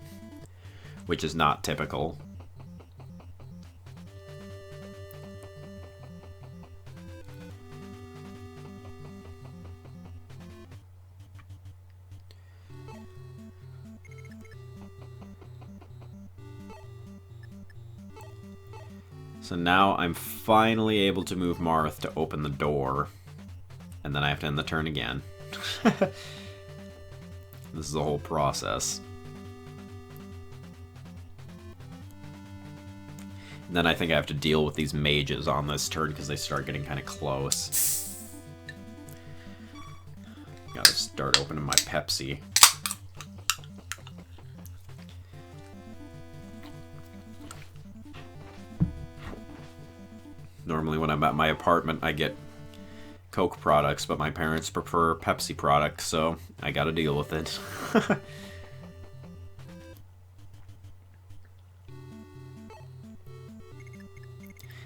which is not typical. So now I'm finally able to move Marth to open the door. And then I have to end the turn again. This is a whole process. And then I think I have to deal with these mages on this turn because they start getting kind of close. Gotta start opening my Pepsi. Normally when I'm at my apartment, I get Coke products, but my parents prefer Pepsi products, so I gotta deal with it.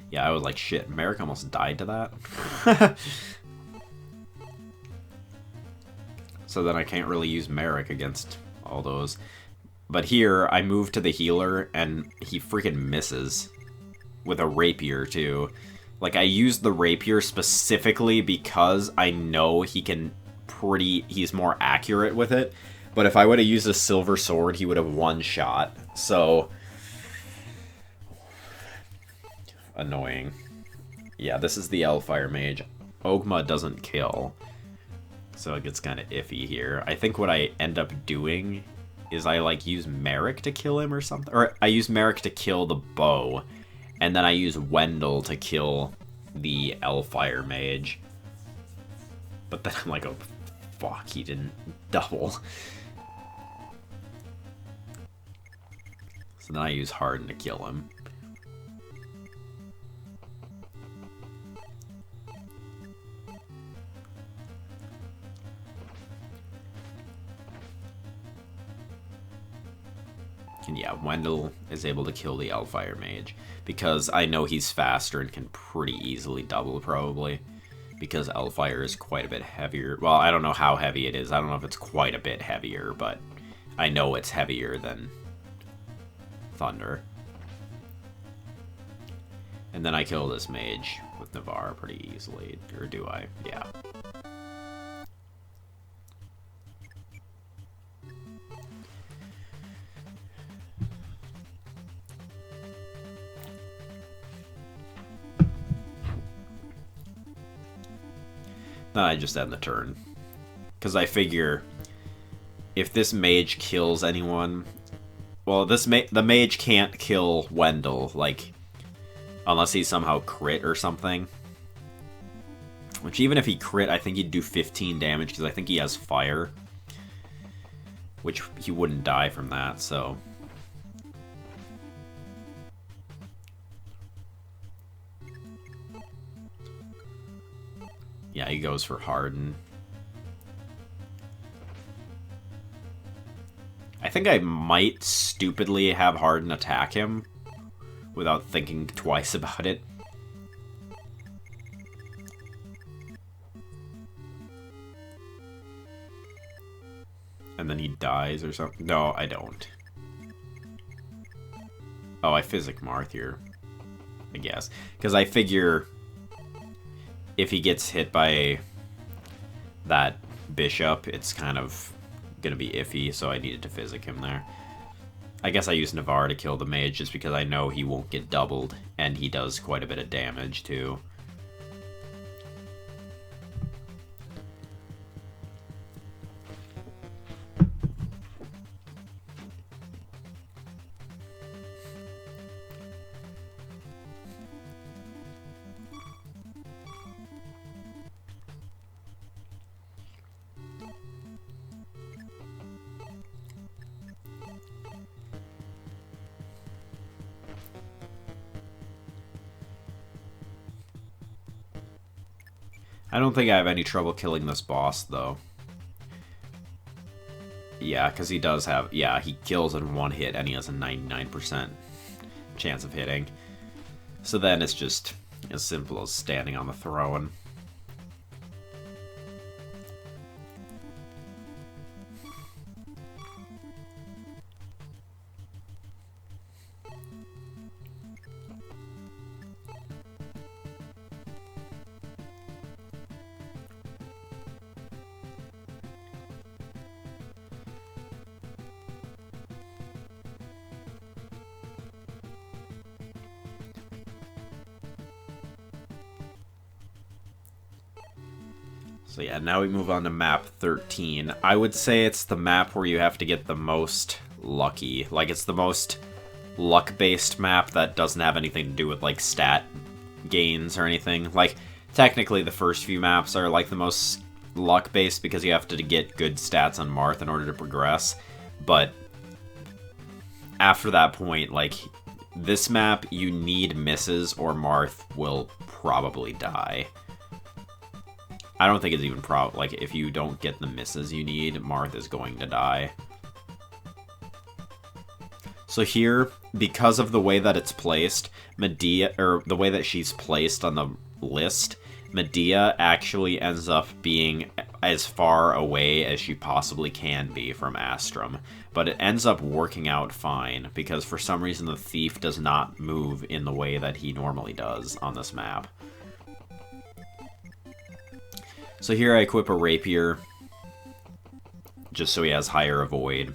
Yeah, I was like, shit, Merrick almost died to that? So then I can't really use Merrick against all those. But here, I move to the healer, and he freaking misses. With a rapier, too. Like, I used the rapier specifically because I know he's more accurate with it. But if I would have used a silver sword, he would have one-shot. So... annoying. Yeah, this is the Lvl mage. Ogma doesn't kill. So it gets kind of iffy here. I think what I end up doing is I, like, use Merrick to kill him or something. Or I use Merrick to kill the bow. And then I use Wendell to kill the Lvl mage. But then I'm like, oh, fuck, he didn't double. So then I use Harden to kill him. And yeah, Wendell is able to kill the Elfire Mage. Because I know he's faster and can pretty easily double, probably. Because Elfire is quite a bit heavier. Well, I don't know how heavy it is. I don't know if it's quite a bit heavier, but I know it's heavier than Thunder. And then I kill this Mage with Navarre pretty easily. Or do I? Yeah. Then I just end the turn. Because I figure if this Mage kills anyone... Well, the Mage can't kill Wendell, like, unless he somehow crit or something. Which, even if he crit, I think he'd do 15 damage, because I think he has fire. Which he wouldn't die from that, so... Yeah, he goes for Harden. I think I might stupidly have Harden attack him without thinking twice about it. And then he dies or something. No, I don't. Oh, I physic Marth here, I guess. Because I figure if he gets hit by that bishop, it's kind of gonna be iffy, so I needed to physic him there. I guess I used Navarre to kill the Mage just because I know he won't get doubled, and he does quite a bit of damage too. I don't think I have any trouble killing this boss, though. Yeah, because he does have... Yeah, he kills in one hit, and he has a 99% chance of hitting. So then it's just as simple as standing on the throne. So yeah, now we move on to map 13. I would say it's the map where you have to get the most lucky. Like, it's the most luck-based map that doesn't have anything to do with, like, stat gains or anything. Like, technically the first few maps are, like, the most luck-based because you have to get good stats on Marth in order to progress. But after that point, like, this map, you need misses or Marth will probably die. I don't think it's even like, if you don't get the misses you need, Marth is going to die. So here, because of the way that it's placed, Medea, or the way that she's placed on the list, Medea actually ends up being as far away as she possibly can be from Astrum. But it ends up working out fine, because for some reason the thief does not move in the way that he normally does on this map. So here I equip a rapier, just so he has higher avoid.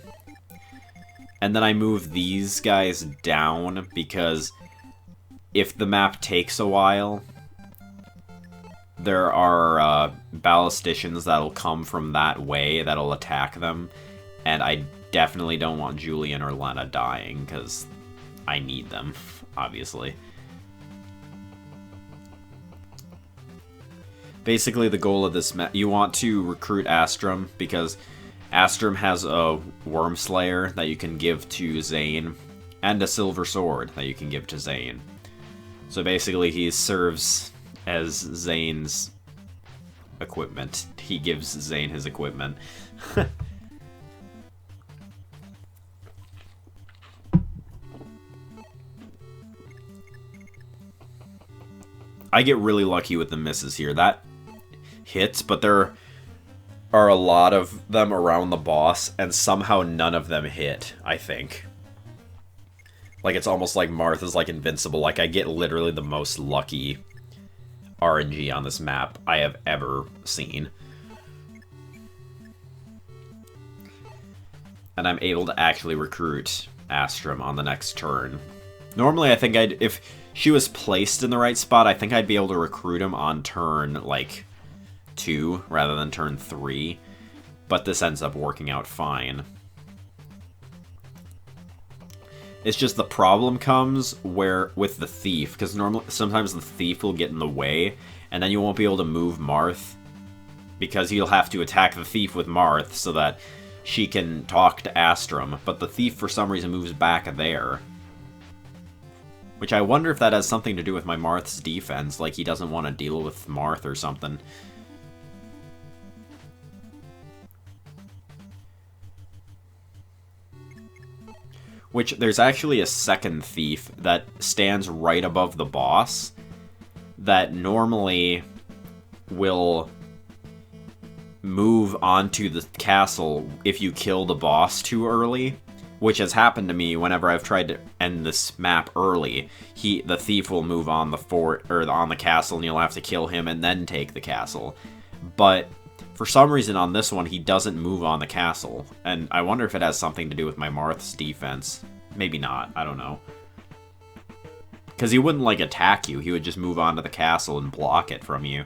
And then I move these guys down, because if the map takes a while, there are ballisticians that'll come from that way that'll attack them. And I definitely don't want Julian or Lena dying, because I need them, obviously. Basically, the goal of this map, you want to recruit Astrum, because Astrum has a Worm Slayer that you can give to Zane, and a Silver Sword that you can give to Zane. So basically, he serves as Zane's equipment. He gives Zane his equipment. I get really lucky with the misses here. That hits, but there are a lot of them around the boss, and somehow none of them hit, I think. Like, it's almost like Marth is, like, invincible. Like, I get literally the most lucky RNG on this map I have ever seen. And I'm able to actually recruit Astrum on the next turn. Normally, I think if she was placed in the right spot, I think I'd be able to recruit him on turn, like, 2 rather than turn 3. But this ends up working out fine. It's just the problem comes with the thief, because sometimes the thief will get in the way, and then you won't be able to move Marth, because you'll have to attack the thief with Marth so that she can talk to Astrum, but the thief for some reason moves back there. Which I wonder if that has something to do with my Marth's defense, like he doesn't want to deal with Marth or something. Which, there's actually a second thief that stands right above the boss that normally will move onto the castle if you kill the boss too early, which has happened to me whenever I've tried to end this map early. The thief will move on the fort, or on the castle, and you'll have to kill him and then take the castle. But for some reason on this one, he doesn't move on the castle, and I wonder if it has something to do with my Marth's defense. Maybe not, I don't know. Because he wouldn't, like, attack you, he would just move on to the castle and block it from you.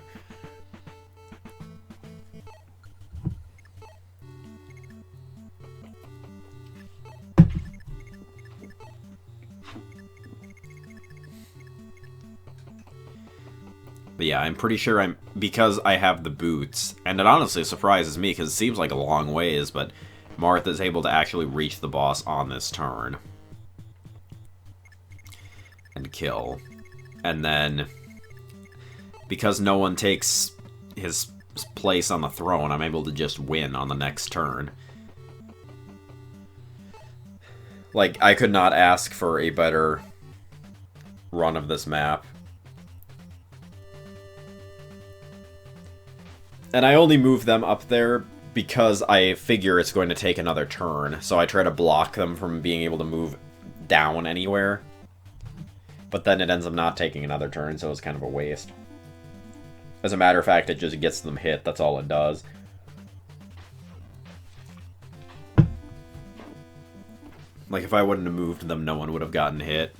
But yeah, I'm pretty sure because I have the boots, and it honestly surprises me because it seems like a long ways, but Marth is able to actually reach the boss on this turn. And kill. And then, because no one takes his place on the throne, I'm able to just win on the next turn. Like, I could not ask for a better run of this map. And I only move them up there because I figure it's going to take another turn, so I try to block them from being able to move down anywhere. But then it ends up not taking another turn, so it's kind of a waste. As a matter of fact, it just gets them hit, that's all it does. Like, if I wouldn't have moved them, no one would have gotten hit.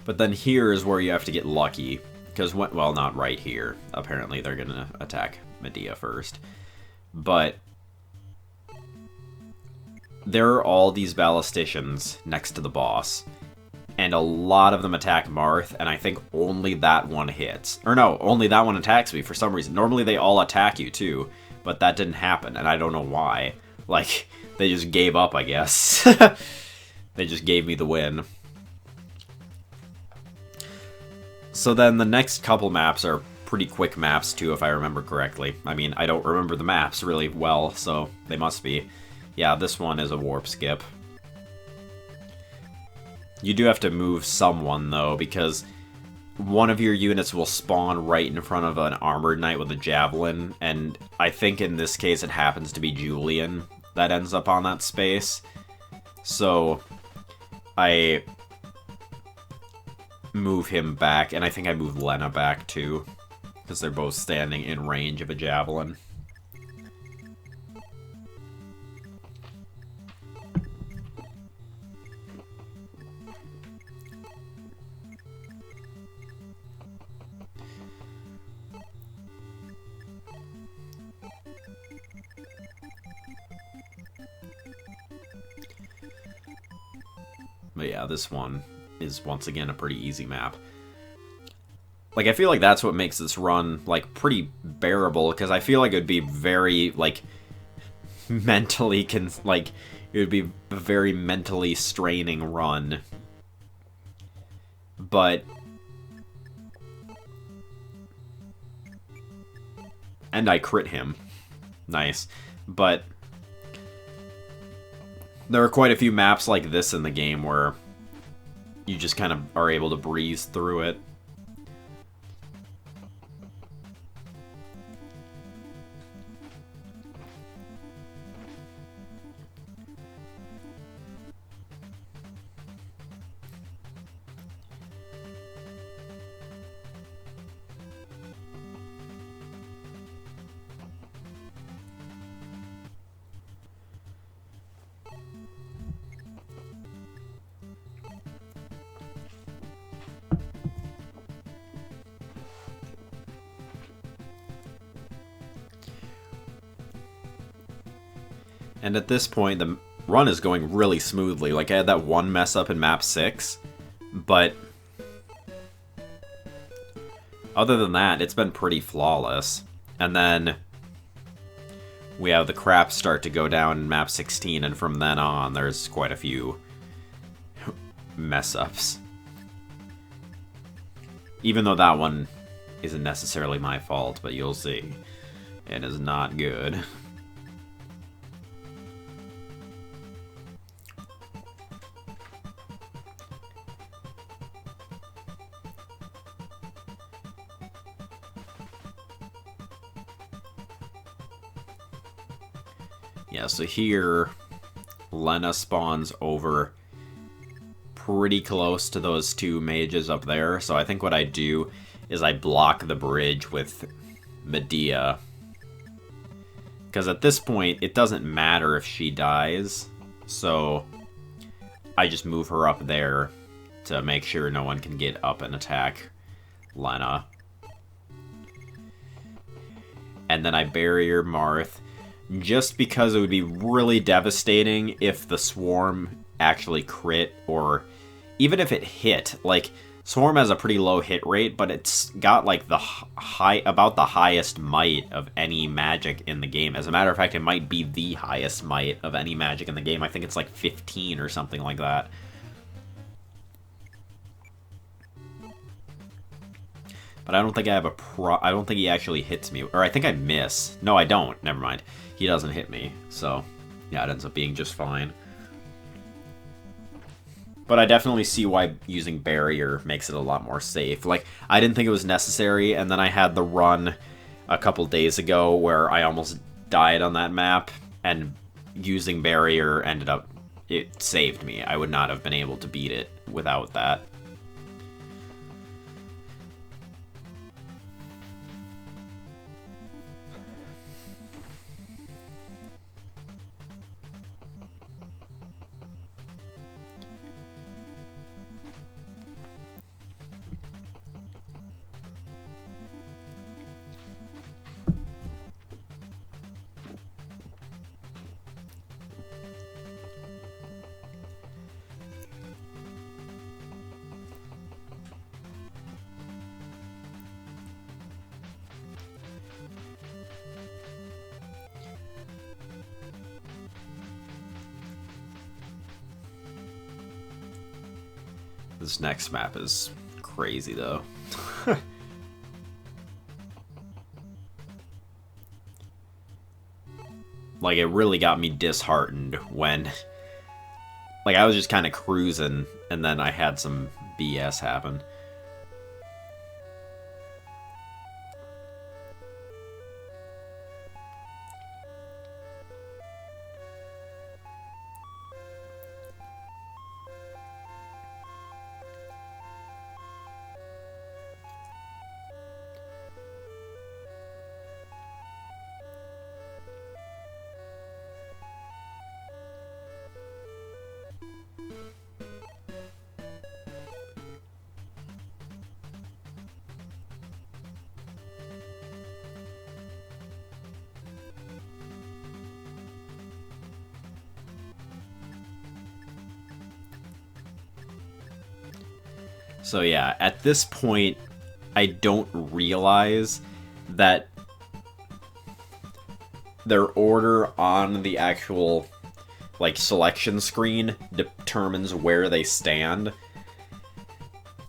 But then here is where you have to get lucky. Because, well, not right here. Apparently they're going to attack Medea first. But there are all these ballisticians next to the boss. And a lot of them attack Marth, and I think only that one hits. Or no, only that one attacks me for some reason. Normally they all attack you too, but that didn't happen, and I don't know why. Like, they just gave up, I guess. They just gave me the win. So then the next couple maps are pretty quick maps too, if I remember correctly. I mean, I don't remember the maps really well, so they must be. Yeah, this one is a warp skip. You do have to move someone, though, because one of your units will spawn right in front of an armored knight with a javelin, and I think in this case it happens to be Julian that ends up on that space. So I move him back, and I think I move Lena back too, because they're both standing in range of a javelin. But yeah, this one is once again a pretty easy map. Like, I feel like that's what makes this run, like, pretty bearable, because I feel like it would be very, like, mentally, It would be a very mentally straining run. But... And I crit him. Nice. But... there are quite a few maps like this in the game where you just kind of are able to breeze through it. And at this point, the run is going really smoothly. Like, I had that one mess up in map 6, but other than that, it's been pretty flawless. And then we have the crap start to go down in map 16, and from then on, there's quite a few mess-ups. Even though that one isn't necessarily my fault, but you'll see. It is not good. Yeah, so here, Lena spawns over pretty close to those two mages up there. So I think what I do is I block the bridge with Medea. Because at this point, it doesn't matter if she dies. So I just move her up there to make sure no one can get up and attack Lena. And then I barrier Marth. Just because it would be really devastating if the Swarm actually crit, or even if it hit. Like, Swarm has a pretty low hit rate, but it's got like the about the highest might of any magic in the game. As a matter of fact, it might be the highest might of any magic in the game. I think it's like 15 or something like that. But I don't think I have I don't think he actually hits me. Or I think I miss. No, I don't. Never mind. He doesn't hit me. So, yeah, it ends up being just fine. But I definitely see why using Barrier makes it a lot more safe. Like, I didn't think it was necessary, and then I had the run a couple days ago where I almost died on that map, and using Barrier ended up... it saved me. I would not have been able to beat it without that. This next map is crazy, though. Like, it really got me disheartened when... like, I was just kind of cruising, and then I had some BS happen. So yeah, at this point, I don't realize that their order on the actual like, selection screen determines where they stand.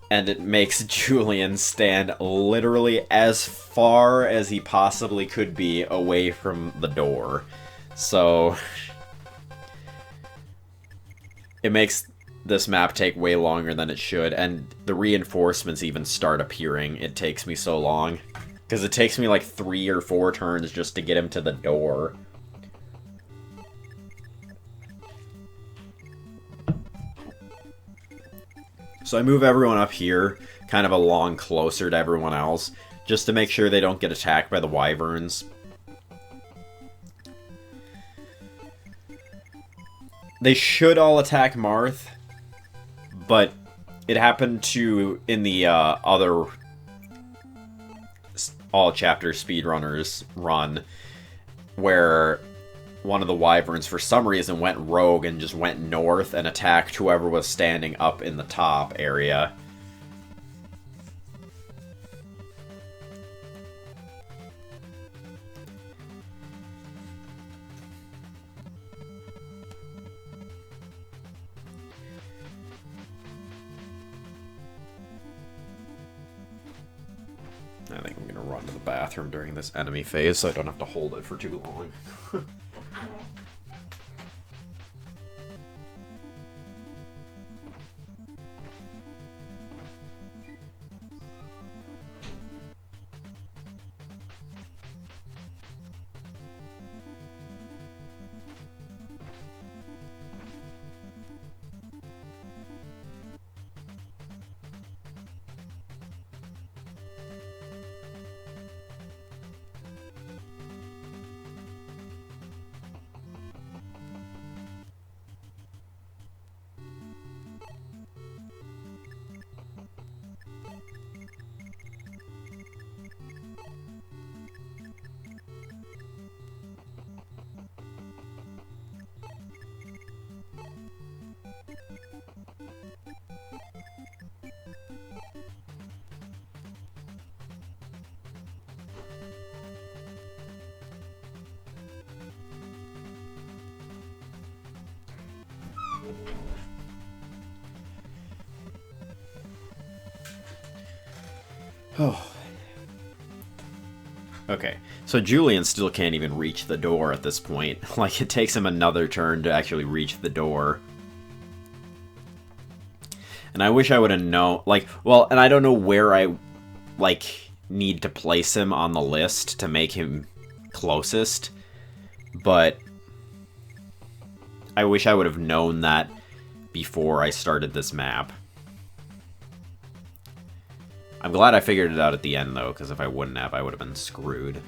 And it makes Julian stand literally as far as he possibly could be away from the door. So it makes this map take way longer than it should, and the reinforcements even start appearing. It takes me so long. Because it takes me like 3 or 4 turns just to get him to the door. So I move everyone up here, kind of along closer to everyone else, just to make sure they don't get attacked by the wyverns. They should all attack Marth, but it happened to, in the other all chapter speedrunners run, where one of the wyverns for some reason went rogue and just went north and attacked whoever was standing up in the top area. I think I'm gonna run to the bathroom during this enemy phase so I don't have to hold it for too long. Oh. Okay, so Julian still can't even reach the door at this point. Like, it takes him another turn to actually reach the door. And I wish I would have known, like, well, and I don't know where I, like, need to place him on the list to make him closest, but I wish I would have known that before I started this map. I'm glad I figured it out at the end, though, because if I wouldn't have, I would have been screwed.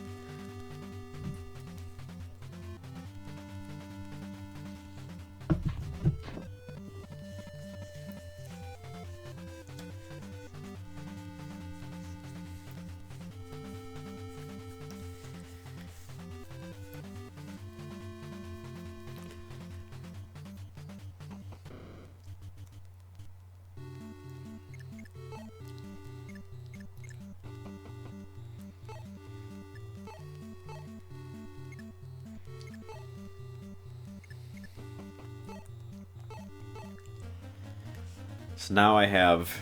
So now I have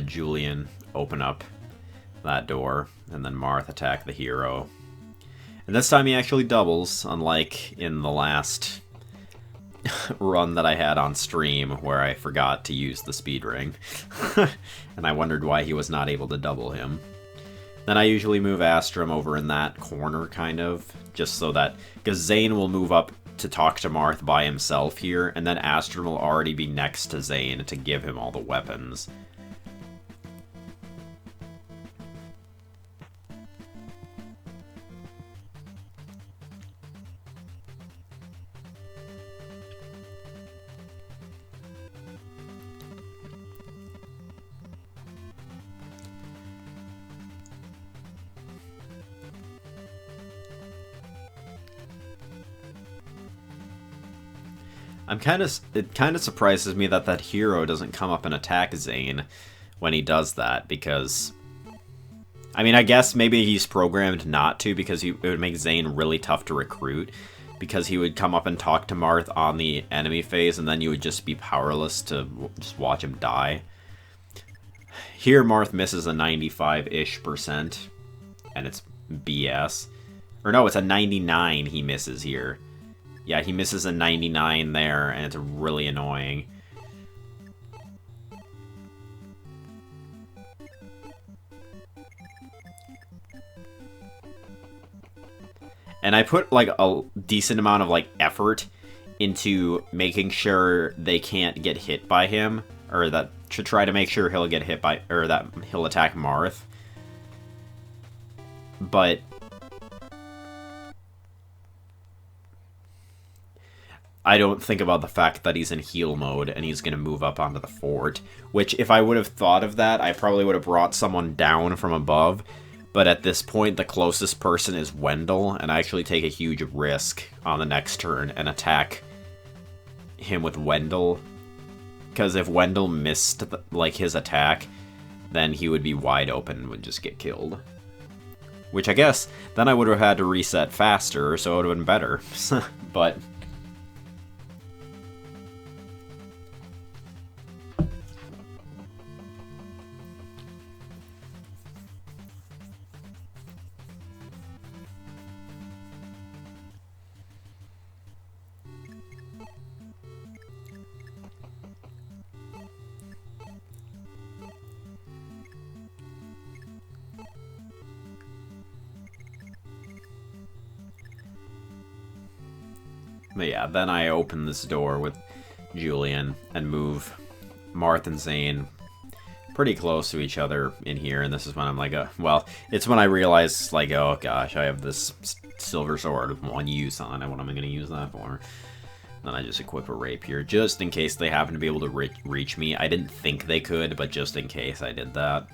Julian open up that door, and then Marth attack the hero. And this time he actually doubles, unlike in the last run that I had on stream, where I forgot to use the speed ring. And I wondered why he was not able to double him. Then I usually move Astrum over in that corner, kind of, just so that, because Zane will move up to talk to Marth by himself here, and then Astrum will already be next to Zane to give him all the weapons. It kind of surprises me that hero doesn't come up and attack Zane when he does that, because I mean, I guess maybe he's programmed not to, because it would make Zane really tough to recruit, because he would come up and talk to Marth on the enemy phase, and then you would just be powerless to just watch him die. Here, Marth misses a 95-ish%, and it's BS. Or no, it's a 99 he misses here. Yeah, he misses a 99 there, and it's really annoying. And I put, like, a decent amount of, like, effort into making sure they can't get hit by him, or that to try to make sure he'll get hit by, or that he'll attack Marth. But I don't think about the fact that he's in heal mode and he's going to move up onto the fort, which if I would have thought of that, I probably would have brought someone down from above. But at this point, the closest person is Wendell, and I actually take a huge risk on the next turn and attack him with Wendell. Because if Wendell missed, like, his attack, then he would be wide open and would just get killed. Which I guess, then I would have had to reset faster, so it would have been better. But yeah, then I open this door with Julian and move Marth and Zane pretty close to each other in here, and this is when I'm like, well, it's when I realize, like, oh gosh, I have this silver sword with 1 use on it, what am I going to use that for? Then I just equip a rapier, just in case they happen to be able to reach me. I didn't think they could, but just in case I did that.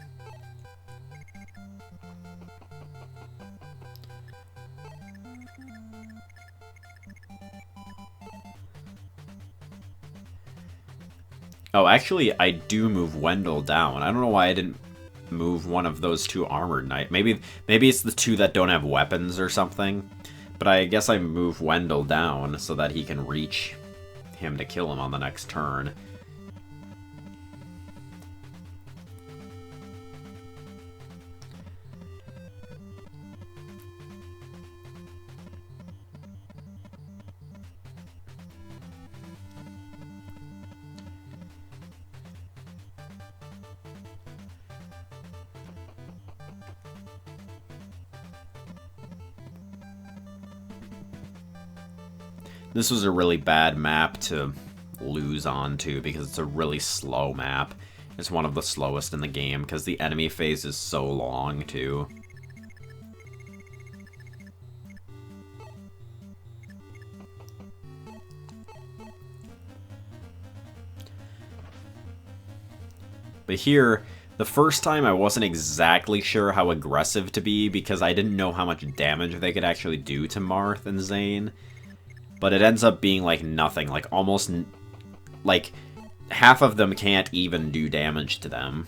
Oh, actually, I do move Wendell down. I don't know why I didn't move one of those 2 armored knights. Maybe it's the 2 that don't have weapons or something. But I guess I move Wendell down so that he can reach him to kill him on the next turn. This was a really bad map to lose on to because it's a really slow map. It's one of the slowest in the game because the enemy phase is so long too. But here, the first time I wasn't exactly sure how aggressive to be because I didn't know how much damage they could actually do to Marth and Zane. But it ends up being like nothing, like almost, like half of them can't even do damage to them.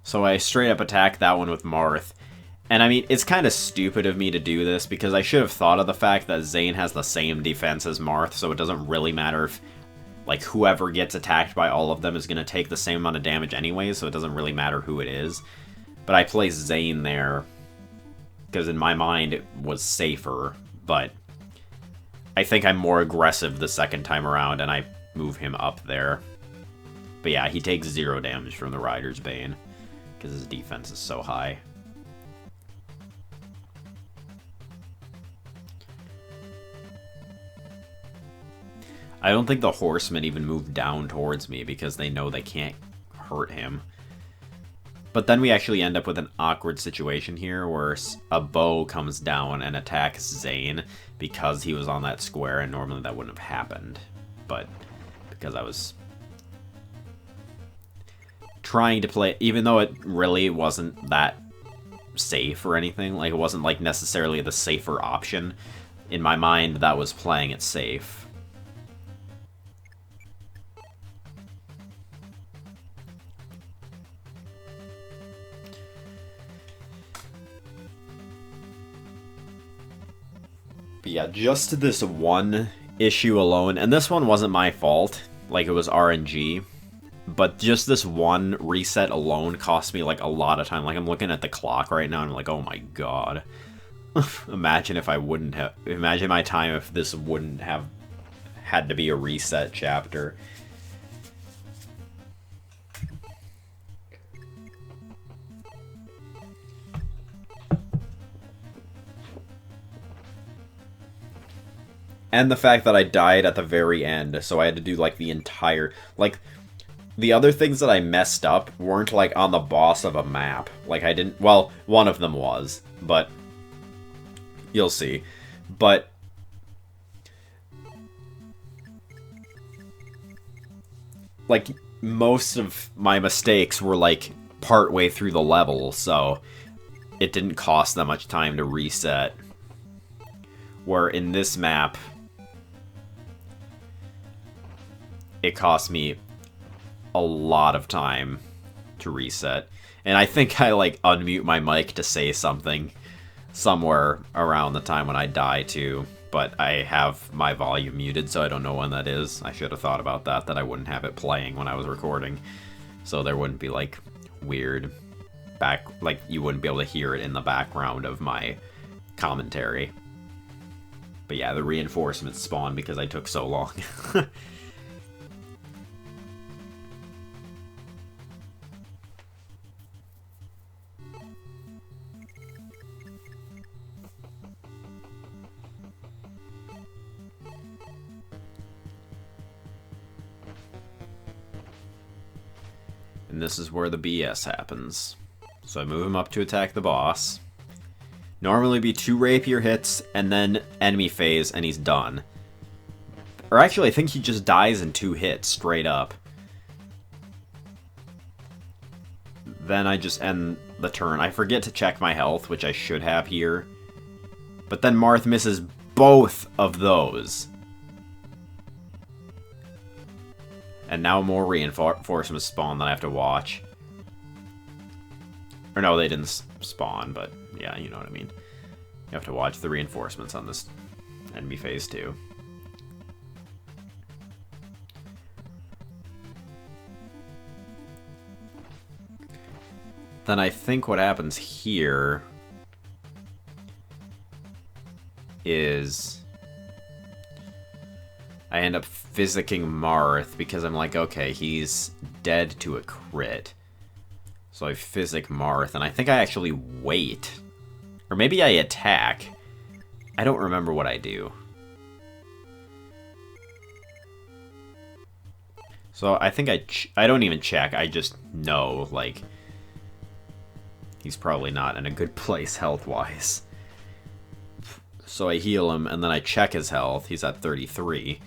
So I straight up attack that one with Marth. And I mean, it's kind of stupid of me to do this, because I should have thought of the fact that Zane has the same defense as Marth, so it doesn't really matter if, like, whoever gets attacked by all of them is going to take the same amount of damage anyway, so it doesn't really matter who it is. But I place Zane there, because in my mind it was safer, but I think I'm more aggressive the second time around, and I move him up there. But yeah, he takes 0 damage from the Rider's Bane, because his defense is so high. I don't think the horsemen even move down towards me because they know they can't hurt him. But then we actually end up with an awkward situation here where a bow comes down and attacks Zane because he was on that square, and normally that wouldn't have happened. But because I was trying to play, even though it really wasn't that safe or anything. Like, it wasn't, like, necessarily the safer option. In my mind, that was playing it safe. But yeah, just this one issue alone, and this one wasn't my fault, like it was RNG, but just this one reset alone cost me like a lot of time. Like I'm looking at the clock right now and I'm like, oh my god. Imagine if I wouldn't have, imagine my time if this wouldn't have had to be a reset chapter. And the fact that I died at the very end, so I had to do, like, the entire... Like, the other things that I messed up weren't, like, on the boss of a map. Like, I didn't... Well, one of them was, but... You'll see. But... Like, most of my mistakes were, like, partway through the level, so... It didn't cost that much time to reset. Where in this map... It cost me a lot of time to reset. And I think I, like, unmute my mic to say something somewhere around the time when I die, too. But I have my volume muted, so I don't know when that is. I should have thought about that I wouldn't have it playing when I was recording. So there wouldn't be, like, weird like, you wouldn't be able to hear it in the background of my commentary. But yeah, the reinforcements spawned because I took so long. And this is where the BS happens. So I move him up to attack the boss. Normally be 2 rapier hits, and then enemy phase, and he's done. Or actually, I think he just dies in 2 hits, straight up. Then I just end the turn. I forget to check my health, which I should have here. But then Marth misses both of those. And now more reinforcements spawn that I have to watch. Or no, they didn't spawn, but yeah, you know what I mean. You have to watch the reinforcements on this enemy phase too. Then I think what happens here is I end up physicking Marth because I'm like, okay, he's dead to a crit. So I physic Marth, and I think I actually wait. Or maybe I attack. I don't remember what I do. So I think I don't even check, I just know, like, he's probably not in a good place health-wise. So I heal him, and then I check his health. He's at 33.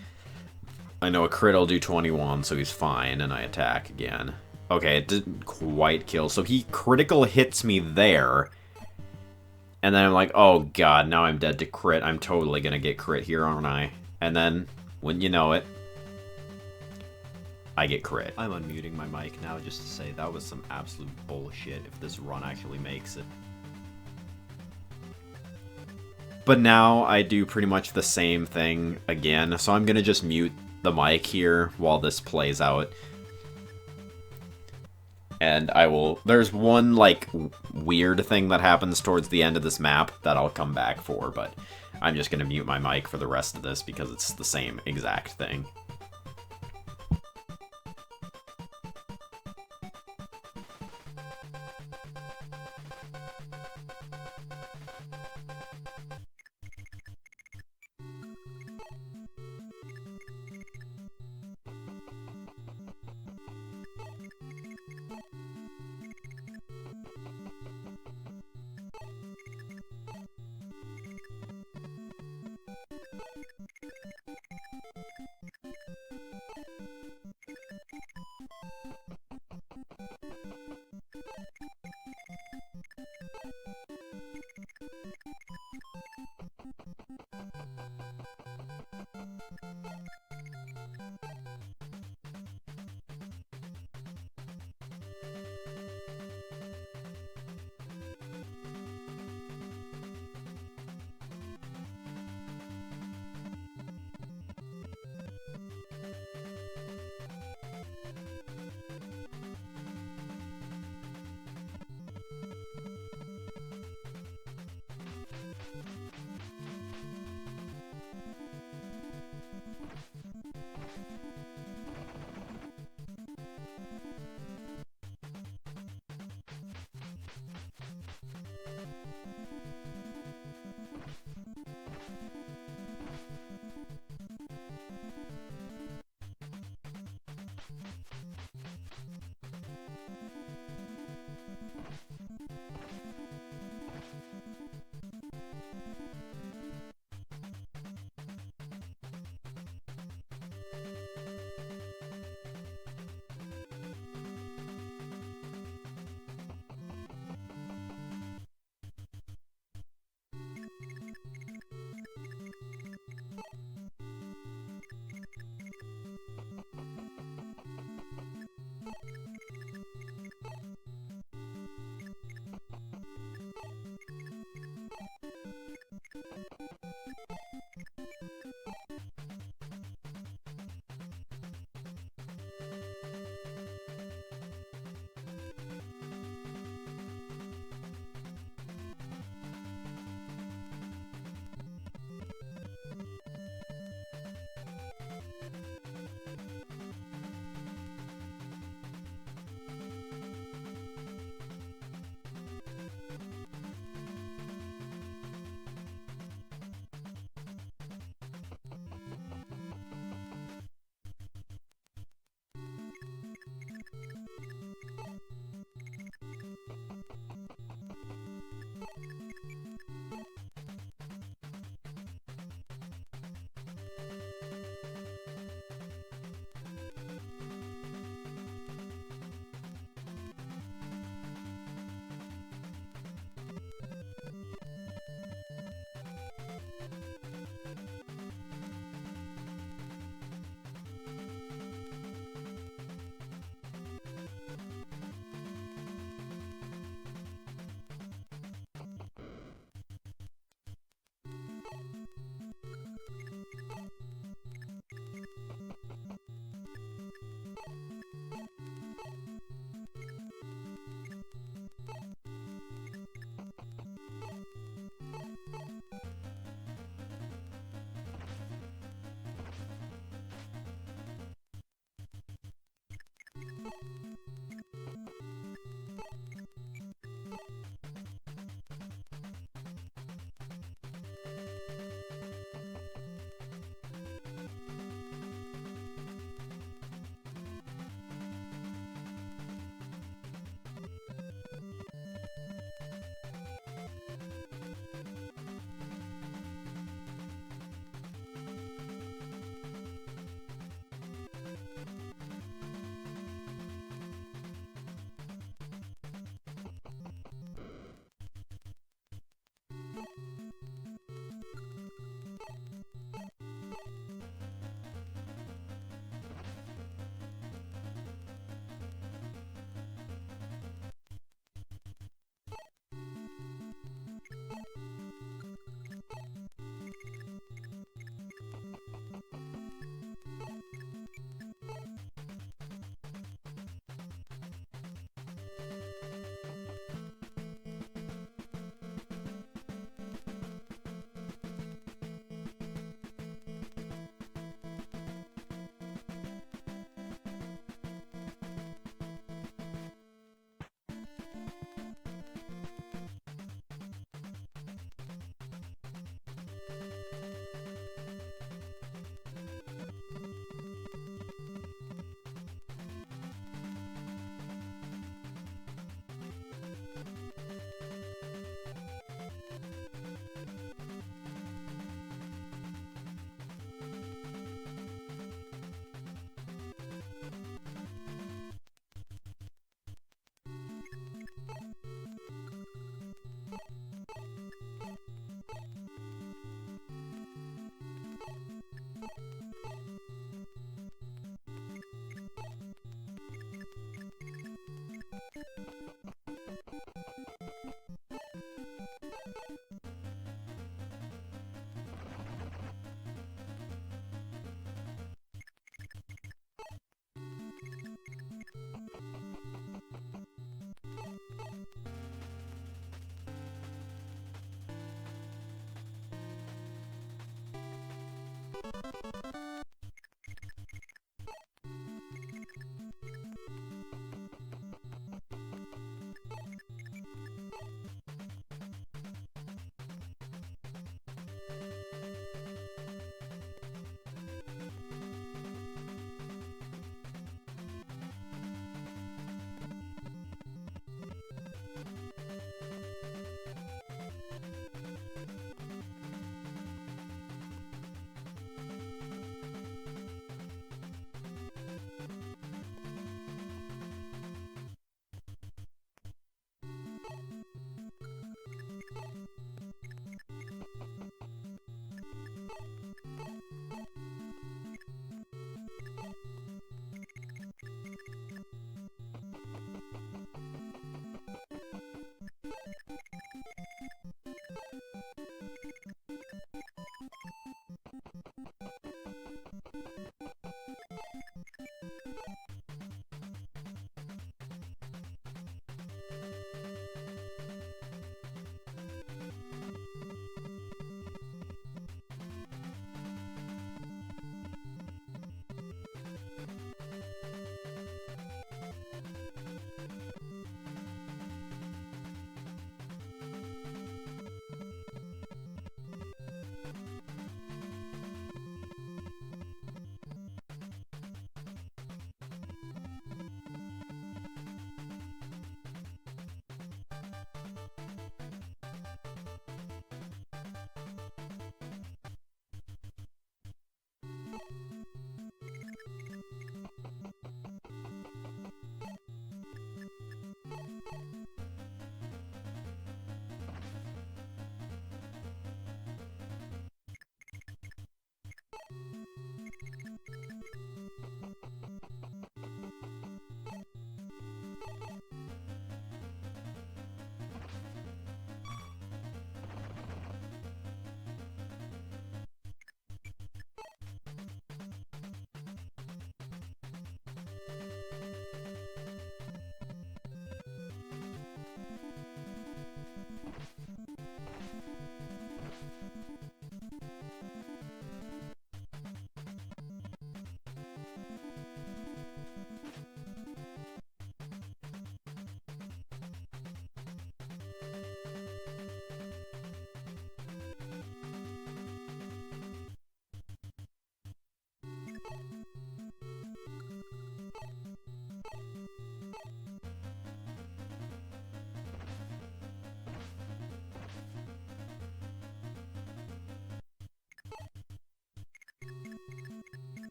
I know a crit will do 21, so he's fine, and I attack again. Okay, it didn't quite kill. So he critical hits me there. And then I'm like, oh god, now I'm dead to crit. I'm totally gonna get crit here, aren't I? And then, wouldn't you know it, I get crit. I'm unmuting my mic now just to say that was some absolute bullshit if this run actually makes it. But now I do pretty much the same thing again, so I'm gonna just mute the mic here while this plays out. And I will... There's one, like, weird thing that happens towards the end of this map that I'll come back for, but I'm just gonna mute my mic for the rest of this because it's the same exact thing.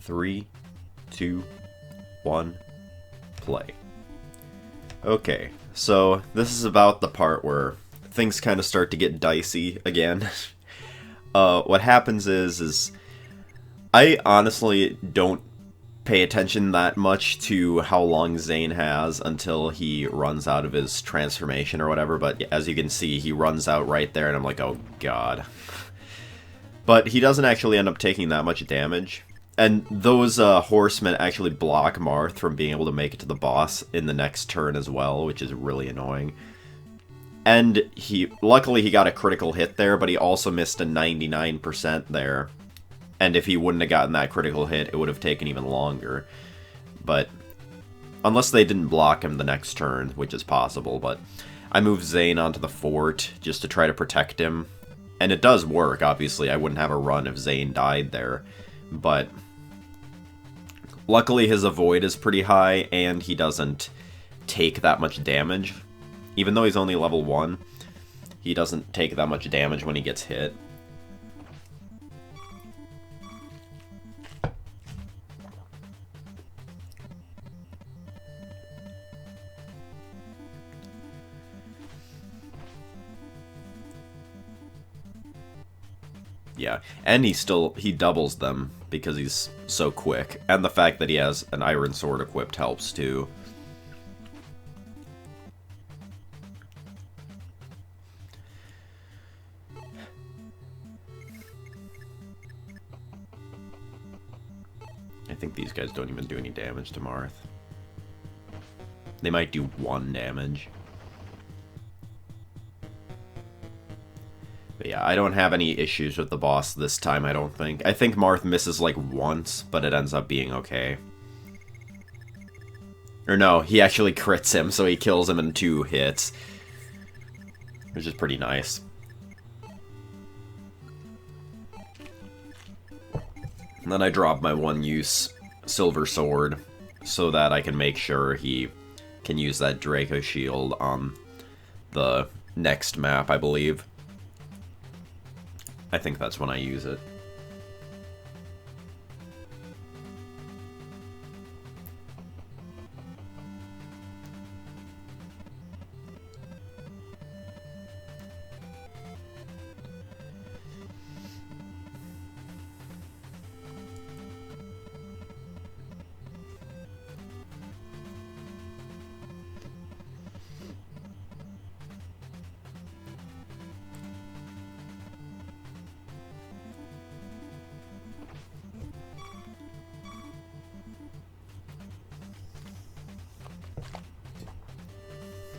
Three, two, one, play. Okay, so this is about the part where things kind of start to get dicey again. What happens is I honestly don't pay attention that much to how long Zane has until he runs out of his transformation or whatever, but as you can see, he runs out right there, and I'm like, oh god. But he doesn't actually end up taking that much damage. And those horsemen actually block Marth from being able to make it to the boss in the next turn as well, which is really annoying. And luckily he got a critical hit there, but he also missed a 99% there. And if he wouldn't have gotten that critical hit, it would have taken even longer. But unless they didn't block him the next turn, which is possible, but I moved Zane onto the fort just to try to protect him. And it does work, obviously. I wouldn't have a run if Zane died there. But luckily his avoid is pretty high, and he doesn't take that much damage. Even though he's only level 1, he doesn't take that much damage when he gets hit. Yeah, and he doubles them because he's so quick. And the fact that he has an iron sword equipped helps too. I think these guys don't even do any damage to Marth. They might do 1 damage. But yeah, I don't have any issues with the boss this time, I don't think. I think Marth misses like once, but it ends up being okay. Or no, he actually crits him, so he kills him in 2 hits. Which is pretty nice. And then I drop my 1-use silver sword, so that I can make sure he can use that Draco Shield on the next map, I believe. I think that's when I use it.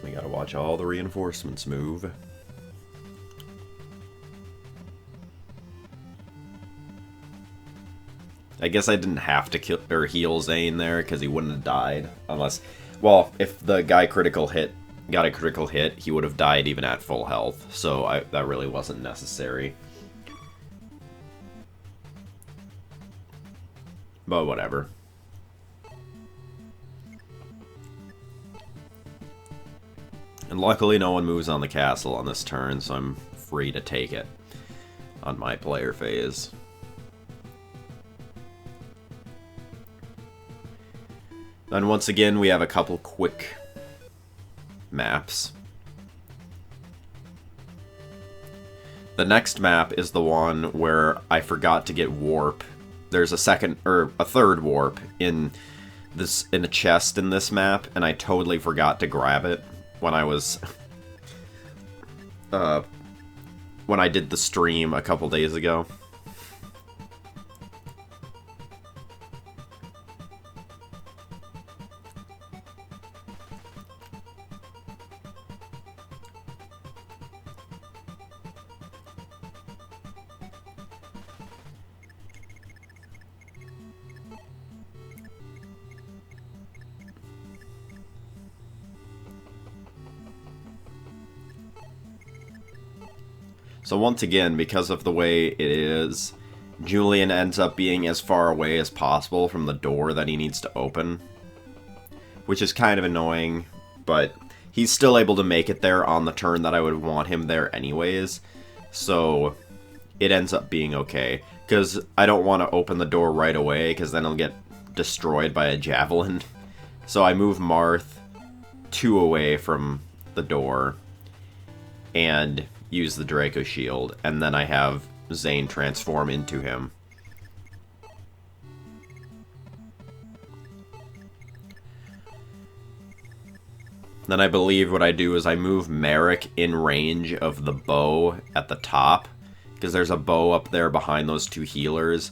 We gotta watch all the reinforcements move. I guess I didn't have to kill or heal Zane there because he wouldn't have died unless, well, if the guy got a critical hit, he would have died even at full health. So that really wasn't necessary. But whatever. And luckily no one moves on the castle on this turn, so I'm free to take it on my player phase. Then once again we have a couple quick maps. The next map is the one where I forgot to get warp. There's a third warp in a chest in this map, and I totally forgot to grab it when I was when I did the stream a couple days ago. So once again, because of the way it is, Julian ends up being as far away as possible from the door that he needs to open. Which is kind of annoying, but he's still able to make it there on the turn that I would want him there anyways. So it ends up being okay. Because I don't want to open the door right away, because then he'll get destroyed by a javelin. So I move Marth 2 away from the door, and use the Draco Shield, and then I have Zane transform into him. Then I believe what I do is I move Merrick in range of the bow at the top, because there's a bow up there behind those 2 healers,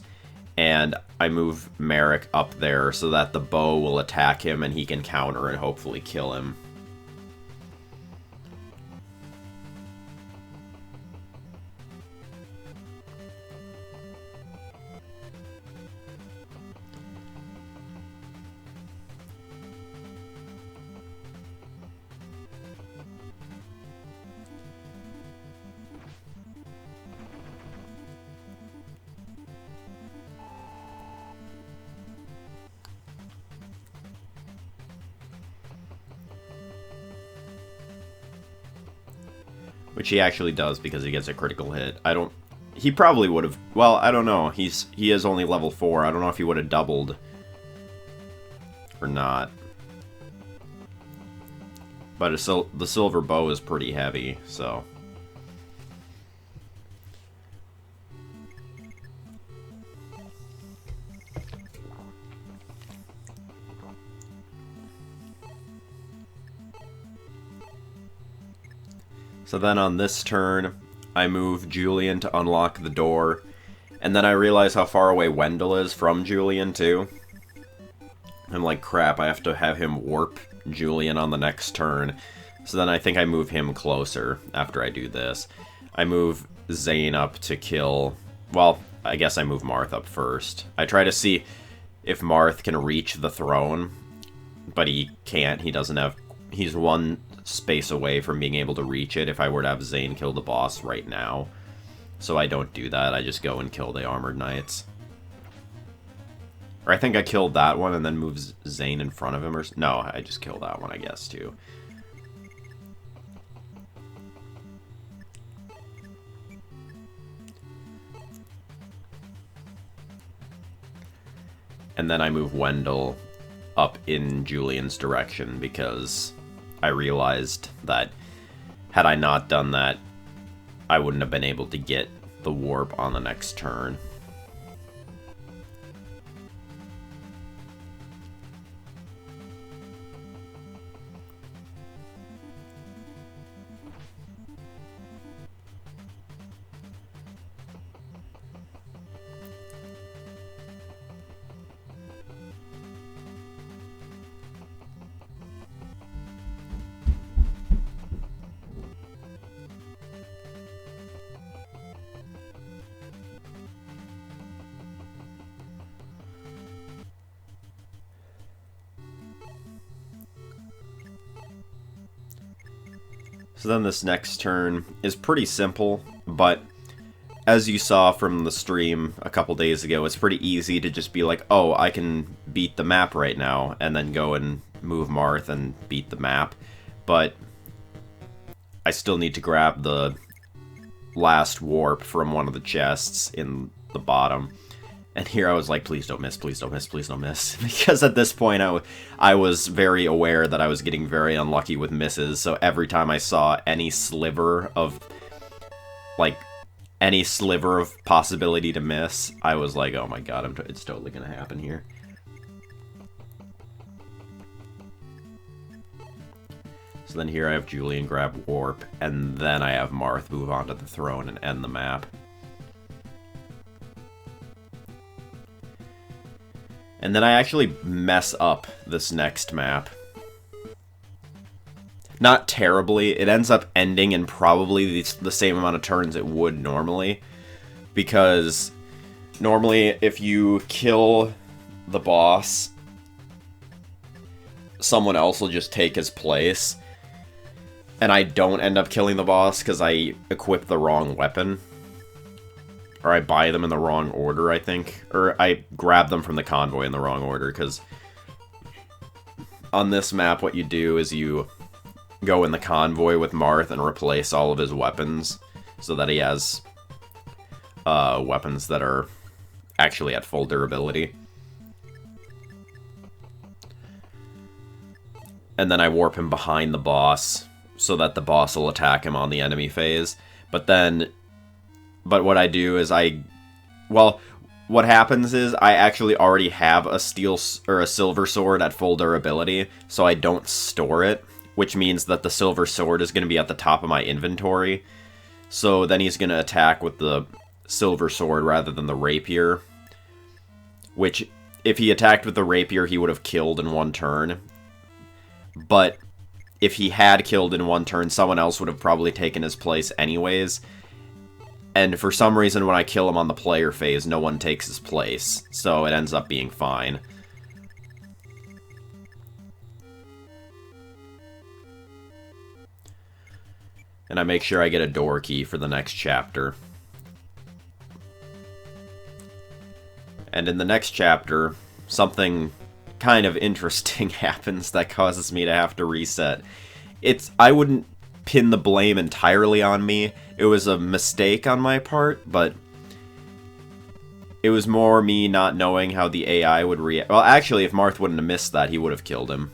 and I move Merrick up there so that the bow will attack him and he can counter and hopefully kill him. Which he actually does because he gets a critical hit. He probably would have, well, I don't know. He is only level 4. I don't know if he would have doubled or not. But the silver bow is pretty heavy, so. So then on this turn, I move Julian to unlock the door, and then I realize how far away Wendell is from Julian too. I'm like, crap, I have to have him warp Julian on the next turn. So then I think I move him closer after I do this. I move Zane up to kill, well, I guess I move Marth up first. I try to see if Marth can reach the throne, but he can't. He's 1 space away from being able to reach it if I were to have Zane kill the boss right now. So I don't do that, I just go and kill the Armored Knights. Or I think I killed that one and then moved Zane in front of him, or... No, I just killed that one, I guess, too. And then I move Wendell up in Julian's direction, because I realized that had I not done that, I wouldn't have been able to get the warp on the next turn. So then this next turn is pretty simple, but as you saw from the stream a couple days ago, it's pretty easy to just be like, oh, I can beat the map right now, and then go and move Marth and beat the map. But I still need to grab the last warp from one of the chests in the bottom. And here I was like, please don't miss, please don't miss, please don't miss. Because at this point, I was very aware that I was getting very unlucky with misses. So every time I saw any sliver of, like, any sliver of possibility to miss, I was like, oh my god, it's totally going to happen here. So then here I have Julian grab warp, and then I have Marth move onto the throne and end the map. And then I actually mess up this next map. Not terribly. It ends up ending in probably the same amount of turns it would normally. Because normally if you kill the boss, someone else will just take his place. And I don't end up killing the boss because I equip the wrong weapon. Or I buy them in the wrong order, I think. Or I grab them from the convoy in the wrong order, because on this map what you do is you go in the convoy with Marth and replace all of his weapons, so that he has weapons that are actually at full durability. And then I warp him behind the boss, so that the boss will attack him on the enemy phase. But what I do is well, what happens is I actually already have a steel or a silver sword at full durability, so I don't store it, which means that the silver sword is going to be at the top of my inventory. So then he's going to attack with the silver sword rather than the rapier, which if he attacked with the rapier, he would have killed in one turn. But if he had killed in one turn, someone else would have probably taken his place anyways. And for some reason, when I kill him on the player phase, no one takes his place. So it ends up being fine. And I make sure I get a door key for the next chapter. And in the next chapter, something kind of interesting happens that causes me to have to reset. I wouldn't pin the blame entirely on me. It was a mistake on my part, but it was more me not knowing how the AI would react. Well, actually, if Marth wouldn't have missed that, he would have killed him.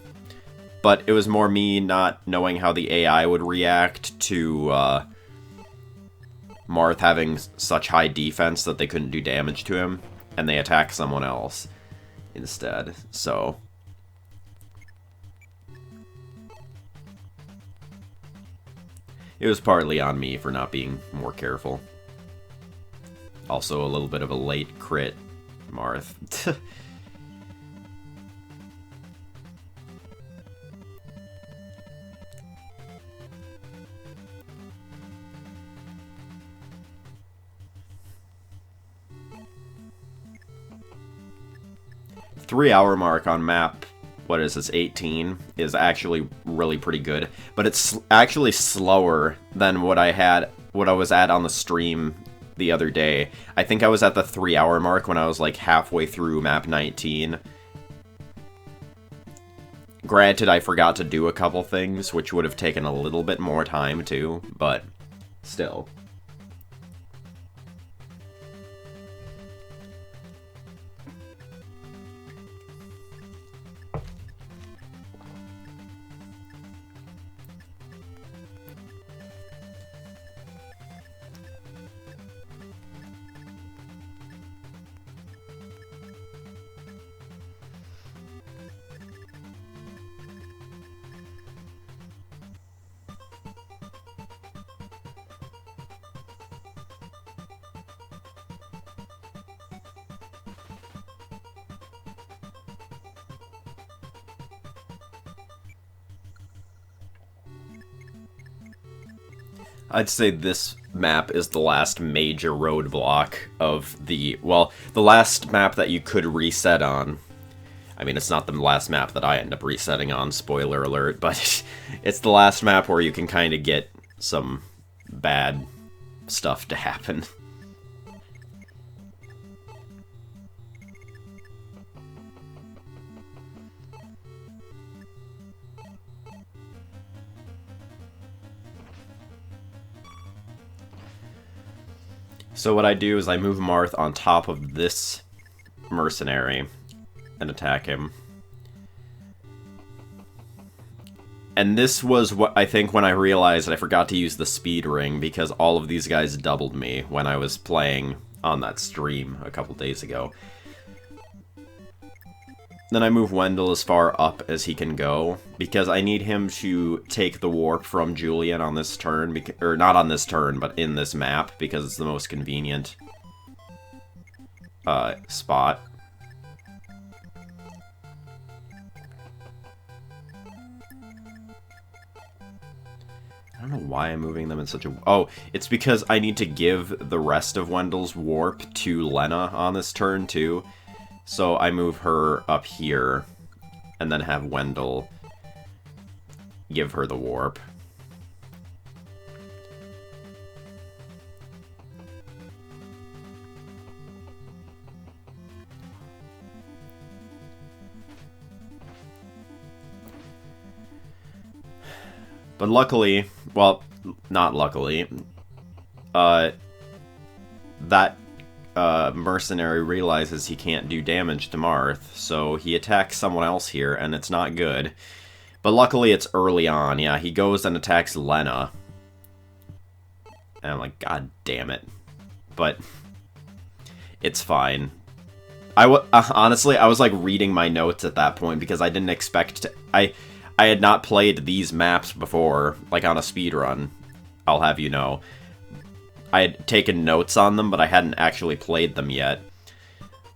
But it was more me not knowing how the AI would react to Marth having such high defense that they couldn't do damage to him, and they attack someone else instead, so... It was partly on me for not being more careful. Also a little bit of a late crit, Marth. Three-hour mark on map, what is this, 18, is actually really pretty good, but it's actually slower than what I was at on the stream the other day. I think I was at the 3-hour mark when I was like halfway through map 19. Granted, I forgot to do a couple things, which would have taken a little bit more time too, but still. I'd say this map is the last major roadblock of the, well, the last map that you could reset on. I mean, it's not the last map that I end up resetting on, spoiler alert, but it's the last map where you can kind of get some bad stuff to happen. So what I do is I move Marth on top of this mercenary and attack him. And this was what I think when I realized I forgot to use the speed ring, because all of these guys doubled me when I was playing on that stream a couple days ago. Then I move Wendell as far up as he can go, because I need him to take the warp from Julian on this turn, or not on this turn, but in this map, because it's the most convenient spot. I don't know why I'm moving them in such a... Oh, it's because I need to give the rest of Wendell's warp to Lena on this turn, too. So I move her up here, and then have Wendell give her the warp. But luckily, well, not luckily, that mercenary realizes he can't do damage to Marth, so he attacks someone else here, and it's not good. But luckily it's early on. Yeah, he goes and attacks Lena. And I'm like, God damn it. But it's fine. Honestly, I was like reading my notes at that point because I didn't expect to... I had not played these maps before, like on a speedrun, I'll have you know. I had taken notes on them, but I hadn't actually played them yet.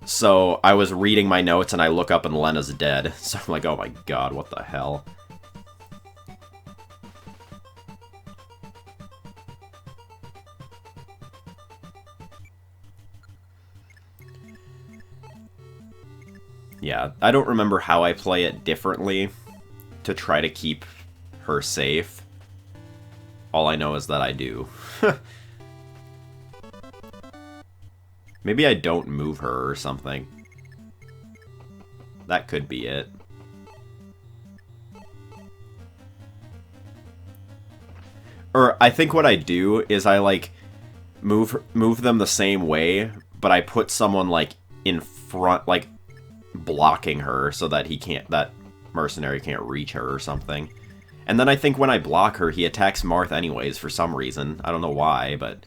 So I was reading my notes and I look up and Lena's dead. So I'm like, oh my god, what the hell? Yeah, I don't remember how I play it differently to try to keep her safe. All I know is that I do. Maybe I don't move her or something. That could be it. Or I think what I do is I like move them the same way, but I put someone like in front, like blocking her so that that mercenary can't reach her or something. And then I think when I block her, he attacks Marth anyways for some reason. I don't know why, but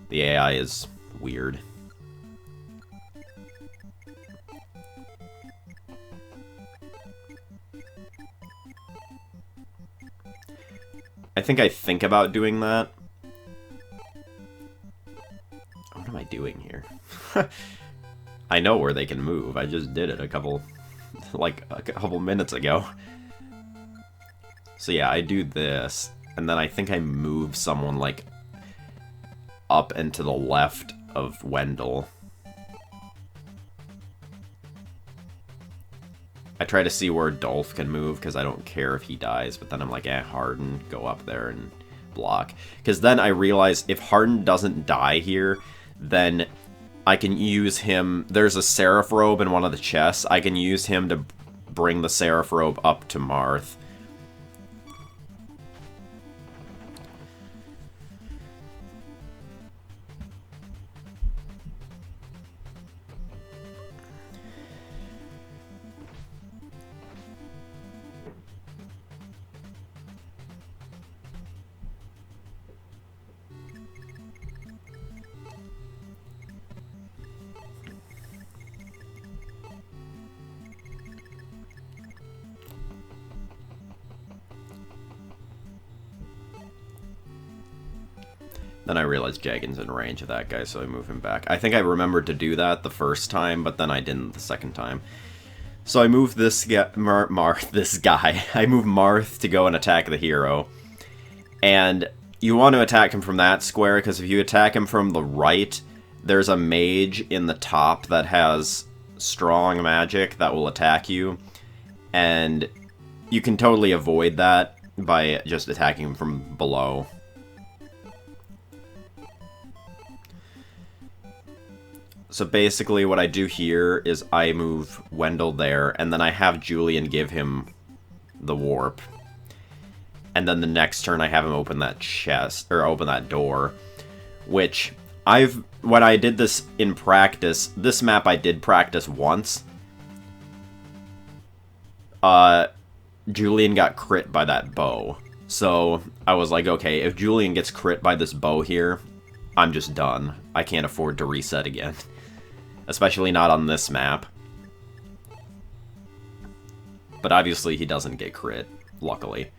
the AI is weird. I think about doing that. What am I doing here? I know where they can move. I just did it a couple minutes ago. So yeah, I do this, and then I think I move someone like up and to the left of Wendell. I try to see where Dolph can move, because I don't care if he dies, but then I'm like, Harden, go up there and block. Because then I realize if Harden doesn't die here, then I can use him. There's a Seraph Robe in one of the chests. I can use him to bring the Seraph Robe up to Marth. Then I realized Jagan's in range of that guy, so I move him back. I think I remembered to do that the first time, but then I didn't the second time. So I move this guy, this guy. I move Marth to go and attack the hero. And you want to attack him from that square, because if you attack him from the right, there's a mage in the top that has strong magic that will attack you. And you can totally avoid that by just attacking him from below. So basically what I do here is I move Wendell there, and then I have Julian give him the warp. And then the next turn I have him open that chest, or open that door. Which, when I did this in practice, this map I did practice once. Julian got crit by that bow. So I was like, okay, if Julian gets crit by this bow here, I'm just done. I can't afford to reset again. Especially not on this map. But obviously he doesn't get crit, luckily.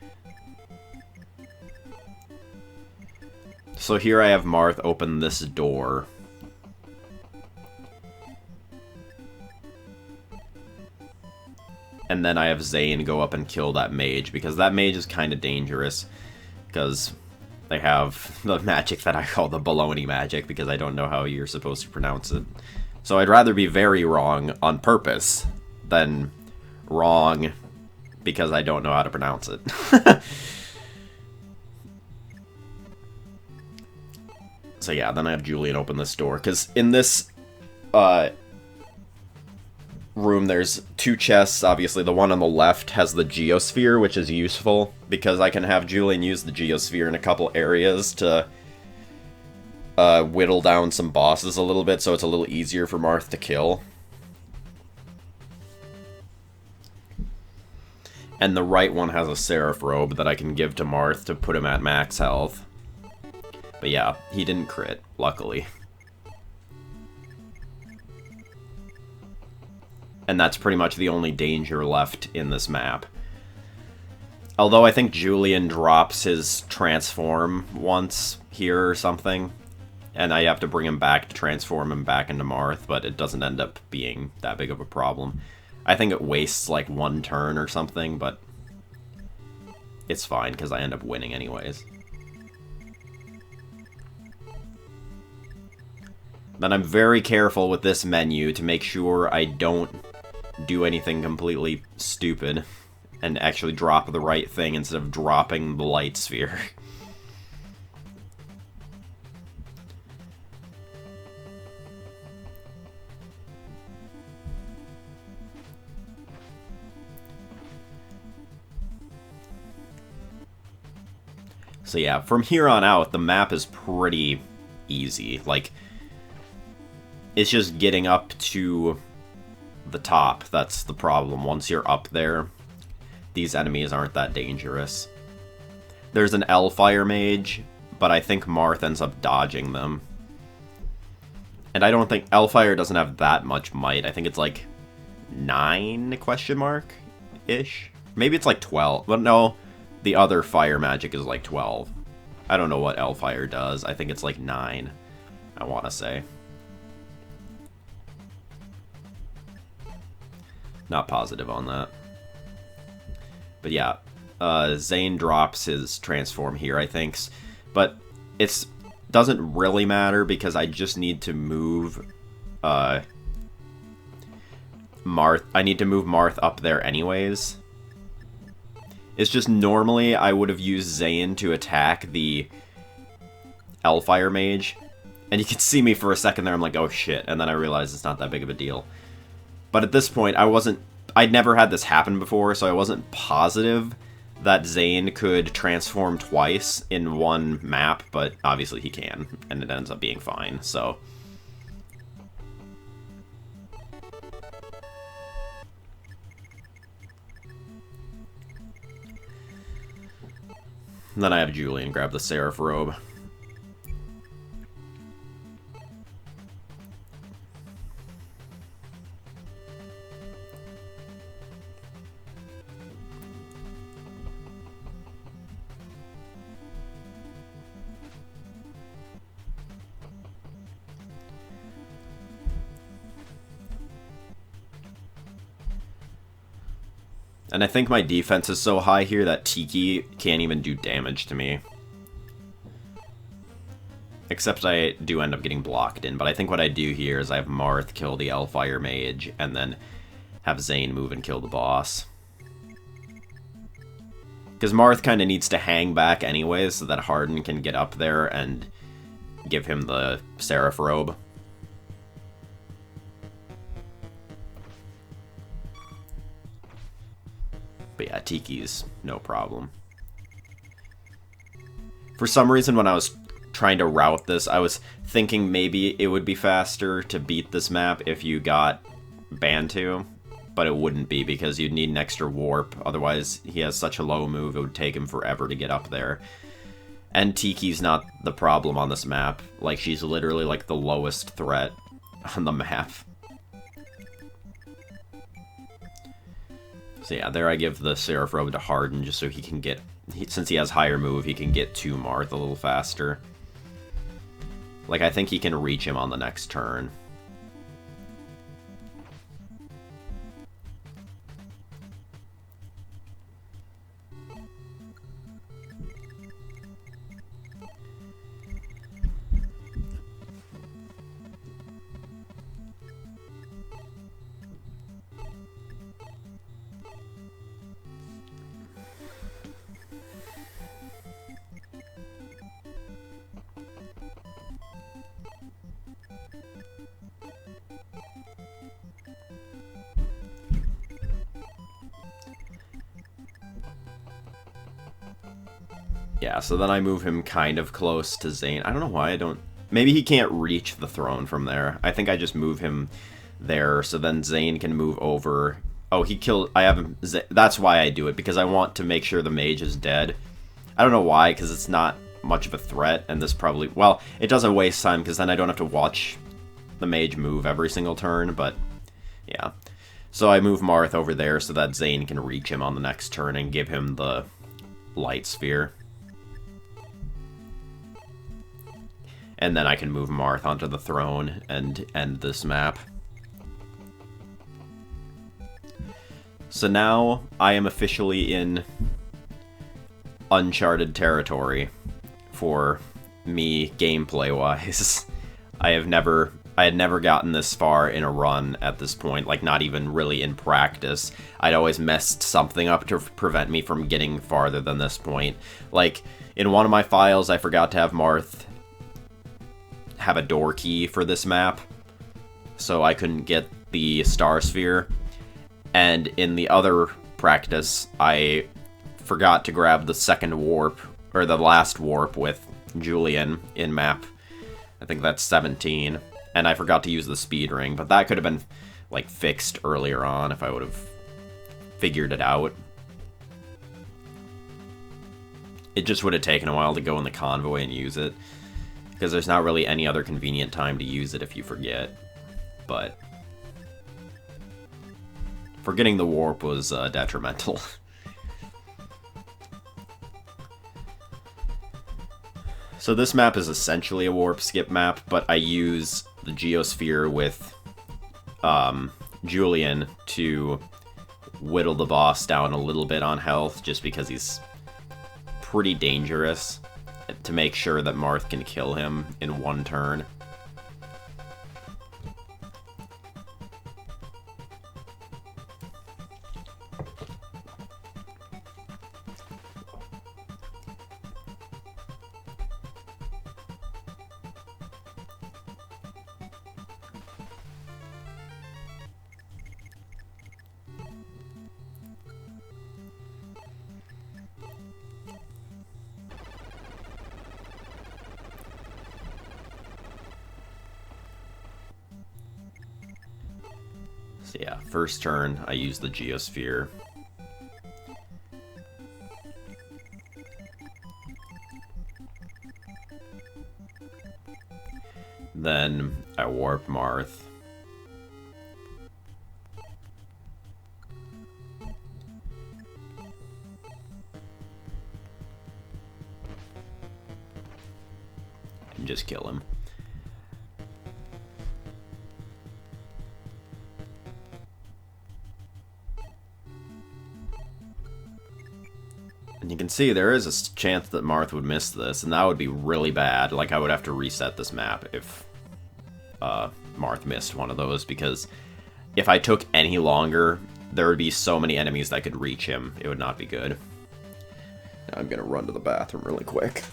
So here I have Marth open this door. And then I have Zane go up and kill that mage, because that mage is kind of dangerous. Because they have the magic that I call the baloney magic, because I don't know how you're supposed to pronounce it. So I'd rather be very wrong on purpose than wrong because I don't know how to pronounce it. So yeah, then I have Julian open this door, because in this room there's two chests. Obviously the one on the left has the geosphere, which is useful, because I can have Julian use the geosphere in a couple areas to whittle down some bosses a little bit, so it's a little easier for Marth to kill. And the right one has a Seraph Robe that I can give to Marth to put him at max health. But yeah, he didn't crit, luckily. And that's pretty much the only danger left in this map. Although I think Julian drops his transform once here or something. And I have to bring him back to transform him back into Marth, but it doesn't end up being that big of a problem. I think it wastes like one turn or something, but it's fine because I end up winning anyways. Then I'm very careful with this menu to make sure I don't do anything completely stupid and actually drop the right thing instead of dropping the light sphere. So yeah, from here on out, the map is pretty easy. Like, it's just getting up to the top that's the problem. Once you're up there, these enemies aren't that dangerous. There's an Lfire Mage, but I think Marth ends up dodging them. And I don't think Lfire doesn't have that much might. I think it's like 9 question mark-ish? Maybe it's like 12. But no, the other fire magic is like 12. I don't know what Lfire does. I think it's like 9, I want to say. Not positive on that. But yeah, Zane drops his transform here, I think. But it doesn't really matter because I just need to move Marth. I need to move Marth up there anyways. It's just normally I would have used Zane to attack the Lvl Mage. And you can see me for a second there, I'm like, oh shit, and then I realized it's not that big of a deal. But at this point, I'd never had this happen before, so I wasn't positive that Zane could transform twice in one map, but obviously he can, and it ends up being fine, so. And then I have Julian grab the Seraph Robe. And I think my defense is so high here that Tiki can't even do damage to me. Except I do end up getting blocked in, but I think what I do here is I have Marth kill the Lvl Mage, and then have Zane move and kill the boss. Because Marth kind of needs to hang back anyways, so that Harden can get up there and give him the Seraph Robe. But yeah, Tiki's no problem. For some reason, when I was trying to route this, I was thinking maybe it would be faster to beat this map if you got Bantu, but it wouldn't be because you'd need an extra warp. Otherwise, he has such a low move, it would take him forever to get up there. And Tiki's not the problem on this map. Like, she's literally like the lowest threat on the map. So yeah, there I give the Seraph Robe to Harden just so he can get, since he has higher move, he can get to Marth a little faster. Like, I think he can reach him on the next turn. Yeah, so then I move him kind of close to Zane. I don't know why I don't... Maybe he can't reach the throne from there. I think I just move him there, so then Zane can move over. Oh, he killed... I have him... That's why I do it, because I want to make sure the mage is dead. I don't know why, because it's not much of a threat, and this probably... Well, it doesn't waste time, because then I don't have to watch the mage move every single turn, but... Yeah. So I move Marth over there so that Zane can reach him on the next turn and give him the light sphere. And then I can move Marth onto the throne and end this map. So now I am officially in uncharted territory for me gameplay-wise. I had never gotten this far in a run at this point, like not even really in practice. I'd always messed something up to prevent me from getting farther than this point. Like, in one of my files, I forgot to have Marth have a door key for this map, so I couldn't get the Star Sphere. And in the other practice, I forgot to grab the second warp, or the last warp with Julian in map. I think that's 17. And I forgot to use the speed ring, but that could have been, like, fixed earlier on if I would have figured it out. It just would have taken a while to go in the convoy and use it, because there's not really any other convenient time to use it if you forget. But forgetting the warp was detrimental. So this map is essentially a warp skip map, but I use the Geosphere with Julian to whittle the boss down a little bit on health, just because he's pretty dangerous, to make sure that Marth can kill him in one turn. So yeah, first turn, I use the Geosphere. Then I warp Marth. And just kill him. And you can see there is a chance that Marth would miss this, and that would be really bad. Like, I would have to reset this map if Marth missed one of those, because if I took any longer, there would be so many enemies that could reach him. It would not be good. Now I'm gonna run to the bathroom really quick.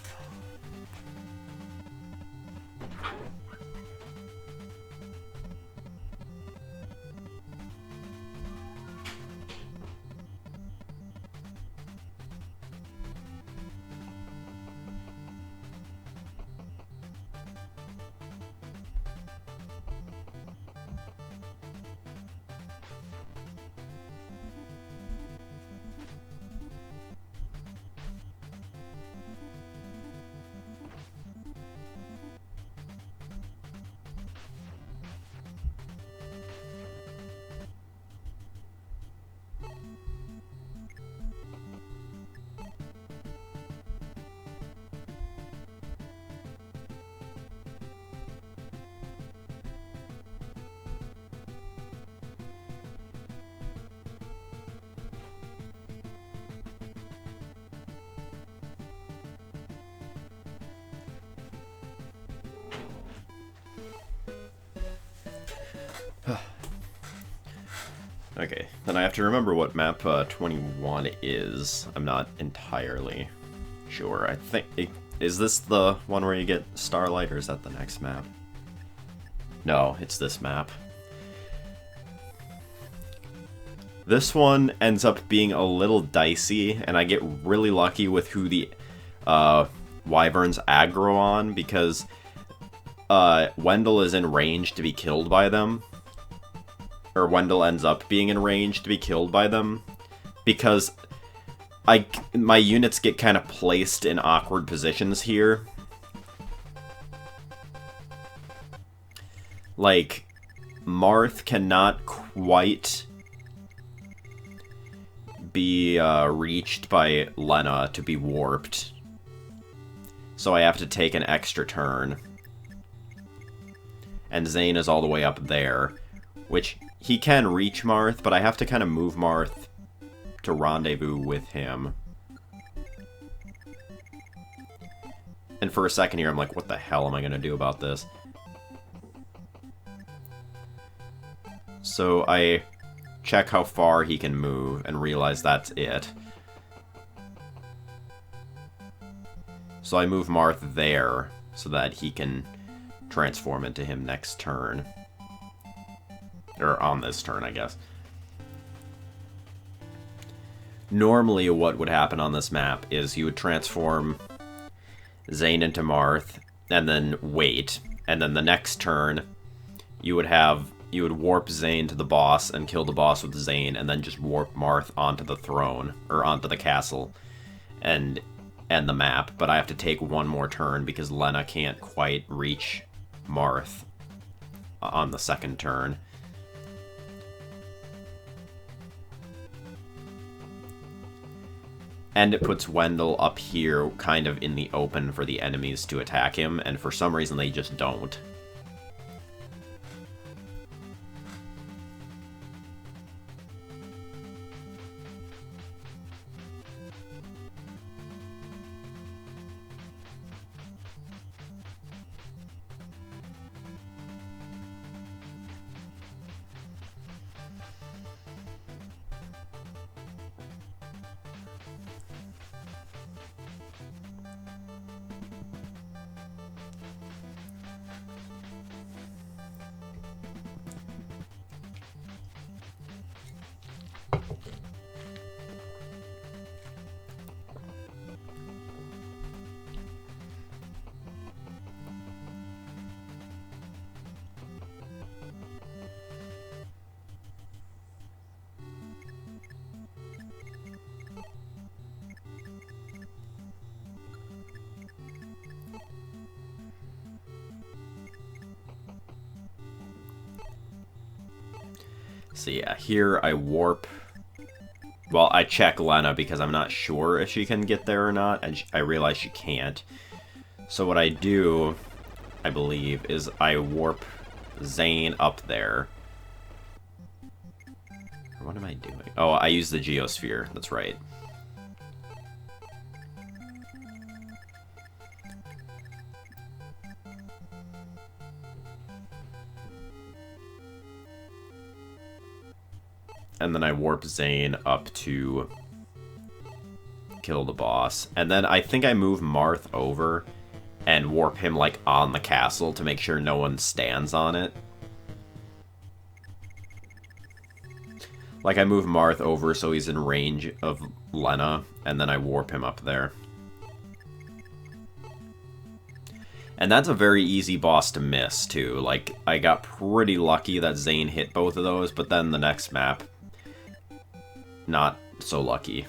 Okay, then I have to remember what map 21 is. I'm not entirely sure. I think... Is this the one where you get Starlight, or is that the next map? No, it's this map. This one ends up being a little dicey, and I get really lucky with who the Wyverns aggro on, because Wendell is in range to be killed by them. Or Wendell ends up being in range to be killed by them, because my units get kind of placed in awkward positions here. Like, Marth cannot quite be reached by Lena to be warped, so I have to take an extra turn. And Zane is all the way up there, which... He can reach Marth, but I have to kind of move Marth to rendezvous with him. And for a second here, I'm like, what the hell am I going to do about this? So I check how far he can move and realize that's it. So I move Marth there so that he can transform into him next turn. Or on this turn, I guess. Normally, what would happen on this map is you would transform Zane into Marth, and then wait. And then the next turn, you would warp Zane to the boss and kill the boss with Zane, and then just warp Marth onto the throne, or onto the castle, and end the map. But I have to take one more turn because Lena can't quite reach Marth on the second turn. And it puts Wendell up here, kind of in the open for the enemies to attack him, and for some reason they just don't. So yeah, here I warp. Well, I check Lena because I'm not sure if she can get there or not, and I realize she can't. So what I do, I believe, is I warp Zane up there. What am I doing? Oh, I use the Geosphere. That's right. And then I warp Zane up to kill the boss. And then I think I move Marth over and warp him, like, on the castle to make sure no one stands on it. Like, I move Marth over so he's in range of Lena, and then I warp him up there. And that's a very easy boss to miss, too. Like, I got pretty lucky that Zane hit both of those, but then the next map, not so lucky.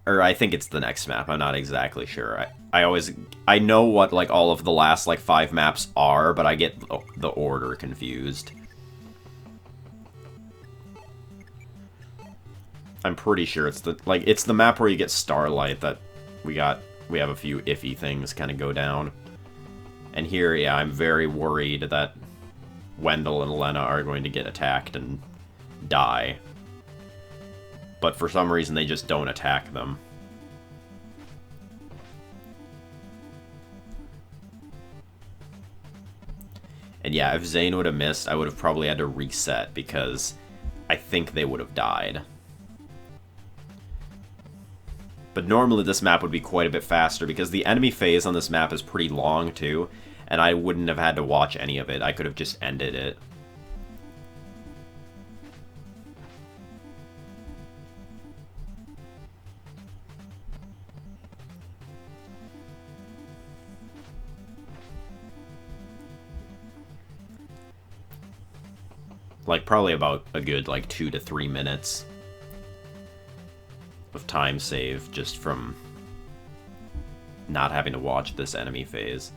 Or I think it's the next map, I'm not exactly sure. I know what, like, all of the last, like, 5 maps are, but I get the order confused. I'm pretty sure it's the map where you get Starlight that we have a few iffy things kind of go down. And here, yeah, I'm very worried that Wendell and Lena are going to get attacked and die. But for some reason, they just don't attack them. And yeah, if Zane would have missed, I would have probably had to reset, because I think they would have died. But normally this map would be quite a bit faster, because the enemy phase on this map is pretty long, too, and I wouldn't have had to watch any of it. I could have just ended it. Like, probably about a good, like, 2 to 3 minutes of time save just from not having to watch this enemy phase.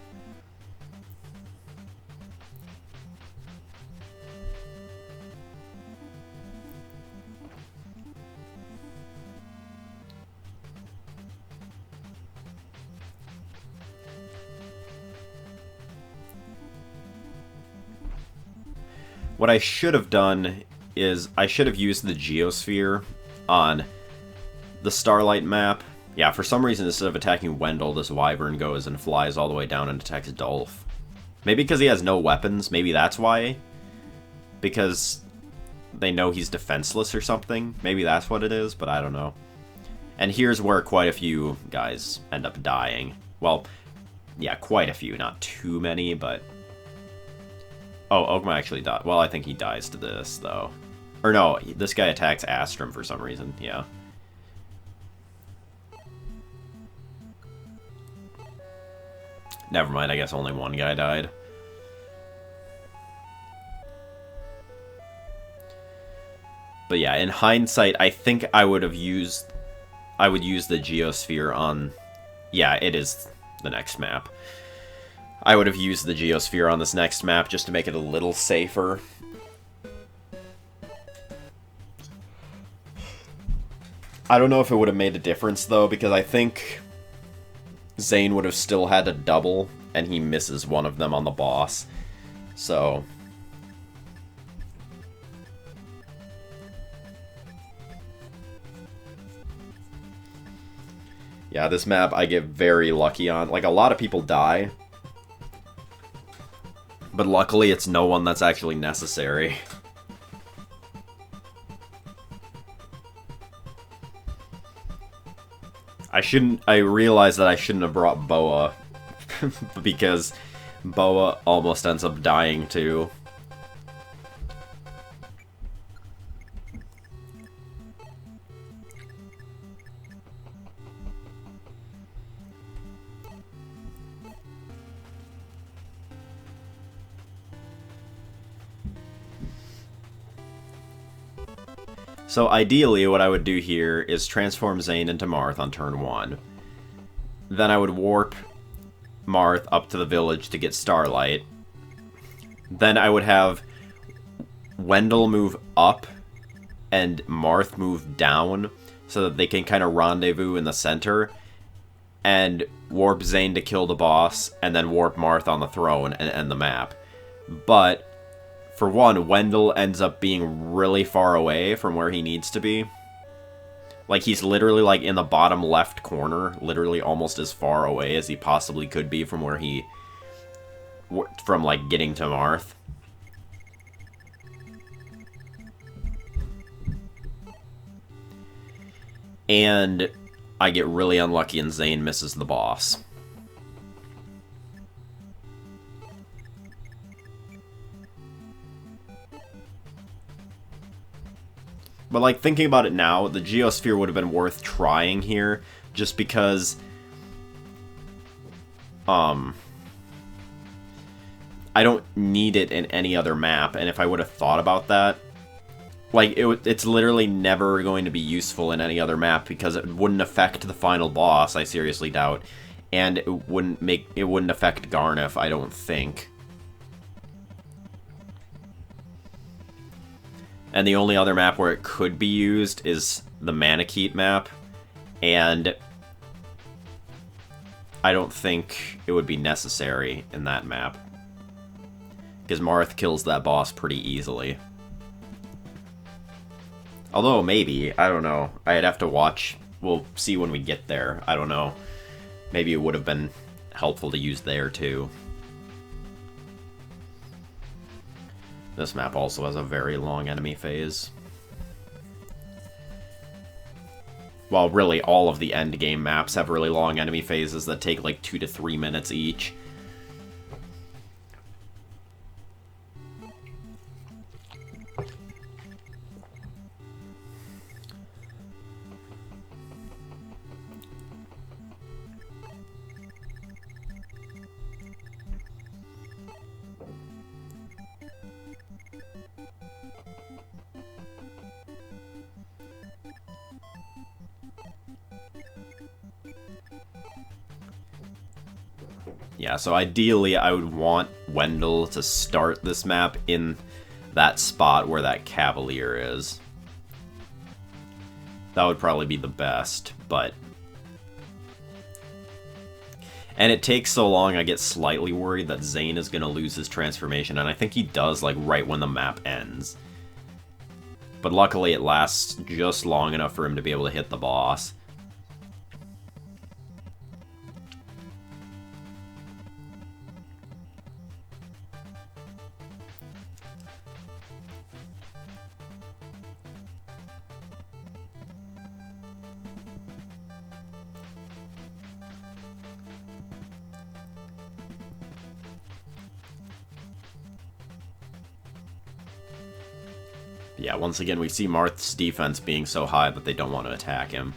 What I should have done is I should have used the Geosphere on the Starlight map. Yeah, for some reason, instead of attacking Wendell, this Wyvern goes and flies all the way down and attacks Dolph. Maybe because he has no weapons. Maybe that's why. Because they know he's defenseless or something. Maybe that's what it is, but I don't know. And here's where quite a few guys end up dying. Well, yeah, quite a few. Not too many, but... Oh, Ogma actually died. Well, I think he dies to this, though. Or no, this guy attacks Astrum for some reason, yeah. Never mind, I guess only one guy died. But yeah, in hindsight, I think I would use the Geosphere on... Yeah, it is the next map. I would have used the Geosphere on this next map just to make it a little safer. I don't know if it would have made a difference, though, because I think Zane would have still had to double, and he misses one of them on the boss. So... yeah, this map I get very lucky on. Like, a lot of people die. But luckily, it's no one that's actually necessary. I realized that I shouldn't have brought Boa. Because Boa almost ends up dying too. So ideally, what I would do here is transform Zane into Marth on turn 1. Then I would warp Marth up to the village to get Starlight. Then I would have Wendell move up and Marth move down so that they can kind of rendezvous in the center and warp Zane to kill the boss and then warp Marth on the throne and end the map. But for one, Wendell ends up being really far away from where he needs to be. Like, he's literally, like, in the bottom left corner, literally almost as far away as he possibly could be from where he... from, like, getting to Marth. And I get really unlucky and Zane misses the boss. But, like, thinking about it now, the Geosphere would have been worth trying here, just because, I don't need it in any other map, and if I would have thought about that, like, it's literally never going to be useful in any other map, because it wouldn't affect the final boss, I seriously doubt, and it wouldn't affect Garneth, I don't think. And the only other map where it could be used is the Manakete map, and I don't think it would be necessary in that map, because Marth kills that boss pretty easily. Although, maybe, I don't know. I'd have to watch. We'll see when we get there. I don't know. Maybe it would have been helpful to use there, too. This map also has a very long enemy phase. Well, really, all of the endgame maps have really long enemy phases that take like 2 to 3 minutes each. Yeah, so ideally I would want Wendell to start this map in that spot where that Cavalier is. That would probably be the best, but... And it takes so long, I get slightly worried that Zane is going to lose his transformation, and I think he does, like, right when the map ends. But luckily it lasts just long enough for him to be able to hit the boss. Yeah, once again, we see Marth's defense being so high that they don't want to attack him.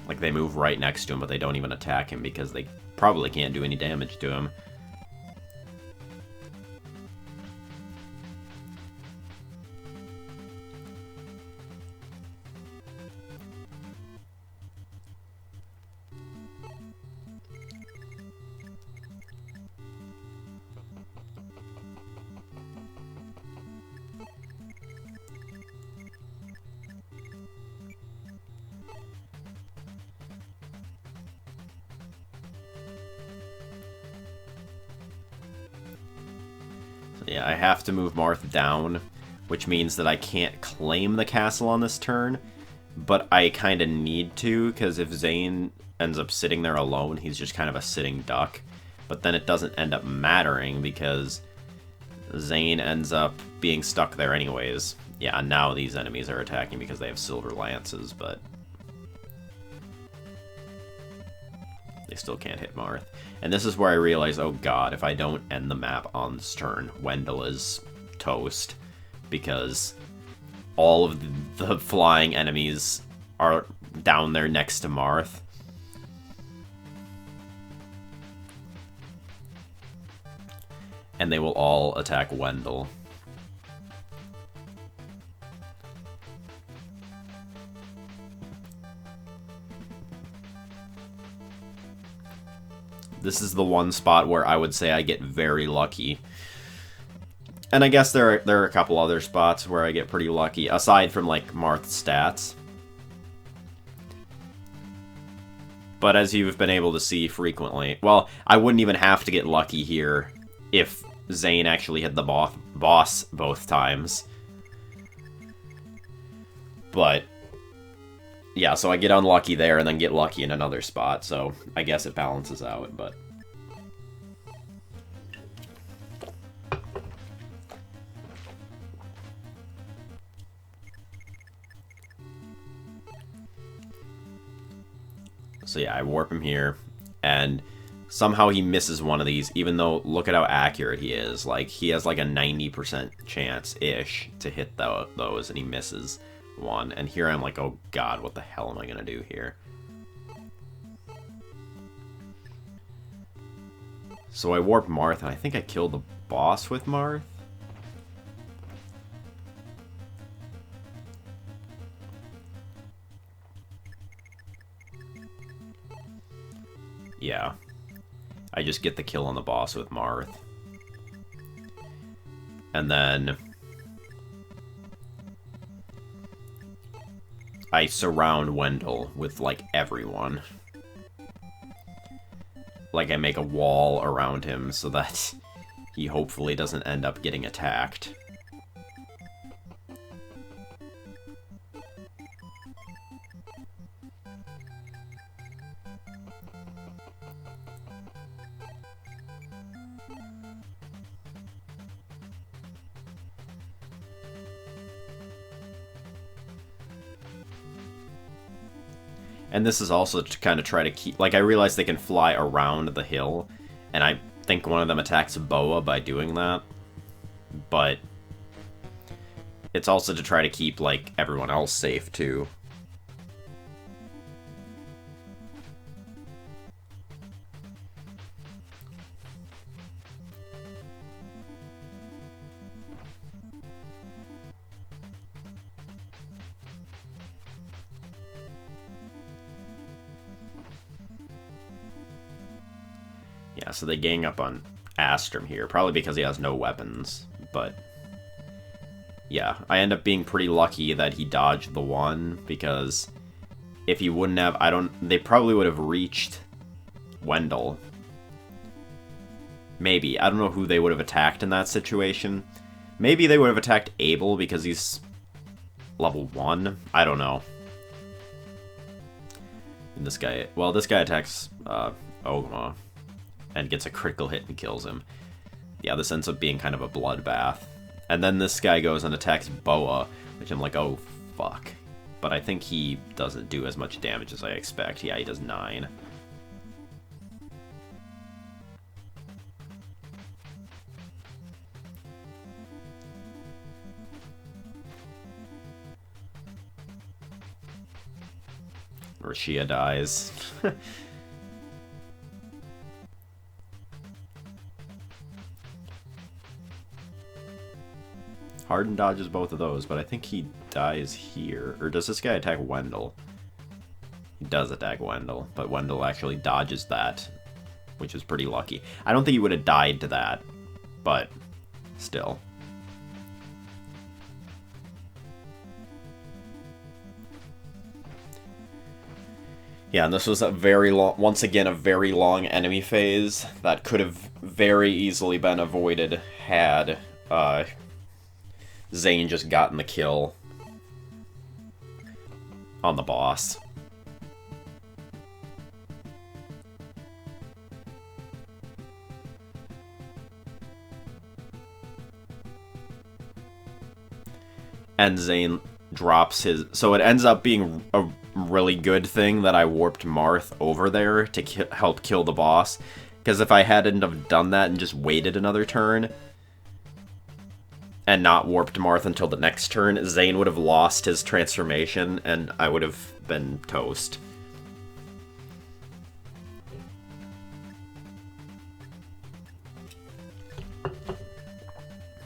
Like, they move right next to him, but they don't even attack him because they probably can't do any damage to him. Yeah, I have to move Marth down, which means that I can't claim the castle on this turn, but I kind of need to, because if Zane ends up sitting there alone, he's just kind of a sitting duck. But then it doesn't end up mattering, because Zane ends up being stuck there anyways. Yeah, now these enemies are attacking because they have silver lances, but... they still can't hit Marth. And this is where I realize, oh god, if I don't end the map on this turn, Wendell is toast. Because all of the flying enemies are down there next to Marth. And they will all attack Wendell. This is the one spot where I would say I get very lucky. And I guess there are a couple other spots where I get pretty lucky, aside from, like, Marth's stats. But as you've been able to see frequently, well, I wouldn't even have to get lucky here if Zane actually hit the boss both times. But, yeah, so I get unlucky there and then get lucky in another spot, so I guess it balances out, but... So yeah, I warp him here, and somehow he misses one of these, even though, look at how accurate he is. Like, he has like a 90% chance-ish to hit those, and he misses one. And here I'm like, oh god, what the hell am I gonna do here? So I warp Marth, and I think I killed the boss with Marth? Yeah. I just get the kill on the boss with Marth. And then... I surround Wendell with, like, everyone. Like, I make a wall around him so that he hopefully doesn't end up getting attacked. And this is also to kind of try to keep... Like, I realize they can fly around the hill, and I think one of them attacks Boa by doing that. But it's also to try to keep, like, everyone else safe, too. Yeah, so they gang up on Astrum here, probably because he has no weapons, but... Yeah, I end up being pretty lucky that he dodged the one, because if he wouldn't have, they probably would have reached Wendell. Maybe. I don't know who they would have attacked in that situation. Maybe they would have attacked Abel because he's level 1. I don't know. And this guy attacks Ogma and gets a critical hit and kills him. Yeah, this ends up being kind of a bloodbath. And then this guy goes and attacks Boa, which I'm like, oh, fuck. But I think he doesn't do as much damage as I expect. Yeah, he does 9. Rashia dies. Harden dodges both of those, but I think he dies here. Or does this guy attack Wendell? He does attack Wendell, but Wendell actually dodges that, which is pretty lucky. I don't think he would have died to that, but still. Yeah, and this was a very long, once again, a very long enemy phase that could have very easily been avoided had Zane just gotten the kill on the boss. And Zane drops his... So it ends up being a really good thing that I warped Marth over there to help kill the boss. Because if I hadn't have done that and just waited another turn and not warped Marth until the next turn, Zane would have lost his transformation and I would have been toast.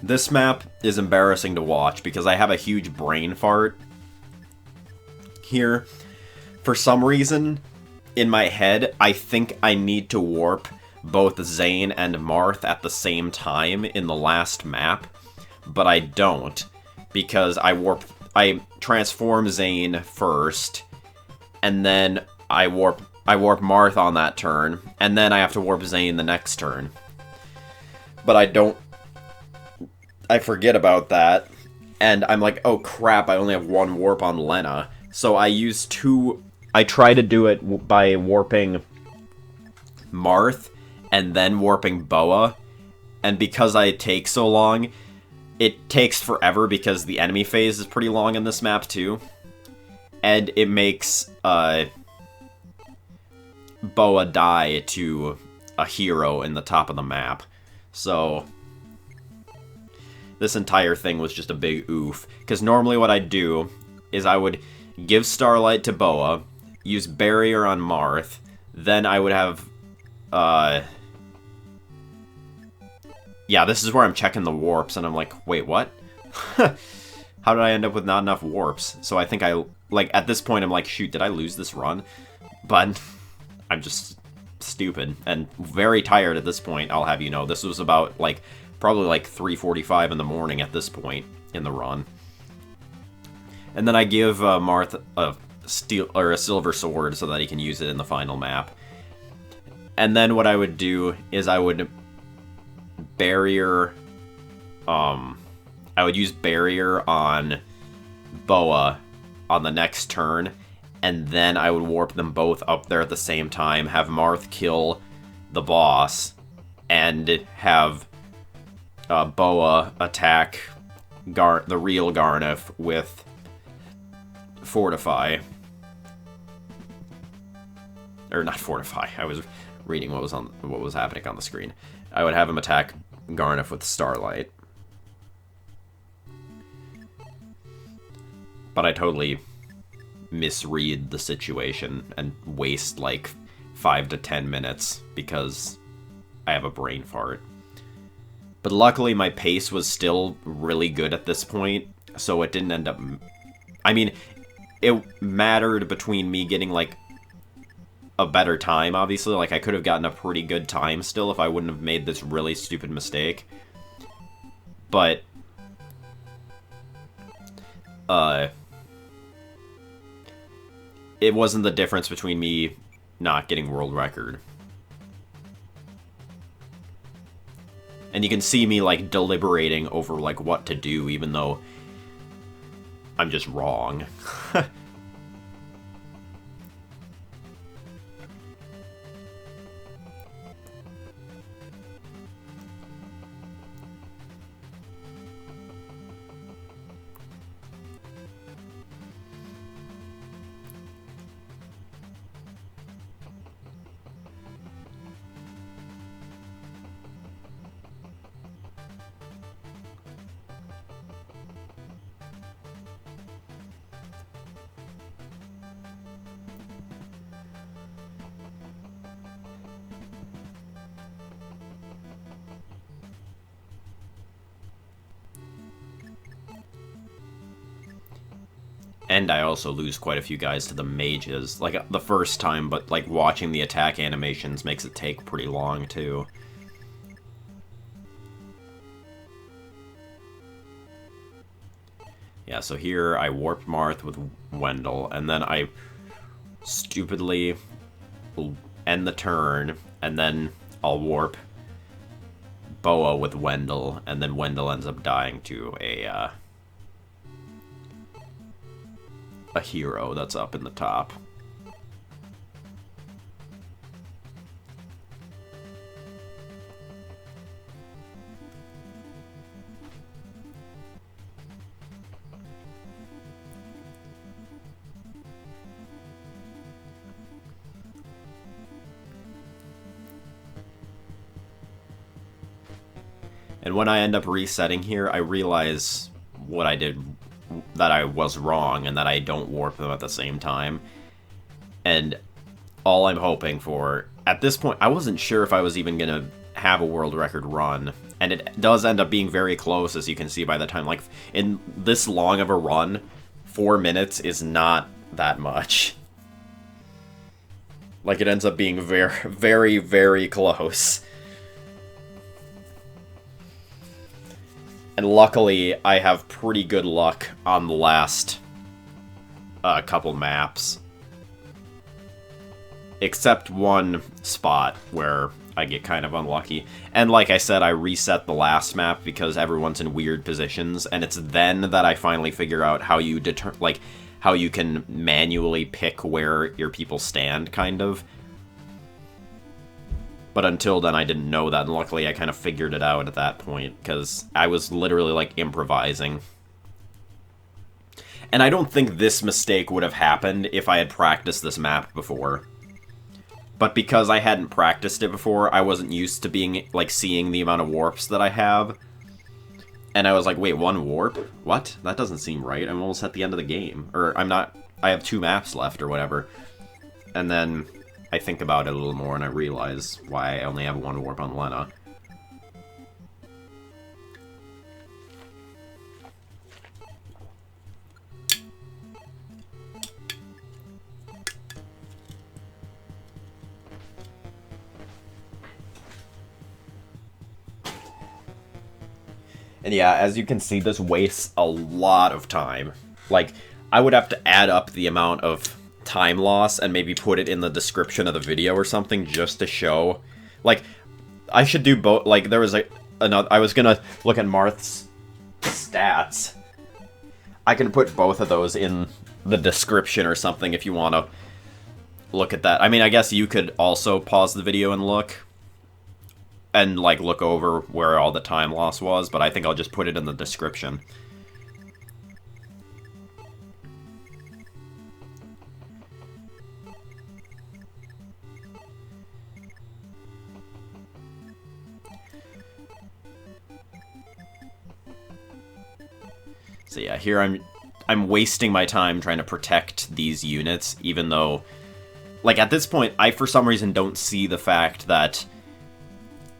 This map is embarrassing to watch because I have a huge brain fart here. For some reason, in my head, I think I need to warp both Zane and Marth at the same time in the last map. but I don't, because I transform Zane first, and then I warp Marth on that turn, and then I have to warp Zane the next turn. But I forget about that, and I'm like, oh crap, I only have one warp on Lena. So I try to do it by warping Marth, and then warping Boa, and because I take so long, it takes forever because the enemy phase is pretty long in this map too, and it makes Boa die to a hero in the top of the map. So this entire thing was just a big oof, because normally what I'd do is I would give Starlight to Boa, use Barrier on Marth, then I would have yeah, this is where I'm checking the warps, and I'm like, wait, what? How did I end up with not enough warps? So I think at this point, I'm like, shoot, did I lose this run? But I'm just stupid, and very tired at this point, I'll have you know. This was about, probably 3:45 in the morning at this point in the run. And then I give Marth a silver sword so that he can use it in the final map. And then what I would do is I would barrier, I would use barrier on Boa on the next turn, and then I would warp them both up there at the same time, have Marth kill the boss, and have Boa attack the real Garneth with Fortify. Or not Fortify, I was reading what was happening on the screen. I would have him attack Garneth with Starlight. But I totally misread the situation and waste 5 to 10 minutes because I have a brain fart. But luckily my pace was still really good at this point, so it didn't end up... I mean, it mattered between me getting a better time, obviously. I could have gotten a pretty good time still if I wouldn't have made this really stupid mistake. But it wasn't the difference between me not getting world record. And you can see me deliberating over what to do, even though I'm just wrong. And I also lose quite a few guys to the mages, the first time, but watching the attack animations makes it take pretty long too. Yeah, so here I warped Marth with Wendell, and then I stupidly end the turn, and then I'll warp Boa with Wendell, and then Wendell ends up dying to a hero that's up in the top. And when I end up resetting here, I realize what I did, that I was wrong, and that I don't warp them at the same time. And all I'm hoping for, at this point, I wasn't sure if I was even gonna have a world record run, and it does end up being very close, as you can see by the time. In this long of a run, 4 minutes is not that much. It ends up being very, very, very close. And luckily, I have pretty good luck on the last couple maps. Except one spot where I get kind of unlucky. And like I said, I reset the last map because everyone's in weird positions, and it's then that I finally figure out how you how you can manually pick where your people stand, kind of. But until then, I didn't know that, and luckily I kind of figured it out at that point, because I was literally, like, improvising. And I don't think this mistake would have happened if I had practiced this map before. But because I hadn't practiced it before, I wasn't used to being, like, seeing the amount of warps that I have. And I was like, wait, 1 warp? What? That doesn't seem right. I'm almost at the end of the game. Or, I have 2 maps left, or whatever. And then I think about it a little more, and I realize why I only have 1 warp on Lena. And yeah, as you can see, this wastes a lot of time. Like, I would have to add up the amount of time loss and maybe put it in the description of the video or something just to show. Like, I should do both. Like, there was I was gonna look at Marth's stats. I can put both of those in the description or something if you want to look at that. I mean, I guess you could also pause the video and look. And, like, look over where all the time loss was, but I think I'll just put it in the description. So yeah, here I'm wasting my time trying to protect these units, even though, like, at this point, I for some reason don't see the fact that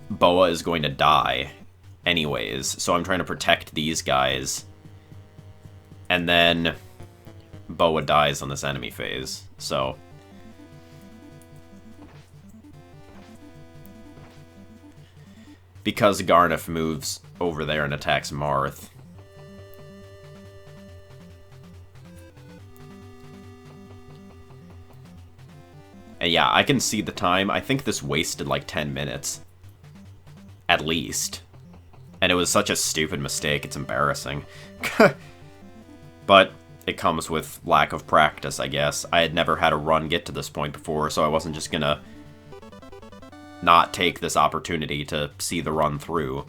Boa is going to die anyways, so I'm trying to protect these guys. And then Boa dies on this enemy phase, so because Garneth moves over there and attacks Marth. And yeah, I can see the time. I think this wasted like 10 minutes. At least. And it was such a stupid mistake, it's embarrassing. But it comes with lack of practice, I guess. I had never had a run get to this point before, so I wasn't just gonna not take this opportunity to see the run through.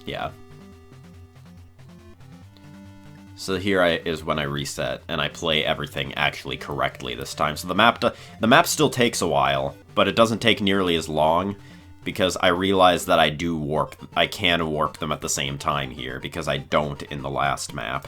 Yeah. So here is when I reset, and I play everything actually correctly this time. So the map still takes a while, but it doesn't take nearly as long, because I realize that I can warp them at the same time here, because I don't in the last map.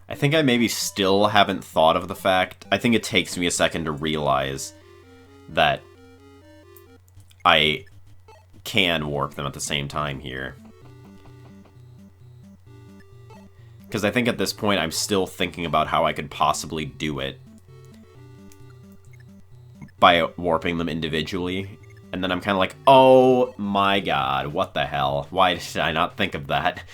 I think I maybe still haven't thought of the fact. I think it takes me a second to realize that I can warp them at the same time here. Because I think at this point I'm still thinking about how I could possibly do it by warping them individually. And then I'm kind of like, oh my god, what the hell? Why did I not think of that?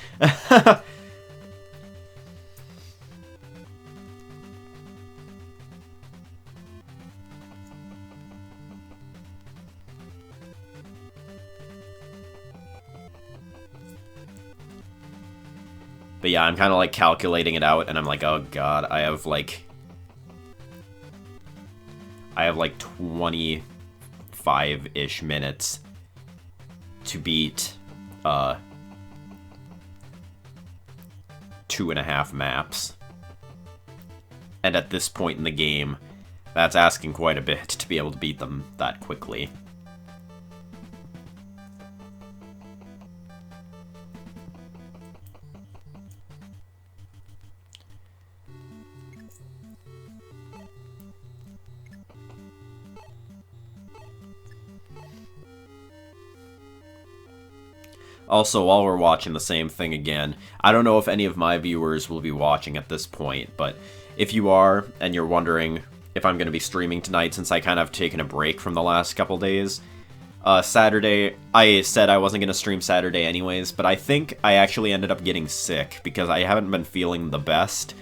But yeah, I'm kind of like calculating it out, and I'm like, oh god, I have like 25-ish minutes to beat 2.5 maps. And at this point in the game, that's asking quite a bit to be able to beat them that quickly. Also, while we're watching the same thing again, I don't know if any of my viewers will be watching at this point, but if you are, and you're wondering if I'm going to be streaming tonight since I kind of have taken a break from the last couple days, Saturday, I said I wasn't going to stream Saturday anyways, but I think I actually ended up getting sick because I haven't been feeling the best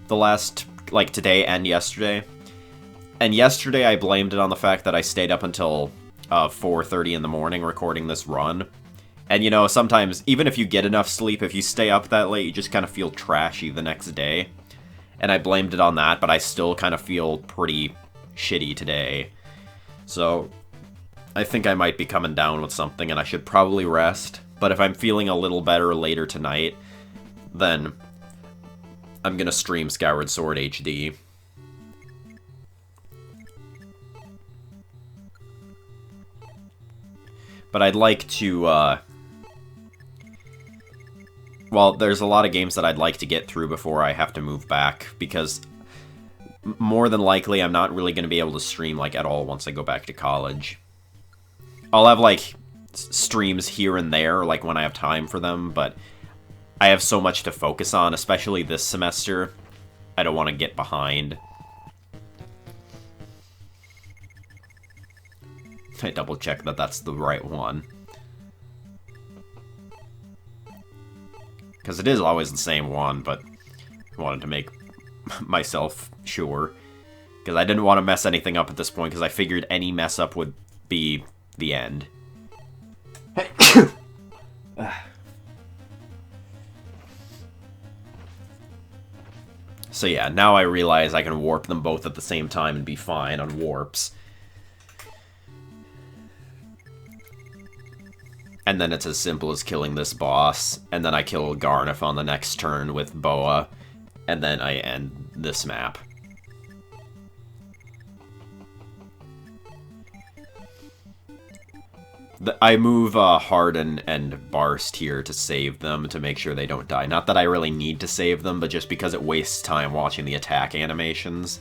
the last, like, today and yesterday. And yesterday I blamed it on the fact that I stayed up until 4:30 in the morning recording this run. And, you know, sometimes, even if you get enough sleep, if you stay up that late, you just kind of feel trashy the next day. And I blamed it on that, but I still kind of feel pretty shitty today. So, I think I might be coming down with something, and I should probably rest. But if I'm feeling a little better later tonight, then I'm gonna stream Skyward Sword HD. But I'd like to, well, there's a lot of games that I'd like to get through before I have to move back, because more than likely I'm not really going to be able to stream, like, at all once I go back to college. I'll have, like, streams here and there, like, when I have time for them, but I have so much to focus on, especially this semester. I don't want to get behind. I double check that that's the right one. Because it is always the same one, but I wanted to make myself sure. Because I didn't want to mess anything up at this point, because I figured any mess up would be the end. So yeah, now I realize I can warp them both at the same time and be fine on warps. And then it's as simple as killing this boss, and then I kill Garnif on the next turn with Boa, and then I end this map. I move Harden and Barst here to save them, to make sure they don't die. Not that I really need to save them, but just because it wastes time watching the attack animations.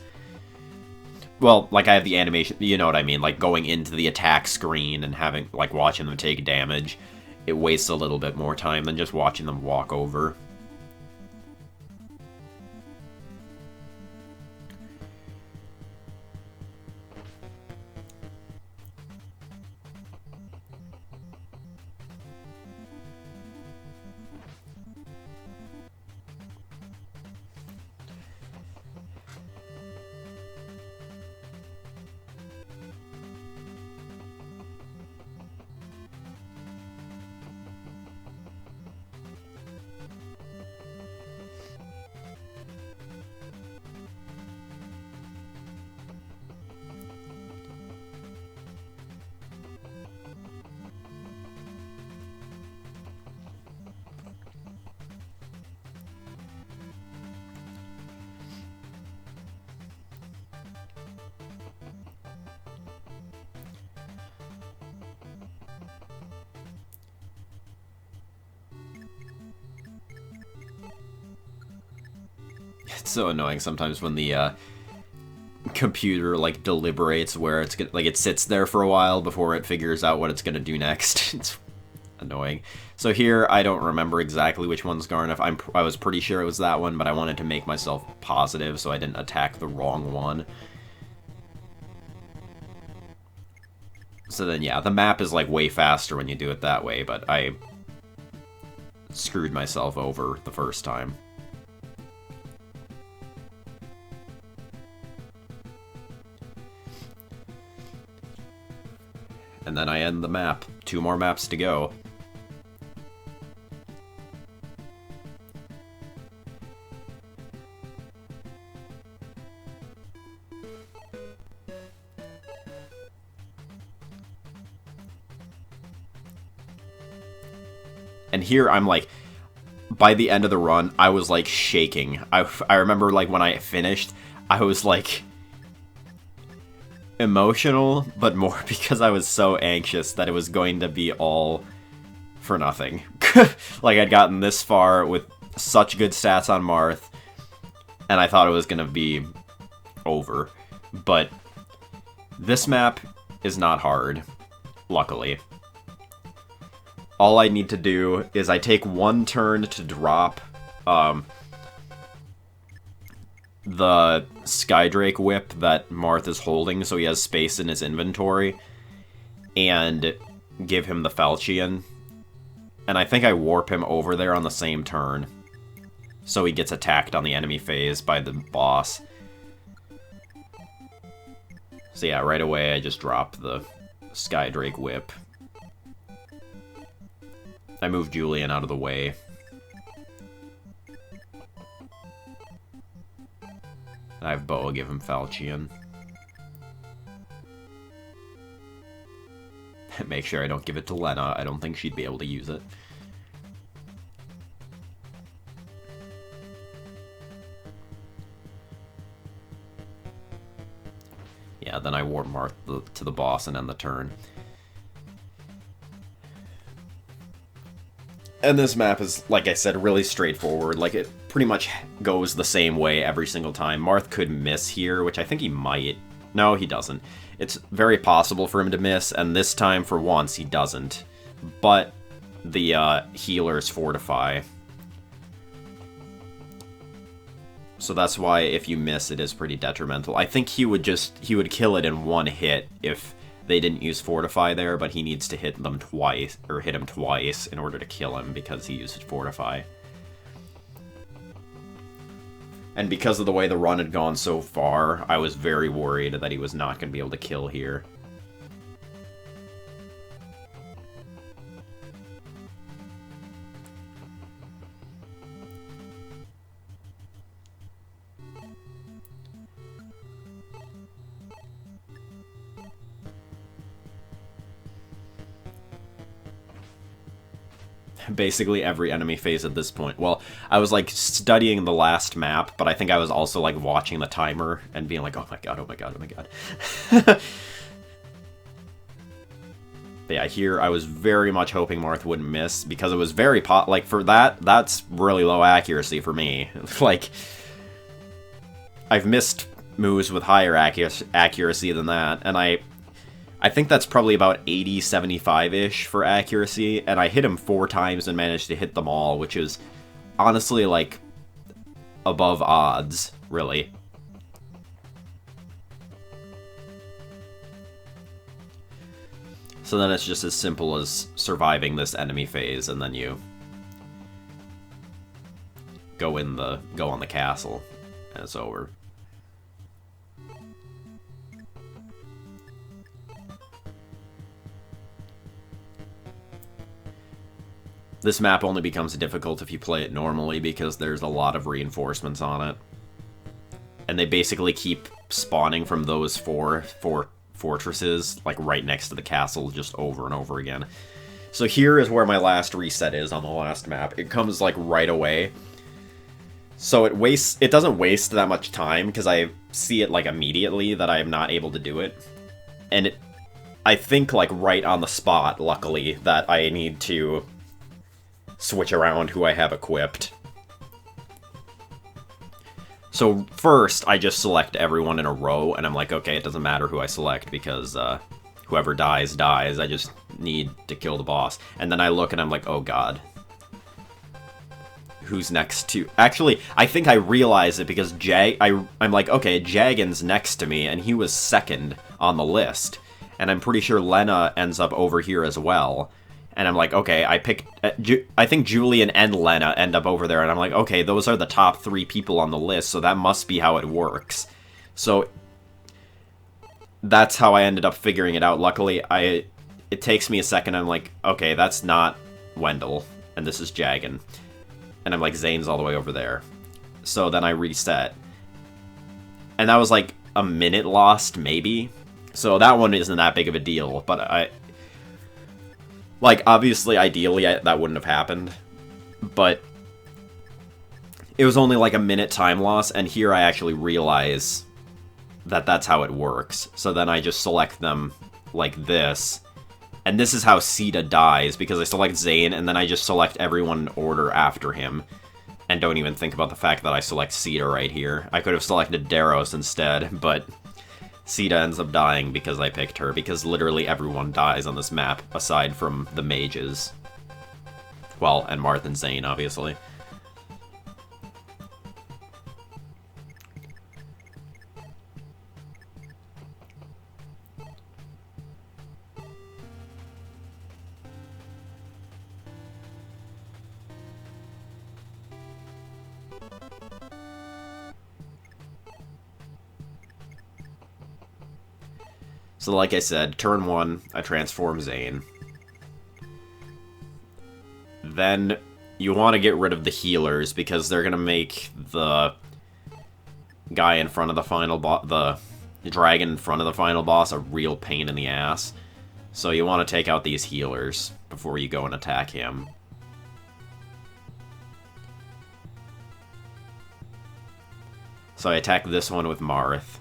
Well, like, I have the animation, you know what I mean, like, going into the attack screen and having, like, watching them take damage, it wastes a little bit more time than just watching them walk over. It's so annoying sometimes when the computer, like, deliberates where it's gonna, like, it sits there for a while before it figures out what it's gonna do next. It's annoying. So here, I don't remember exactly which one's Garnif. I was pretty sure it was that one, but I wanted to make myself positive so I didn't attack the wrong one. So then, yeah, the map is, like, way faster when you do it that way, but I screwed myself over the first time. And then I end the map. 2 more maps to go. And here I'm like, by the end of the run, I was like shaking. I remember like when I finished, I was like emotional, but more because I was so anxious that it was going to be all for nothing. Like, I'd gotten this far with such good stats on Marth, and I thought it was going to be over. But this map is not hard, luckily. All I need to do is I take one turn to drop the Skydrake whip that Marth is holding, so he has space in his inventory, and give him the Falchion. And I think I warp him over there on the same turn, so he gets attacked on the enemy phase by the boss. So yeah, right away I just drop the Skydrake whip. I move Julian out of the way. I have Boa give him Falchion. Make sure I don't give it to Lena. I don't think she'd be able to use it. Yeah, then I warp Marth to the boss and end the turn. And this map is, like I said, really straightforward. Like, it pretty much goes the same way every single time. Marth could miss here, which I think he might. No, he doesn't. It's very possible for him to miss, and this time, for once, he doesn't. But the healers fortify. So that's why if you miss, it is pretty detrimental. I think he would kill it in one hit if they didn't use Fortify there, but he needs to hit them twice, or hit him twice in order to kill him because he used Fortify. And because of the way the run had gone so far, I was very worried that he was not going to be able to kill here. Basically every enemy phase at this point. Well, I was like studying the last map, but I think I was also like watching the timer and being like, oh my god, oh my god, oh my god. But yeah, here I was very much hoping Marth wouldn't miss because it was very like for that's really low accuracy for me. Like, I've missed moves with higher accuracy than that, and I think that's probably about 80, 75-ish for accuracy, and I hit him 4 times and managed to hit them all, which is honestly, like, above odds, really. So then it's just as simple as surviving this enemy phase, and then you go on the castle, and it's over. This map only becomes difficult if you play it normally because there's a lot of reinforcements on it. And they basically keep spawning from those four fortresses, like right next to the castle, just over and over again. So here is where my last reset is on the last map. It comes like right away. So it doesn't waste that much time because I see it like immediately that I am not able to do it. And I think like right on the spot, luckily, that I need to switch around who I have equipped. So first, I just select everyone in a row, and I'm like, okay, it doesn't matter who I select, because whoever dies, dies. I just need to kill the boss. And then I look, and I'm like, oh god. Who's next to... Actually, I think I realize it, because I'm like, okay, Jagan's next to me, and he was second on the list. And I'm pretty sure Lena ends up over here as well. And I'm like, okay, I think Julian and Lena end up over there, and I'm like, okay, those are the top 3 people on the list, so that must be how it works. So that's how I ended up figuring it out. Luckily, it takes me a second, I'm like, okay, that's not Wendell, and this is Jagan. And I'm like, Zane's all the way over there. So then I reset. And that was like a minute lost, maybe. So that one isn't that big of a deal, but Like, obviously, ideally, that wouldn't have happened, but it was only like a minute time loss, and here I actually realize that that's how it works. So then I just select them like this, and this is how Sita dies, because I select Zane, and then I just select everyone in order after him, and don't even think about the fact that I select Sita right here. I could have selected Daros instead, but Sita ends up dying because I picked her, because literally everyone dies on this map, aside from the mages. Well, and Marth and Zane, obviously. So like I said, turn 1, I transform Zane. Then you want to get rid of the healers, because they're going to make the guy in front of the final boss, the dragon in front of the final boss, a real pain in the ass. So you want to take out these healers before you go and attack him. So I attack this one with Marth.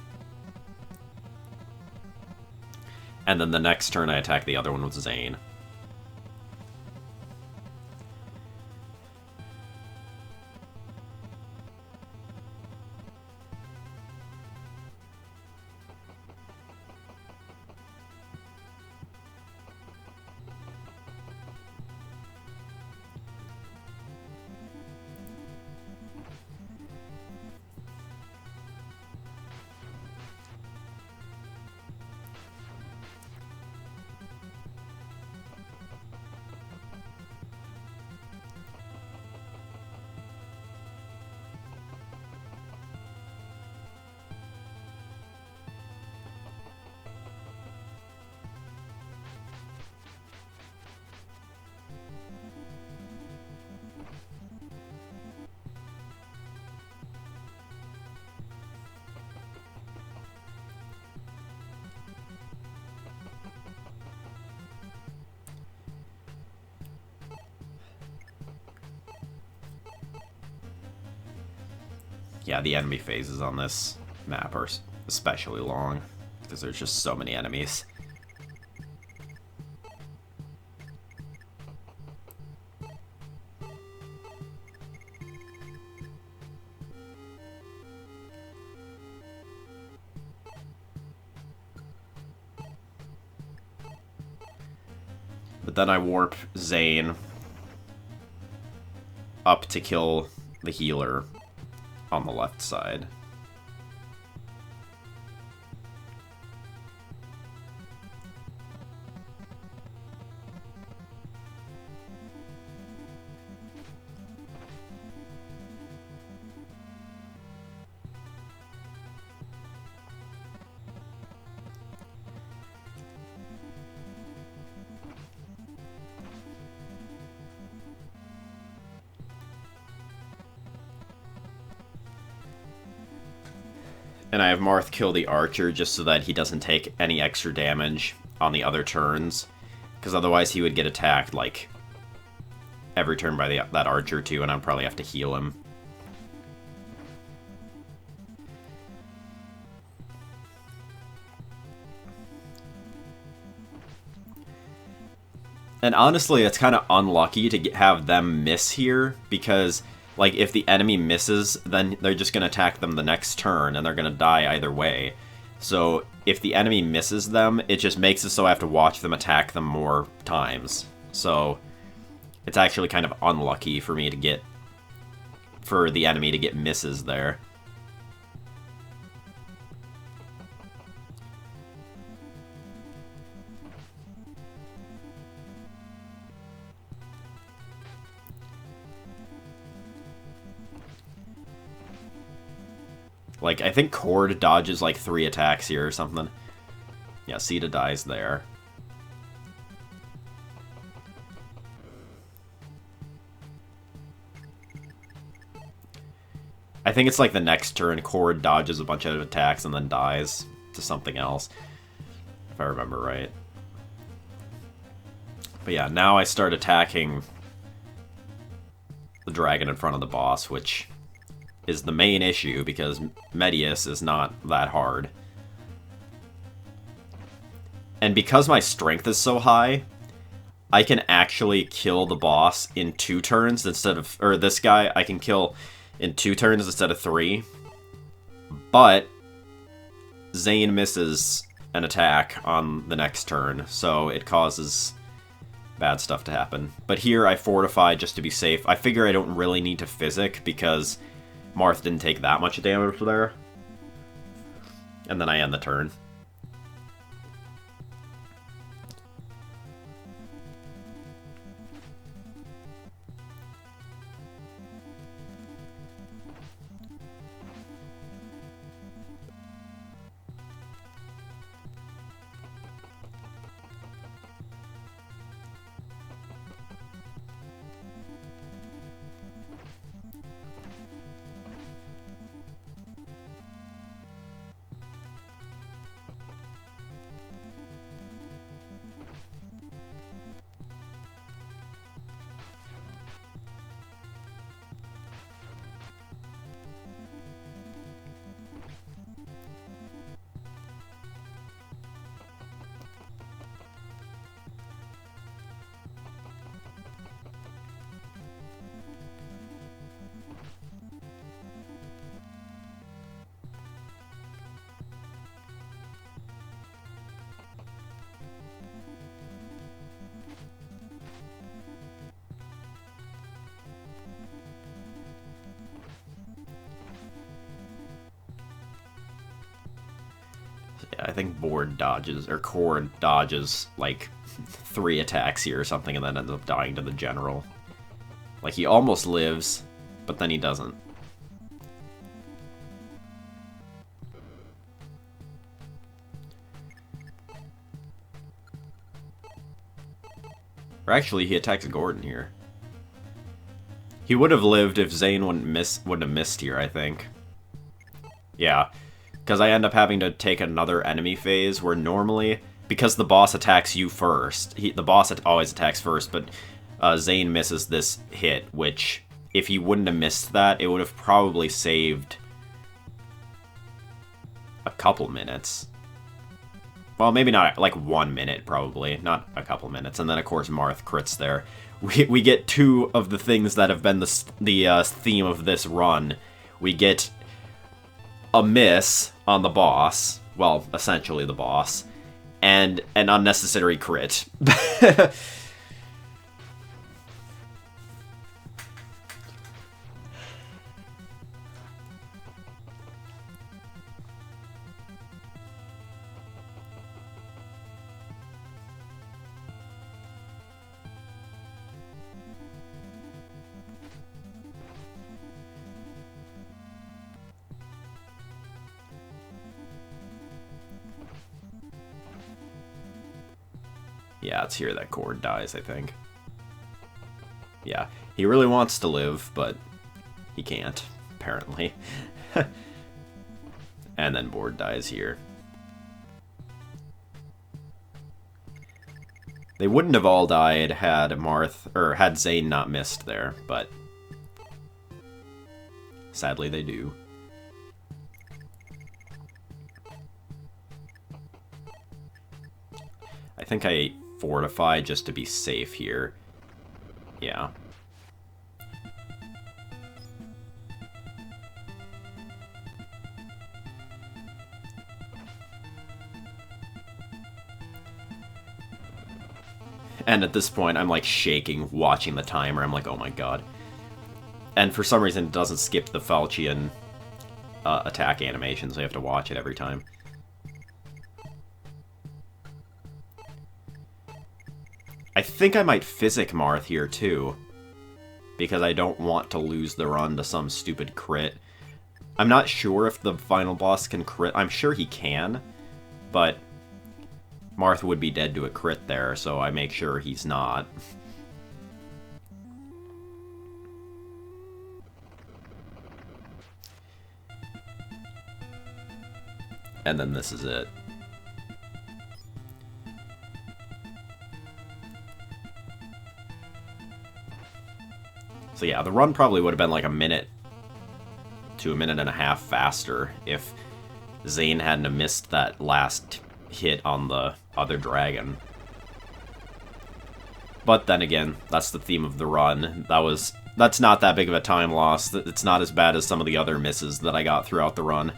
And then the next turn I attack the other one with Zane. Yeah, the enemy phases on this map are especially long, because there's just so many enemies. But then I warp Zane up to kill the healer on the left side. And I have Marth kill the archer just so that he doesn't take any extra damage on the other turns. Because otherwise he would get attacked, like, every turn by that archer too, and I'd probably have to heal him. And honestly, it's kind of unlucky to have them miss here, because like, if the enemy misses, then they're just going to attack them the next turn, and they're going to die either way. So, if the enemy misses them, it just makes it so I have to watch them attack them more times. So, it's actually kind of unlucky for me to get... for the enemy to get misses there. Like, I think Cord dodges like 3 attacks here or something. Yeah, Sita dies there. I think it's like the next turn, Cord dodges a bunch of attacks and then dies to something else. If I remember right. But yeah, now I start attacking the dragon in front of the boss, which is the main issue because Medius is not that hard. And because my strength is so high, I can actually kill the boss in 2 turns instead of... Or this guy, I can kill in 2 turns instead of 3. But Zane misses an attack on the next turn, so it causes bad stuff to happen. But here I fortify just to be safe. I figure I don't really need to physic because Marth didn't take that much damage there. And then I end the turn. I think board dodges, or cord dodges, like, 3 attacks here or something, and then ends up dying to the general. Like, he almost lives, but then he doesn't. Or actually, he attacks Gordon here. He would have lived if Zane wouldn't have missed here, I think. Yeah. Because I end up having to take another enemy phase where normally, because the boss attacks you first, the boss always attacks first, but Zane misses this hit, which if he wouldn't have missed that, it would have probably saved a couple minutes. Well, maybe not, like 1 minute probably, not a couple minutes. And then of course Marth crits there. We get 2 of the things that have been the theme of this run. We get a miss on the boss, well, essentially the boss, and an unnecessary crit. Yeah, it's here that Cord dies, I think. Yeah, he really wants to live, but he can't, apparently. And then Board dies here. They wouldn't have all died had Marth, or had Zane not missed there, but sadly they do. I think I fortify just to be safe here. Yeah. And at this point, I'm like shaking watching the timer. I'm like, oh my god. And for some reason, it doesn't skip the Falchian attack animation, so you have to watch it every time. I think I might physic Marth here, too. Because I don't want to lose the run to some stupid crit. I'm not sure if the final boss can crit. I'm sure he can, but Marth would be dead to a crit there, so I make sure he's not. And then this is it. So yeah, the run probably would have been like a minute to a minute and a half faster if Zane hadn't have missed that last hit on the other dragon. But then again, that's the theme of the run. That's not that big of a time loss. It's not as bad as some of the other misses that I got throughout the run.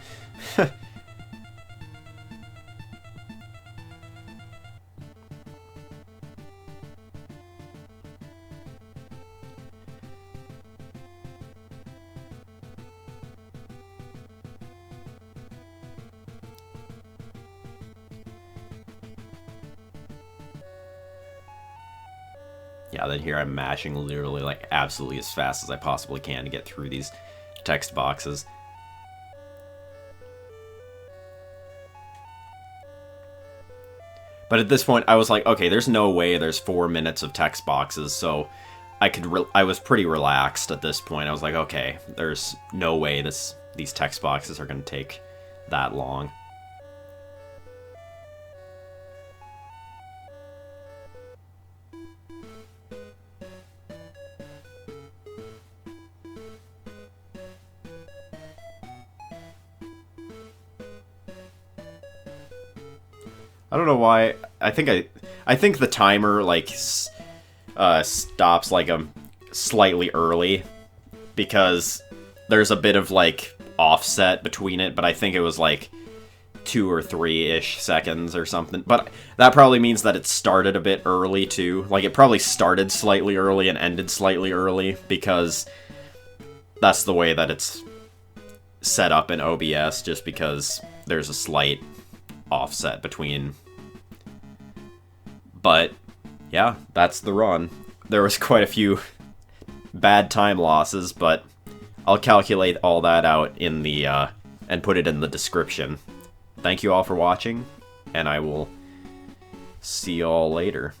Yeah, then here I'm mashing literally like absolutely as fast as I possibly can to get through these text boxes. But at this point, I was like, okay, there's no way there's 4 minutes of text boxes, so I was pretty relaxed at this point. I was like, okay, there's no way these text boxes are going to take that long. I don't know why. I think the timer like stops like slightly early because there's a bit of like offset between it, but I think it was like 2 or 3-ish seconds or something. But that probably means that it started a bit early too. Like it probably started slightly early and ended slightly early because that's the way that it's set up in OBS, just because there's a slight offset between. But yeah, that's the run. There was quite a few bad time losses, but I'll calculate all that out in the and put it in the description. Thank you all for watching, and I will see you all later.